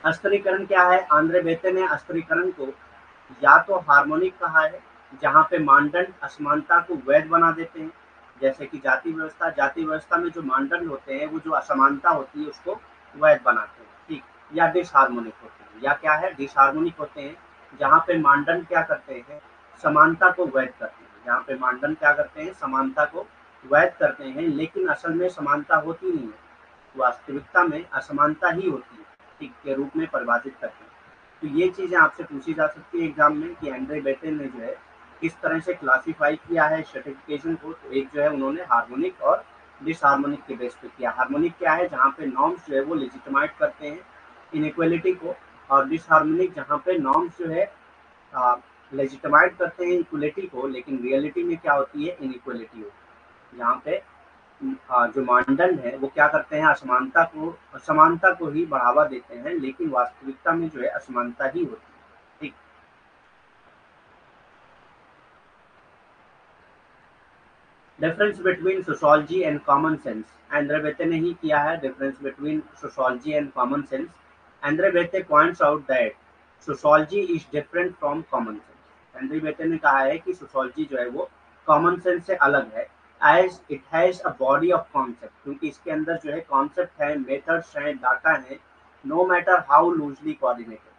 अस्त्रीकरण क्या है? आंद्रे बेते ने अस्त्रीकरण को या तो हार्मोनिक कहा है, जहाँ पे मानदंड असमानता को वैध बना देते हैं, जैसे कि जाति व्यवस्था में जो मानदंड होते हैं, वो जो असमानता होती है उसको वैध बनाते हैं। ठीक, या डिसहार्मोनिक होते हैं, या क्या है? डिसहार्मोनिक होते हैं, जहाँ पे मानदंड क्या करते हैं? समानता को वैध करते हैं। जहाँ पे मानदंड क्या करते हैं? समानता को वैध करते हैं, लेकिन असल में समानता होती नहीं है, वास्तविकता में असमानता ही होती है। ठीक, के रूप में परिभाषित करते हैं। तो ये चीजें आपसे पूछी जा सकती है एग्जाम में कि एंड्रे बेटे ने जो है किस तरह से क्लासिफाई किया है सर्टिफिकेशन को। तो एक जो है उन्होंने हार्मोनिक और डिसहार्मोनिक के बेस पे किया। हार्मोनिक क्या है? जहाँ पे नॉर्म्स जो है वो लेजिटिमाइज करते हैं इनइक्वलिटी को, और डिसहार्मोनिक जहाँ पे नॉर्म्स जो है लेजिटिमाइज करते हैं इक्वलिटी को, लेकिन रियलिटी में क्या होती है? इनइक्वलिटी होती है। यहाँ पे जो मानदंड है वो क्या करते हैं? असमानता को ही बढ़ावा देते हैं, लेकिन वास्तविकता में जो है असमानता ही होती है। ठीक, difference between sociology and common sense. Andre Beteille ने ही किया है difference between sociology and common sense. Andre Beteille points out that sociology is different from common sense. Andre Beteille ने कहा है कि सोशोलॉजी जो है वो कॉमन सेंस से अलग है, as it has a body of concept, क्योंकि इसके अंदर जो है कॉन्सेप्ट है, मेथड्स हैं, डाटा है, no matter how loosely coordinated.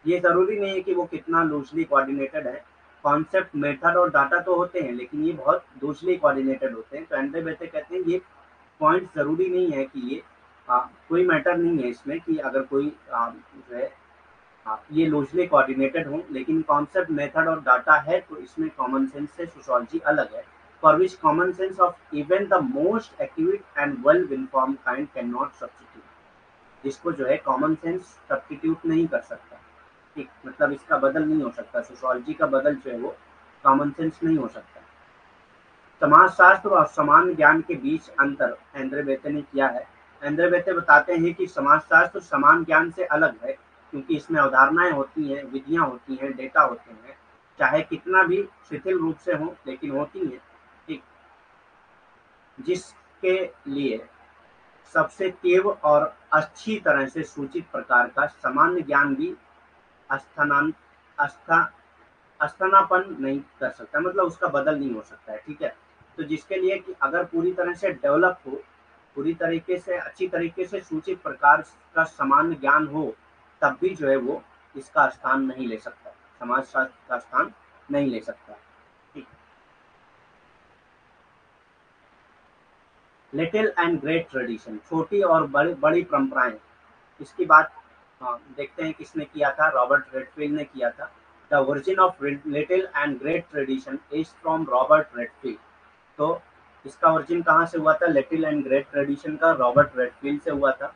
ये ज़रूरी नहीं है कि वो कितना लूज़ली कोऑर्डिनेटेड है। कॉन्सेप्ट, मेथड और डाटा तो होते हैं, लेकिन ये बहुत लूज़ली कोऑर्डिनेटेड होते हैं। तो एंड्रे बेते कहते हैं ये पॉइंट ज़रूरी नहीं है कि ये कोई मैटर नहीं है इसमें कि अगर कोई जो है ये लूजली कोऑर्डिनेटेड हों, लेकिन कॉन्सेप्ट, मेथड और डाटा है तो इसमें कॉमन सेंस से सोशियोलॉजी अलग है। For which common sense of even the most accurate and well informed kind can not substitute. जिसको जो है कॉमन सेंस सब्स्टिट्यूट नहीं कर सकता, ठीक, मतलब इसका बदल नहीं हो सकता। सोशियोलॉजी का बदल जो है वो कॉमन सेंस नहीं हो सकता। समाजशास्त्र और सामान्य ज्ञान के बीच अंतर एंड्रे बेते ने किया है। एंड्रे बेते बताते हैं कि समाजशास्त्र सामान्य ज्ञान से अलग है, क्योंकि इसमें अवधारणाएं होती हैं, विधियां होती हैं, डेटा होते हैं, चाहे कितना भी शिथिल रूप से हो लेकिन होती हैं, ठीक, जिसके लिए सबसे तीव्र और अच्छी तरह से सूचित प्रकार का सामान्य ज्ञान भी स्थानान अस्था स्थानापन्न नहीं कर सकता, मतलब उसका बदल नहीं हो सकता है, ठीक है। तो जिसके लिए कि अगर पूरी तरह से डेवलप हो, पूरी तरीके से अच्छी तरीके से सूचित प्रकार का सामान्य ज्ञान हो, तब भी जो है वो इसका स्थान नहीं ले सकता, समाजशास्त्र का स्थान नहीं ले सकता, ठीक। लिटिल एंड ग्रेट ट्रेडिशन, छोटी और बड़ी बड़ी परंपराएं, इसकी बात देखते हैं किसने किया था। रॉबर्ट रेडफील्ड ने किया था। The origin of little and great tradition is from Robert Redfield. तो इसका ओरिजिन कहाँ से हुआ था? लिटिल एंड ग्रेट ट्रेडिशन का रॉबर्ट रेडफील्ड से हुआ था।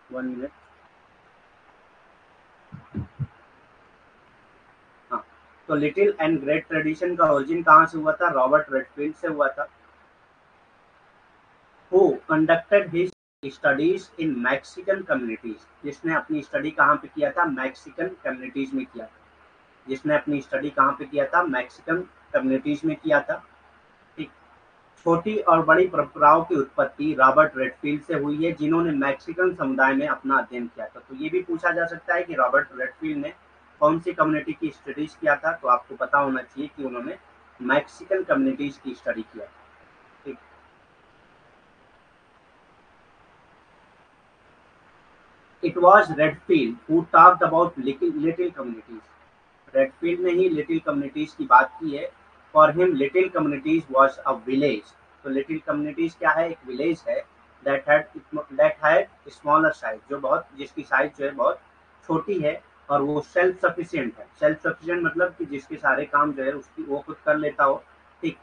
1 मिनट। हाँ, तो लिटिल एंड ग्रेट ट्रेडिशन का ओरिजिन कहाँ से हुआ था? रॉबर्ट रेडफील्ड से हुआ था। Who conducted his studies in Mexican communities, जिसने अपनी स्टडी कहाँ पे किया था? मैक्सिकन कम्युनिटीज में किया था। जिसने अपनी स्टडी कहाँ पे किया था? मैक्सिकन कम्युनिटीज में किया था, ठीक। छोटी और बड़ी परंपराओं की उत्पत्ति रॉबर्ट रेडफील्ड से हुई है, जिन्होंने मैक्सिकन समुदाय में अपना अध्ययन किया था। तो ये भी पूछा जा सकता है कि रॉबर्ट रेडफील्ड ने कौन सी कम्युनिटी की स्टडीज किया था, तो आपको पता होना चाहिए कि उन्होंने मैक्सिकन कम्युनिटीज की स्टडी किया था, ठीक। It was Redfield who talked about little communities. Redfield ने ही लिटिल कम्युनिटीज की बात की है। For him little communities was a village. तो लिटिल कम्युनिटीज क्या है? एक विलेज है दैट हैड स्मॉलर साइज, जो बहुत, जिसकी साइज जो है बहुत छोटी है, और वो सेल्फ सफिशिएंट है। सेल्फ सफिशिएंट मतलब कि जिसके सारे काम जो है उसकी वो खुद कर लेता हो, ठीक,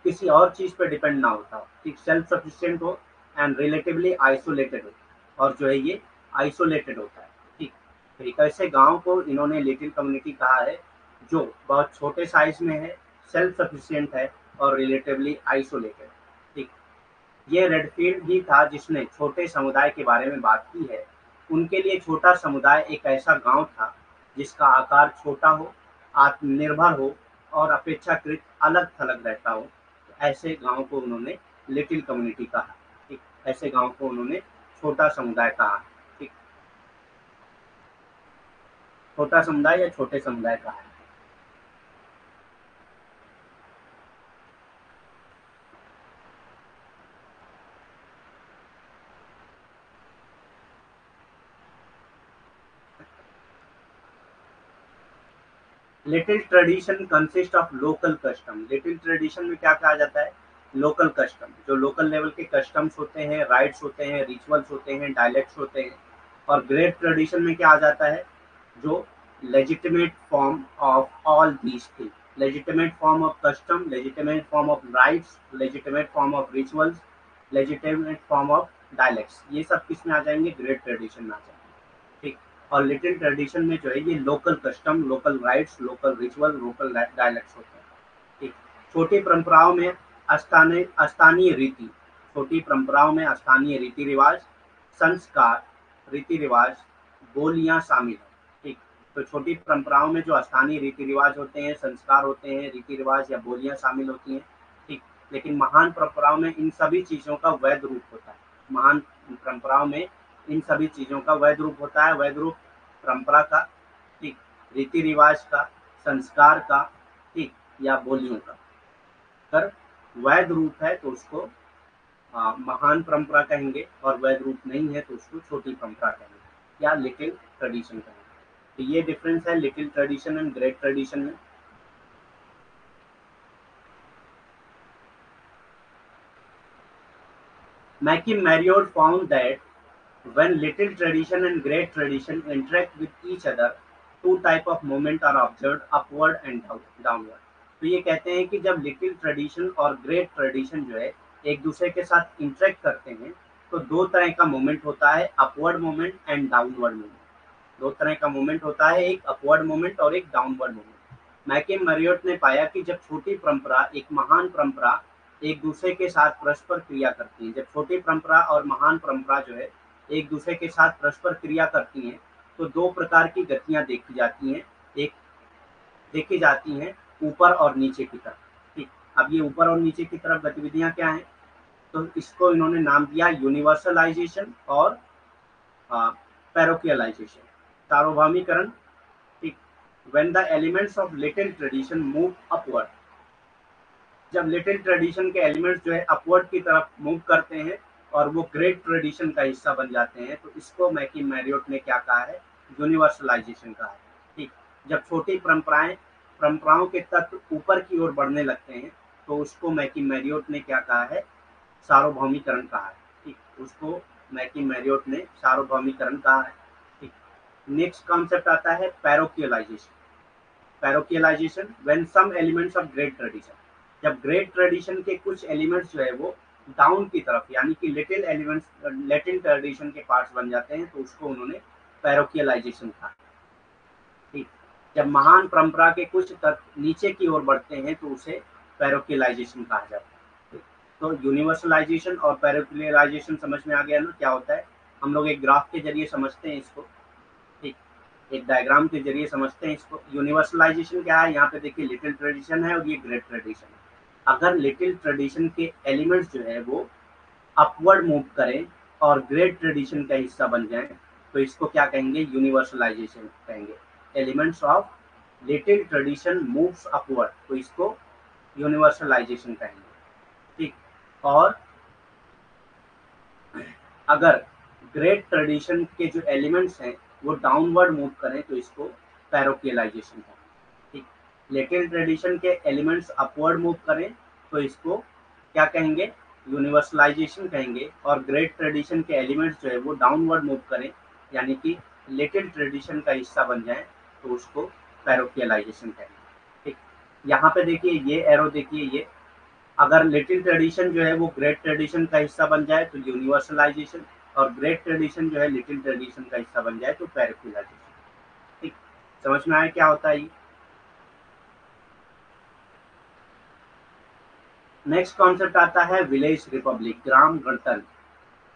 किसी और चीज पे डिपेंड ना होता हो, ठीक, सेल्फ सफिशिएंट हो एंड रिलेटिवली आइसोलेटेड हो, और जो है ये आइसोलेटेड होता है, ठीक। तो एक ऐसे गांव को इन्होंने लिटिल कम्युनिटी कहा है जो बहुत छोटे साइज में है, सेल्फ सफिशिएंट है और रिलेटिवली आइसोलेटेड, ठीक। ये रेडफील्ड ही था जिसने छोटे समुदाय के बारे में बात की है। उनके लिए छोटा समुदाय एक ऐसा गांव था जिसका आकार छोटा हो, आत्मनिर्भर हो और अपेक्षाकृत अलग थलग रहता हो। तो ऐसे गांव को उन्होंने लिटिल कम्युनिटी कहा, ठीक। ऐसे गांव को उन्होंने छोटा समुदाय कहा, ठीक। छोटा समुदाय या छोटे समुदाय कहा है। Little tradition consist of local custom. Little tradition में क्या कहा जाता है? लोकल कस्टम, जो लोकल लेवल के कस्टम्स होते हैं, राइट्स होते हैं, रिचुअल्स होते हैं, डायलेक्ट्स होते हैं। और ग्रेट ट्रेडिशन में क्या आ जाता है? जो legitimate form of all these thing, legitimate form of custom, legitimate form of rights, legitimate form of rituals, legitimate form of dialects, ये सब किस में आ जाएंगे? ग्रेट ट्रेडिशन में आ जाएंगे, ठीक। और लिटिल ट्रेडिशन में जो है ये local custom, local rights, local ritual, local dialects होते हैं, ठीक। छोटी परंपराओं में स्थानीय रीति, छोटी परंपराओं में स्थानीय रीति रिवाज, संस्कार, रीति रिवाज, बोलियां शामिल है, ठीक। तो छोटी परंपराओं में जो स्थानीय रीति रिवाज होते हैं, संस्कार होते हैं, रीति रिवाज या बोलियां शामिल होती हैं, ठीक। लेकिन महान परंपराओं में इन सभी चीजों का वैध रूप होता है। महान परंपराओं में इन सभी चीजों का वैध रूप होता है। वैध रूप परंपरा का, ठीक, रीति रिवाज का, संस्कार का, ठीक, या बोलियों का। अगर वैध रूप है तो उसको महान परंपरा कहेंगे, और वैध रूप नहीं है तो उसको छोटी परंपरा कहेंगे या लिटिल ट्रेडिशन कहेंगे। तो ये डिफरेंस है little tradition and great tradition में। McKim Marriott found that when little tradition and great tradition interact with each other, two type of movement are observed, upward and downward। तो ये कहते हैं कि जब लिटिल ट्रेडिशन और great tradition जो है एक दूसरे के साथ इंटरेक्ट करते हैं तो दो तरह का मूवमेंट होता है, upward movement and downward movement. दो तरह का मूवमेंट होता है, एक अपवर्ड मूवमेंट और एक डाउनवर्ड मूवमेंट। मैके मैरियोट ने पाया कि जब छोटी परंपरा एक महान परंपरा एक दूसरे के साथ परस्पर क्रिया करती है, जब छोटी परंपरा और महान परंपरा जो है एक दूसरे के साथ परस्पर क्रिया करती हैं तो दो प्रकार की गतियां देखी जाती हैं। एक देखी जाती हैं ऊपर और नीचे की तरफ। ठीक, अब ये ऊपर और नीचे की तरफ गतिविधियां क्या हैं, तो इसको इन्होंने नाम दिया यूनिवर्सलाइजेशन और पैरोकियलाइजेशन, सार्वभौमिकरण। ठीक, when the elements of little tradition move upward, जब लिटिल ट्रेडिशन के एलिमेंट्स जो है अपवर्ड की तरफ मूव करते हैं और वो ग्रेट ट्रेडिशन का हिस्सा बन जाते हैं तो इसको मैकी मैरियोट ने क्या कहा है, यूनिवर्सलाइजेशन कहा है। ठीक, जब छोटी परंपराओं के तत्व ऊपर की ओर बढ़ने लगते हैं तो उसको मैकी मैरियोट ने क्या कहा है, सार्वभौमिकरण कहा है। ठीक, उसको मैकी मैरियोट ने सार्वभौमिकरण कहा है। ठीक, नेक्स्ट कॉन्सेप्ट आता है parochialisation. Parochialisation when some elements of great tradition, जब ग्रेट ट्रेडिशन के कुछ एलिमेंट्स जो है वो डाउन की तरफ यानी कि लिटिल ट्रेडिशन के पार्ट्स बन जाते हैं तो उसको उन्होंने पैरोकियलाइजेशन कहा। ठीक, जब महान परंपरा के कुछ तत्व नीचे की ओर बढ़ते हैं तो उसे पैरोकियलाइजेशन कहा जाता है। ठीक, तो यूनिवर्सलाइजेशन और पैरोकियलाइजेशन समझ में आ गया ना क्या होता है। हम लोग एक ग्राफ के जरिए समझते हैं इसको। ठीक, एक डायग्राम के जरिए समझते हैं इसको। यूनिवर्सलाइजेशन क्या है, यहाँ पे देखिए लिटिल ट्रेडिशन है और ये ग्रेट ट्रेडिशन है। अगर लिटिल ट्रेडिशन के एलिमेंट्स जो है वो अपवर्ड मूव करें और ग्रेट ट्रेडिशन का हिस्सा बन जाएं तो इसको क्या कहेंगे, यूनिवर्सलाइजेशन कहेंगे। Elements of little tradition moves upward तो इसको यूनिवर्सलाइजेशन कहेंगे। ठीक, और अगर ग्रेट ट्रेडिशन के जो एलिमेंट्स हैं वो डाउनवर्ड मूव करें तो इसको पैरोकियलाइजेशन कहेंगे। ठीक, लिटिल ट्रेडिशन के एलिमेंट्स अपवर्ड मूव करें तो इसको क्या कहेंगे, यूनिवर्सलाइजेशन कहेंगे। और ग्रेट ट्रेडिशन के एलिमेंट्स जो है वो डाउनवर्ड मूव करें यानी कि लिटिल ट्रेडिशन का हिस्सा बन जाए तो उसको पैरोकियलाइजेशन कहेंगे। ठीक, यहाँ पे देखिए ये एरो देखिए, ये अगर लिटिल ट्रेडिशन जो है वो ग्रेट ट्रेडिशन का हिस्सा बन जाए तो यूनिवर्सलाइजेशन, और ग्रेट ट्रेडिशन जो है लिटिल ट्रेडिशन का हिस्सा बन जाए तो पैरोकियलाइजेशन। ठीक, समझ में आया क्या होता है ये। नेक्स्ट कॉन्सेप्ट आता है विलेज रिपब्लिक, ग्राम गणतंत्र।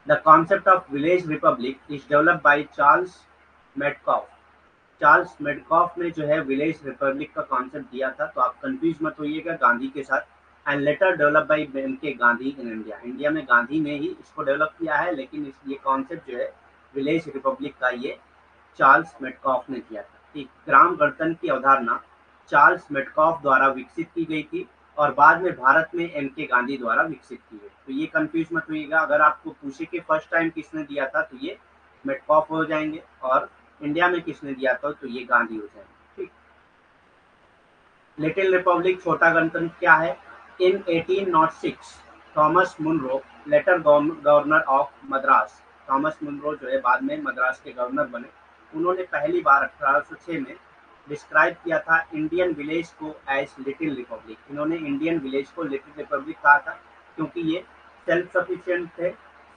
The concept of village republic is developed by Charles Metcalfe. Charles Metcalfe ने जो है विलेज रिपब्लिक का कॉन्सेप्ट दिया था, तो आप कंफ्यूज मत होइएगा गांधी के साथ। And later develop by M K Gandhi in India, India में गांधी ने ही इसको डेवलप किया है, लेकिन ये कॉन्सेप्ट जो है विलेज रिपब्लिक का ये चार्ल्स मेडकॉफ ने किया था। ठीक, ग्राम गणतंत्र की अवधारणा चार्ल्स मेडकॉफ द्वारा विकसित की गई थी और बाद में भारत में एम के गांधी द्वारा विकसित की गई। तो ये कंफ्यूज मत होइएगा, अगर आपको पूछे कि फर्स्ट टाइम किसने दिया था तो ये मेडकॉफ हो जाएंगे, और इंडिया में किसने दिया था तो ये गांधी हो जाएंगे। ठीक, लिटिल रिपब्लिक छोटा गणतंत्र क्या है, in 1806 Thomas Munro later governor of Madras, Thomas Munro जो है बाद में मद्रास के गवर्नर बने, उन्होंने पहली बार 1806 में डिस्क्राइब किया था इंडियन विलेज को एज लिटिल रिपब्लिक। इन्होंने इंडियन विलेज को लिटिल रिपब्लिक कहा था क्योंकि ये सेल्फ सफिशिएंट थे,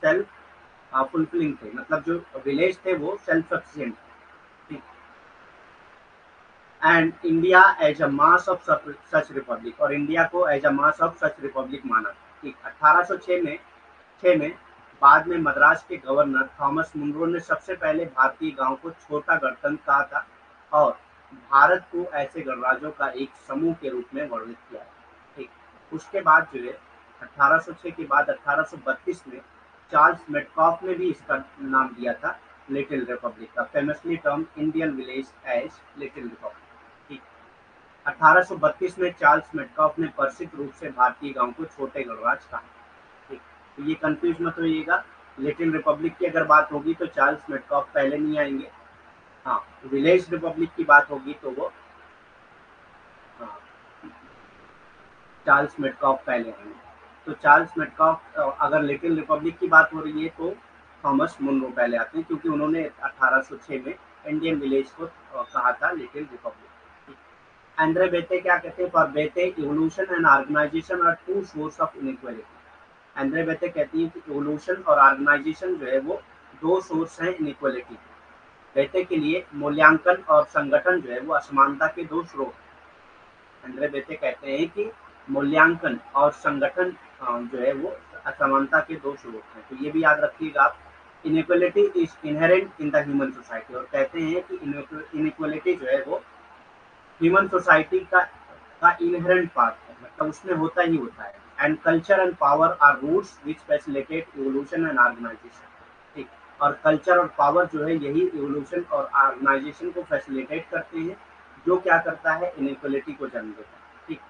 सेल्फ फुलफिलिंग थे, मतलब जो विलेज थे वो सेल्फ सफिशिएंट थे। And India as a mass of such republic, और इंडिया को as a mass of such republic माना। ठीक, 1806 में बाद में मद्रास के गवर्नर थॉमस मुनरो ने सबसे पहले भारतीय गांव को छोटा गणतंत्र कहा था और भारत को ऐसे गणराज्यों का एक समूह के रूप में वर्णित किया। ठीक, उसके बाद जो है 1806 के बाद 1832 में चार्ल्स मेडकॉफ ने भी इसका नाम दिया था लिटिल रिपब्लिक का, famously term Indian village as little republic. ठीक, 1832 में चार्ल्स मेडकॉफ ने प्रसिद्ध रूप से भारतीय गांव को छोटे गणराज्य कहा। ठीक, तो ये कंफ्यूज मत होइएगा। लिटिल रिपब्लिक की अगर बात होगी तो चार्ल्स मेटकॉफ पहले नहीं आएंगे। हाँ, विलेज रिपब्लिक की बात होगी तो वो हाँ, चार्ल्स मेटकॉफ पहले आएंगे। तो चार्ल्स मेटकॉफ, अगर लिटिल रिपब्लिक की बात हो रही है तो थॉमस मुनरो पहले आते हैं, क्योंकि उन्होंने 1806 में इंडियन विलेज को कहा था लिटिल रिपब्लिक। एंड्रे बेते क्या कहते हैं? For Beteille evolution and organisation are two source of inequality. Andre Beteille कहती हैं कि इवोल्यूशन और ऑर्गेनाइजेशन जो है वो दो सोर्स हैं इनइक्वालिटी के। बेते के लिए मूल्यांकन और संगठन जो है वो असमानता के दो स्रोत हैं। एंड्रे बेते कहते हैं कि मूल्यांकन और संगठन जो है वो असमानता के दो स्रोत हैं। तो ये भी याद रखिएगा आप। Inequality is inherent in the human society, और कहते हैं कि इनइक्वालिटी जो है वो ह्यूमन सोसाइटी का इनहेरेंट पार्ट है, मतलब उसमें होता ही होता है। And culture and power are roots which facilitate evolution and organisation. ठीक, और कल्चर और पावर जो है यही इवोल्यूशन और ऑर्गेनाइजेशन को फैसिलिटेट करते हैं, जो क्या करता है? इनइक्वालिटी को जन्म देता है। ठीक,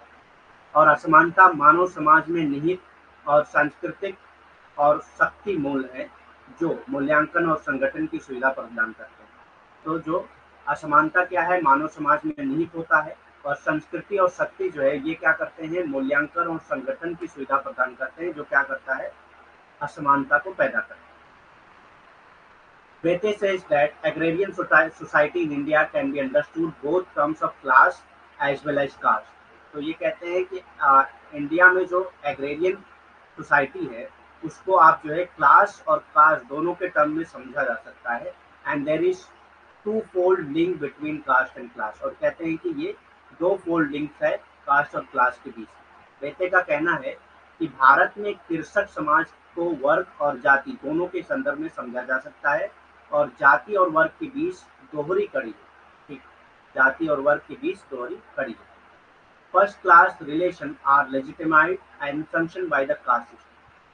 और असमानता मानव समाज में निहित और सांस्कृतिक और शक्ति मूल है, जो मूल्यांकन और संगठन की सुविधा प्रदान करते हैं। तो जो असमानता क्या है? मानव समाज में निहित होता है, और संस्कृति और शक्ति जो है ये क्या करते हैं? मूल्यांकन और संगठन की सुविधा प्रदान करते हैं, जो क्या करता है? असमानता को पैदा करता है। Bethe says that agrarian society in India can be understood both terms of class as well as caste. तो ये कहते हैं कि इंडिया में जो एग्रेरियन सोसाइटी है उसको आप जो है क्लास और कास्ट दोनों के टर्म में समझा जा सकता है। And there is two fold link between caste and class, और कहते हैं कि ये दो फोल्ड लिंक्स है कास्ट और क्लास के बीच। बेटे का कहना है कि भारत में तिरसठ समाज को वर्ग और जाति दोनों के संदर्भ में समझा जा सकता है, और जाति और वर्ग के बीच दोहरी कड़ी है। ठीक, जाति और वर्ग के बीच दोहरी कड़ी है। First class relation are legitimised and sanction by the caste system.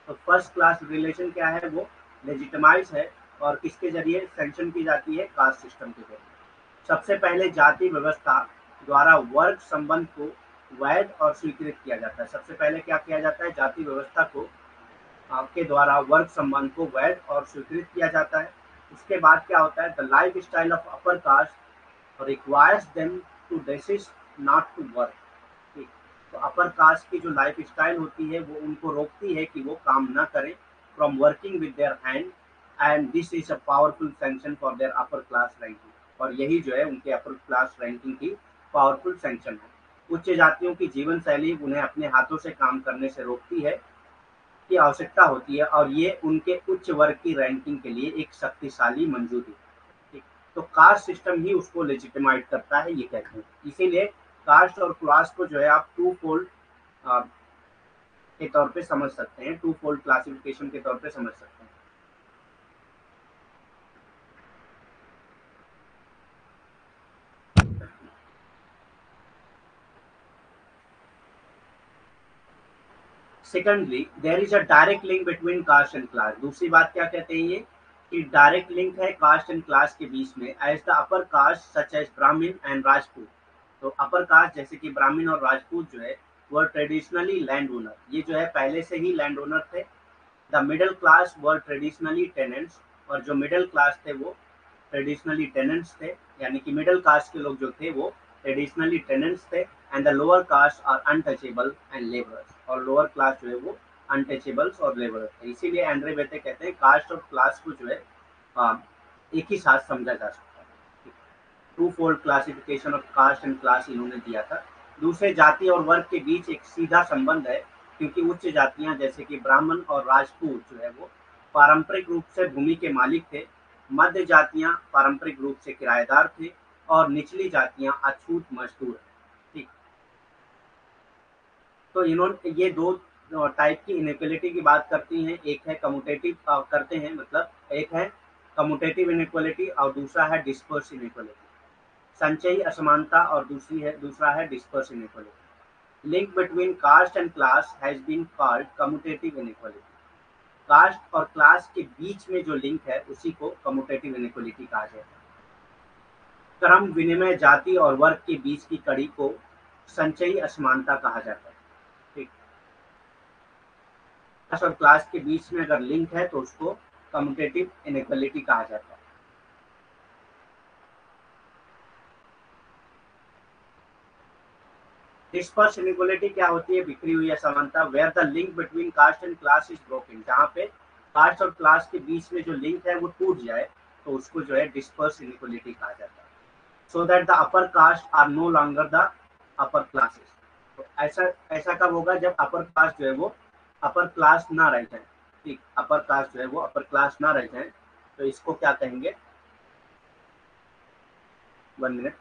तो फर्स्ट क्लास रिलेशन क्या है? वो लेजिटिमाइज है, और किसके जरिए सैंक्शन की जाती है? कास्ट सिस्टम के जरिए। सबसे पहले जाति व्यवस्था द्वारा वर्ग संबंध को वैध और स्वीकृत किया जाता है। सबसे पहले क्या किया जाता है? जाति व्यवस्था को आपके द्वारा वर्ग संबंध को वैध और स्वीकृत किया जाता है। उसके बाद क्या होता है? The life style of upper caste requires them to desist not to work. ठीक, तो अपर कास्ट की जो लाइफ स्टाइल होती है वो उनको रोकती है कि वो काम ना करें from working with their hand, and this is a powerful sanction for their upper class ranking. और यही जो है उनके अपर क्लास रैंकिंग की पावरफुल सैंक्शन है। उच्च जातियों की जीवन शैली उन्हें अपने हाथों से काम करने से रोकती है की आवश्यकता होती है, और ये उनके उच्च वर्ग की रैंकिंग के लिए एक शक्तिशाली मंजूरी है। ठीक, तो कास्ट सिस्टम ही उसको लेजिटिमाइट करता है, ये कहते हैं। इसीलिए कास्ट और क्लास को जो है आप टू फोल्ड के तौर पे समझ सकते हैं, टू फोल्ड क्लासिफिकेशन के तौर पे समझ सकते हैं। Secondly there is a direct link between caste and class. दूसरी बात क्या कहते हैं ये? कि डायरेक्ट लिंक है कास्ट एंड क्लास के बीच में। As the upper caste such as Brahmin and Rajput. तो अपर कास्ट जैसे कि ब्राह्मण और राजपूत जो है वह ट्रेडिशनली लैंड ओनर, ये जो है पहले से ही लैंड ओनर थे। The middle class were traditionally tenants, और जो मिडिल क्लास थे वो ट्रेडिशनली टेनेंट्स थे, यानी कि मिडिल कास्ट के लोग जो थे वो ट्रेडिशनली टेनेंट्स थे। And the lower caste are untouchable and labourers, और लोअर क्लास जो है वो अनटचेबल्स और लेबरर्स थे। इसीलिए एंड्रे बेते कहते हैं कास्ट और क्लास को जो है एक ही साथ समझा जा सकता है। Two fold classification of caste and class इन्होंने दिया था। दूसरे, जाति और वर्ग के बीच एक सीधा संबंध है, क्योंकि उच्च जातियां जैसे कि ब्राह्मण और राजपूत जो है वो पारंपरिक रूप से भूमि के मालिक थे। मध्य जातियां पारंपरिक रूप से किराएदार थे, और निचली जातियां अछूत मजदूर हैं। ठीक, तो इन्होंने ये दो टाइप की इनइक्वालिटी की बात करती हैं। एक है कम्यूटेटिव करते हैं, मतलब एक है कम्यूटेटिव इनइक्वालिटी और दूसरा है डिस्पर्स इनइक्वालिटी, संचयी असमानता, और दूसरा है disperse inequality. Link between caste and class has been called commutative inequality. Caste और क्लास के बीच में जो लिंक है उसी को कम्यूटेटिव इनइक्वालिटी कहा जाता है। क्रम विनिमय जाति और वर्ग के बीच की कड़ी को संचयी असमानता कहा जाता है। ठीक, क्लास और क्लास के बीच में अगर लिंक है तो उसको कम्यूटेटिव इनइक्वालिटी कहा जाता है। डिस्पर्स इनइक्वालिटी क्या होती है? बिखरी हुई असमानता, where the link between caste and class is broken, जहाँ पे कास्ट और क्लास के बीच में जो लिंक है वो टूट जाए तो उसको जो है डिस्पर्स इनइक्वालिटी कहा जाता है। So that the upper caste are no longer the upper classes. तो ऐसा ऐसा कब होगा? जब अपर कास्ट जो है वो अपर क्लास ना रह जाए। ठीक, अपर कास्ट जो है वो अपर क्लास ना रह जाए तो इसको क्या कहेंगे? 1 मिनट।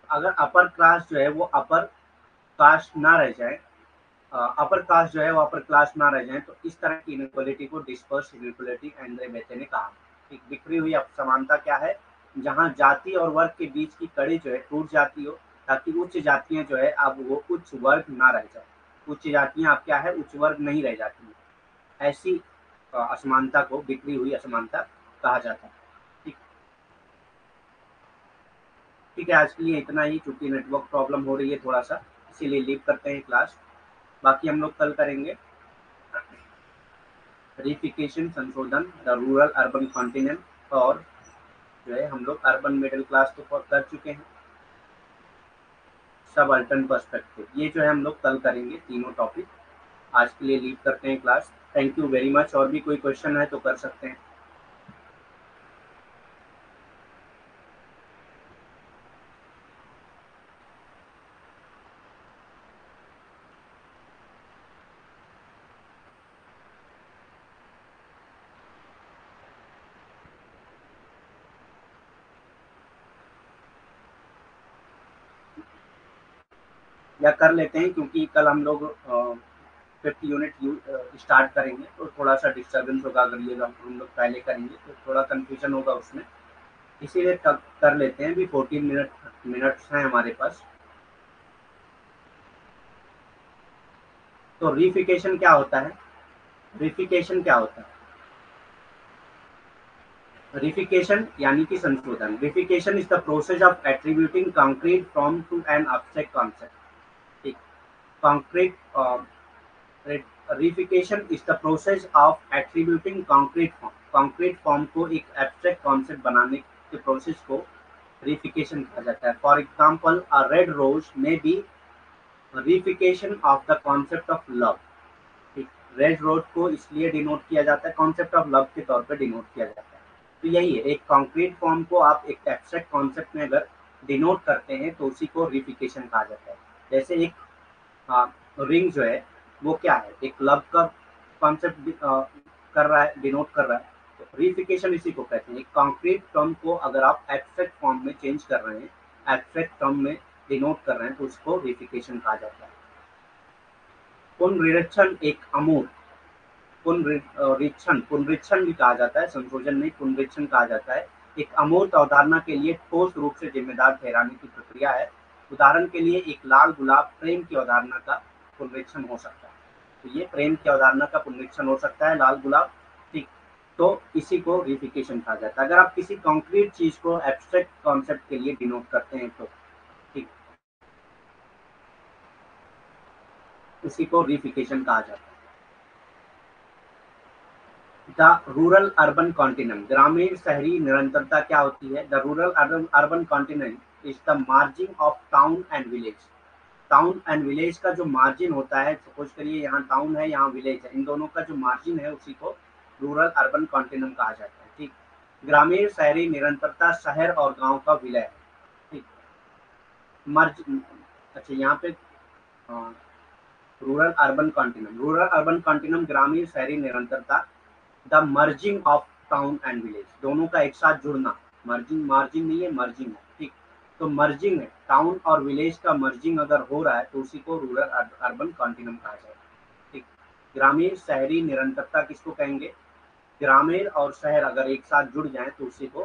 अगर अपर क्लास जो है वो अपर कास्ट ना रह जाए, अपर कास्ट जो है वो अपर क्लास ना रह जाए तो इस तरह की इनइक्वालिटी को डिस्पर्स इनइक्वालिटी एंड्रे बेते ने कहा। एक बिखरी हुई असमानता क्या है? जहां जाति और वर्ग के बीच की कड़ी जो है टूट जाती हो, ताकि उच्च जातियां जो है अब वो उच्च वर्ग ना रह जाए। उच्च जातियां अब क्या है? उच्च वर्ग नहीं रह जाती है। ऐसी असमानता को बिखरी हुई असमानता कहा जाता है। ठीक, ठीक है, आज के लिए इतना ही, क्योंकि नेटवर्क प्रॉब्लम हो रही है थोड़ा सा, इसीलिए लीव करते हैं क्लास। बाकी हम लोग कल करेंगे रिफिकेशन संशोधन, द रूरल अर्बन कॉन्टिनेंट, और जो है हम लोग अर्बन मिडिल क्लास तो कर चुके हैं। सब अल्टर्न पर्सपेक्टिव ये जो है हम लोग कल करेंगे तीनों टॉपिक। आज के लिए लीव करते हैं class. Thank you very much. और भी कोई क्वेश्चन है तो कर सकते हैं। या कर लेते हैं, क्योंकि कल हम लोग 5th यूनिट स्टार्ट करेंगे तो थोड़ा सा डिस्टर्बेंस होगा। अगर ये हम लोग पहले करेंगे तो थोड़ा कंफ्यूजन होगा उसमें, इसीलिए कर लेते हैं। अभी 14 मिनट्स हैं हमारे पास। तो रिफिकेशन क्या होता है? रिफिकेशन क्या होता है? रिफिकेशन यानी कि संशोधन। Reification is the process of attributing concrete form to an abstract concept। ठीक, concrete reification is the process of attributing concrete form, concrete form को एक एब्स्ट्रैक्ट कॉन्सेप्ट बनाने के प्रोसेस को रिफिकेशन कहा जाता है। For example, a red rose may be reification of the concept of love. Red rose को इसलिए डिनोट किया जाता है, कॉन्सेप्ट ऑफ लव के तौर पे डिनोट किया जाता है। तो यही है, एक कॉन्क्रीट फॉर्म को आप एक एब्स्ट्रैक्ट कॉन्सेप्ट में अगर डिनोट करते हैं तो उसी को रिफिकेशन कहा जाता है। जैसे एक रिंग जो है वो क्या है? एक लव का कॉन्सेप्ट कर रहा है, डिनोट कर रहा है। तो रिफिकेशन इसी को कहते हैं। एक कॉन्क्रीट टर्म को अगर आप एब्स्ट्रैक्ट फॉर्म में चेंज कर रहे हैं, एब्स्ट्रैक्ट टर्म में डिनोट कर रहे हैं, तो उसको रिफिकेशन कहा जाता है। पुनरीक्षण एक अमूर्त पुनरीक्षण भी कहा जाता है, संशोधन नहीं, पुनरीक्षण कहा जाता है। एक अमूर्त अवधारणा के लिए ठोस रूप से जिम्मेदार ठहराने की प्रक्रिया है। उदाहरण के लिए एक लाल गुलाब प्रेम की अवधारणा का पुनरीक्षण हो सकता है। तो ये प्रेम की अवधारणा का पुनरीक्षण हो सकता है, लाल गुलाब। ठीक, तो इसी को रिफिकेशन कहा जाता है। अगर आप किसी कॉन्क्रीट चीज को एब्स्ट्रैक्ट कॉन्सेप्ट के लिए डिनोट करते हैं तो ठीक, उसी को रिफिकेशन कहा जाता है। द रूरल अर्बन कॉन्टिनेंट, ग्रामीण शहरी निरंतरता क्या होती है? The rural urban continent is the margin of town and village. Town and village का जो मार्जिन होता है, सपोज करिए यहाँ टाउन है, यहाँ विलेज है, इन दोनों का जो मार्जिन है उसी को रूरल अर्बन कॉन्टिनेंट कहा जाता है। ठीक, ग्रामीण शहरी निरंतरता शहर और गांव का विलय है। ठीक, मर्ज, अच्छा यहाँ पे रूरल अर्बन कॉन्टिनेंट ग्रामीण शहरी निरंतरता, the merging of town and village, दोनों का एक साथ जुड़ना। मार्जिन मार्जिन नहीं है, मर्जिंग है। ठीक, तो मर्जिंग है, टाउन और विलेज का मर्जिंग अगर हो रहा है तो उसी को रूरल अर्बन कॉन्टिन्यूम कहा जाएगा। ठीक। ग्रामीण शहरी निरंतरता किसको कहेंगे? ग्रामीण और शहर अगर एक साथ जुड़ जाएं तो उसी को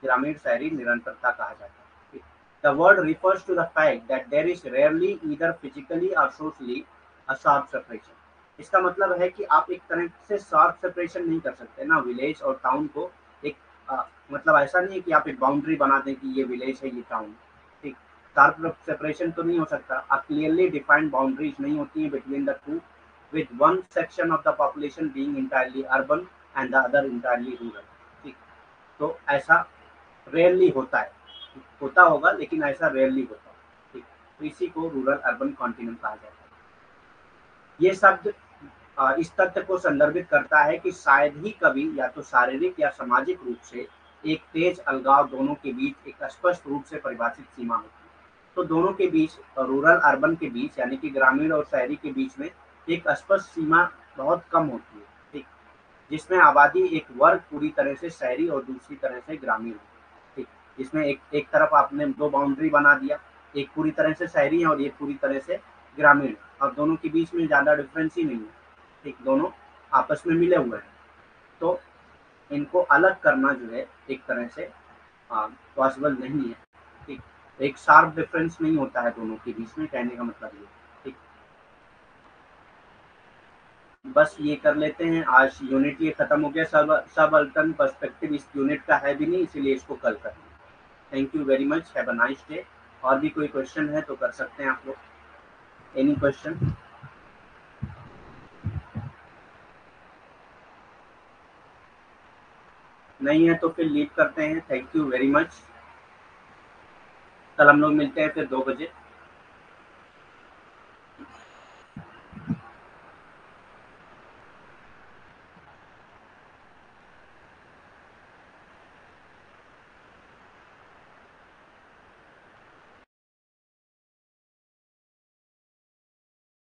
ग्रामीण शहरी निरंतरता कहा जाता है। The word refers to the fact that there is rarely either physically और सोशली अ शार्प सेपरेशन। इसका मतलब है कि आप एक तरह से शार्प सेपरेशन नहीं कर सकते ना विलेज और टाउन को। एक मतलब ऐसा नहीं है कि आप एक बाउंड्री बना दें कि ये विलेज है ये टाउन। ठीक। शार्प सेपरेशन तो नहीं हो सकता। अ क्लियरली डिफाइंड बाउंड्रीज नहीं होती है between the two, with one section of the population being entirely urban and the other entirely rural। ठीक। तो ऐसा रेयरली होता है, होता होगा लेकिन ऐसा रेयरली होता है। ठीक। तो इसी को रूरल अर्बन कॉन्टिन्यूम कहा जाता है। ये शब्द इस तथ्य को संदर्भित करता है कि शायद ही कभी या तो शारीरिक या सामाजिक रूप से एक तेज अलगाव दोनों के बीच एक स्पष्ट रूप से परिभाषित सीमा होती है। तो दोनों के बीच, रूरल अर्बन के बीच यानी कि ग्रामीण और शहरी के बीच में एक स्पष्ट सीमा बहुत कम होती है। ठीक। जिसमें आबादी एक वर्ग पूरी तरह से शहरी और दूसरी तरह से ग्रामीण है। ठीक। जिसमें एक एक तरफ आपने दो बाउंड्री बना दिया, एक पूरी तरह से शहरी है और एक पूरी तरह से ग्रामीण है, और दोनों के बीच में ज़्यादा डिफरेंस ही नहीं है। ठीक। दोनों आपस में मिले हुए हैं। तो इनको अलग करना जो है एक तरह से पॉसिबल नहीं है। ठीक। एक शार्प डिफरेंस नहीं होता है दोनों के बीच में, कहने का मतलब ये। ठीक। बस ये कर लेते हैं, आज यूनिट ये खत्म हो गया। सब अल्टर्न पर्सपेक्टिव इस यूनिट का है भी नहीं, इसीलिए इसको कल करेंगे। Thank you very much, have a nice day. और भी कोई क्वेश्चन है तो कर सकते हैं आप लोग। Any question? नहीं है तो फिर लीव करते हैं। Thank you very much. कल हम लोग मिलते हैं फिर 2 बजे।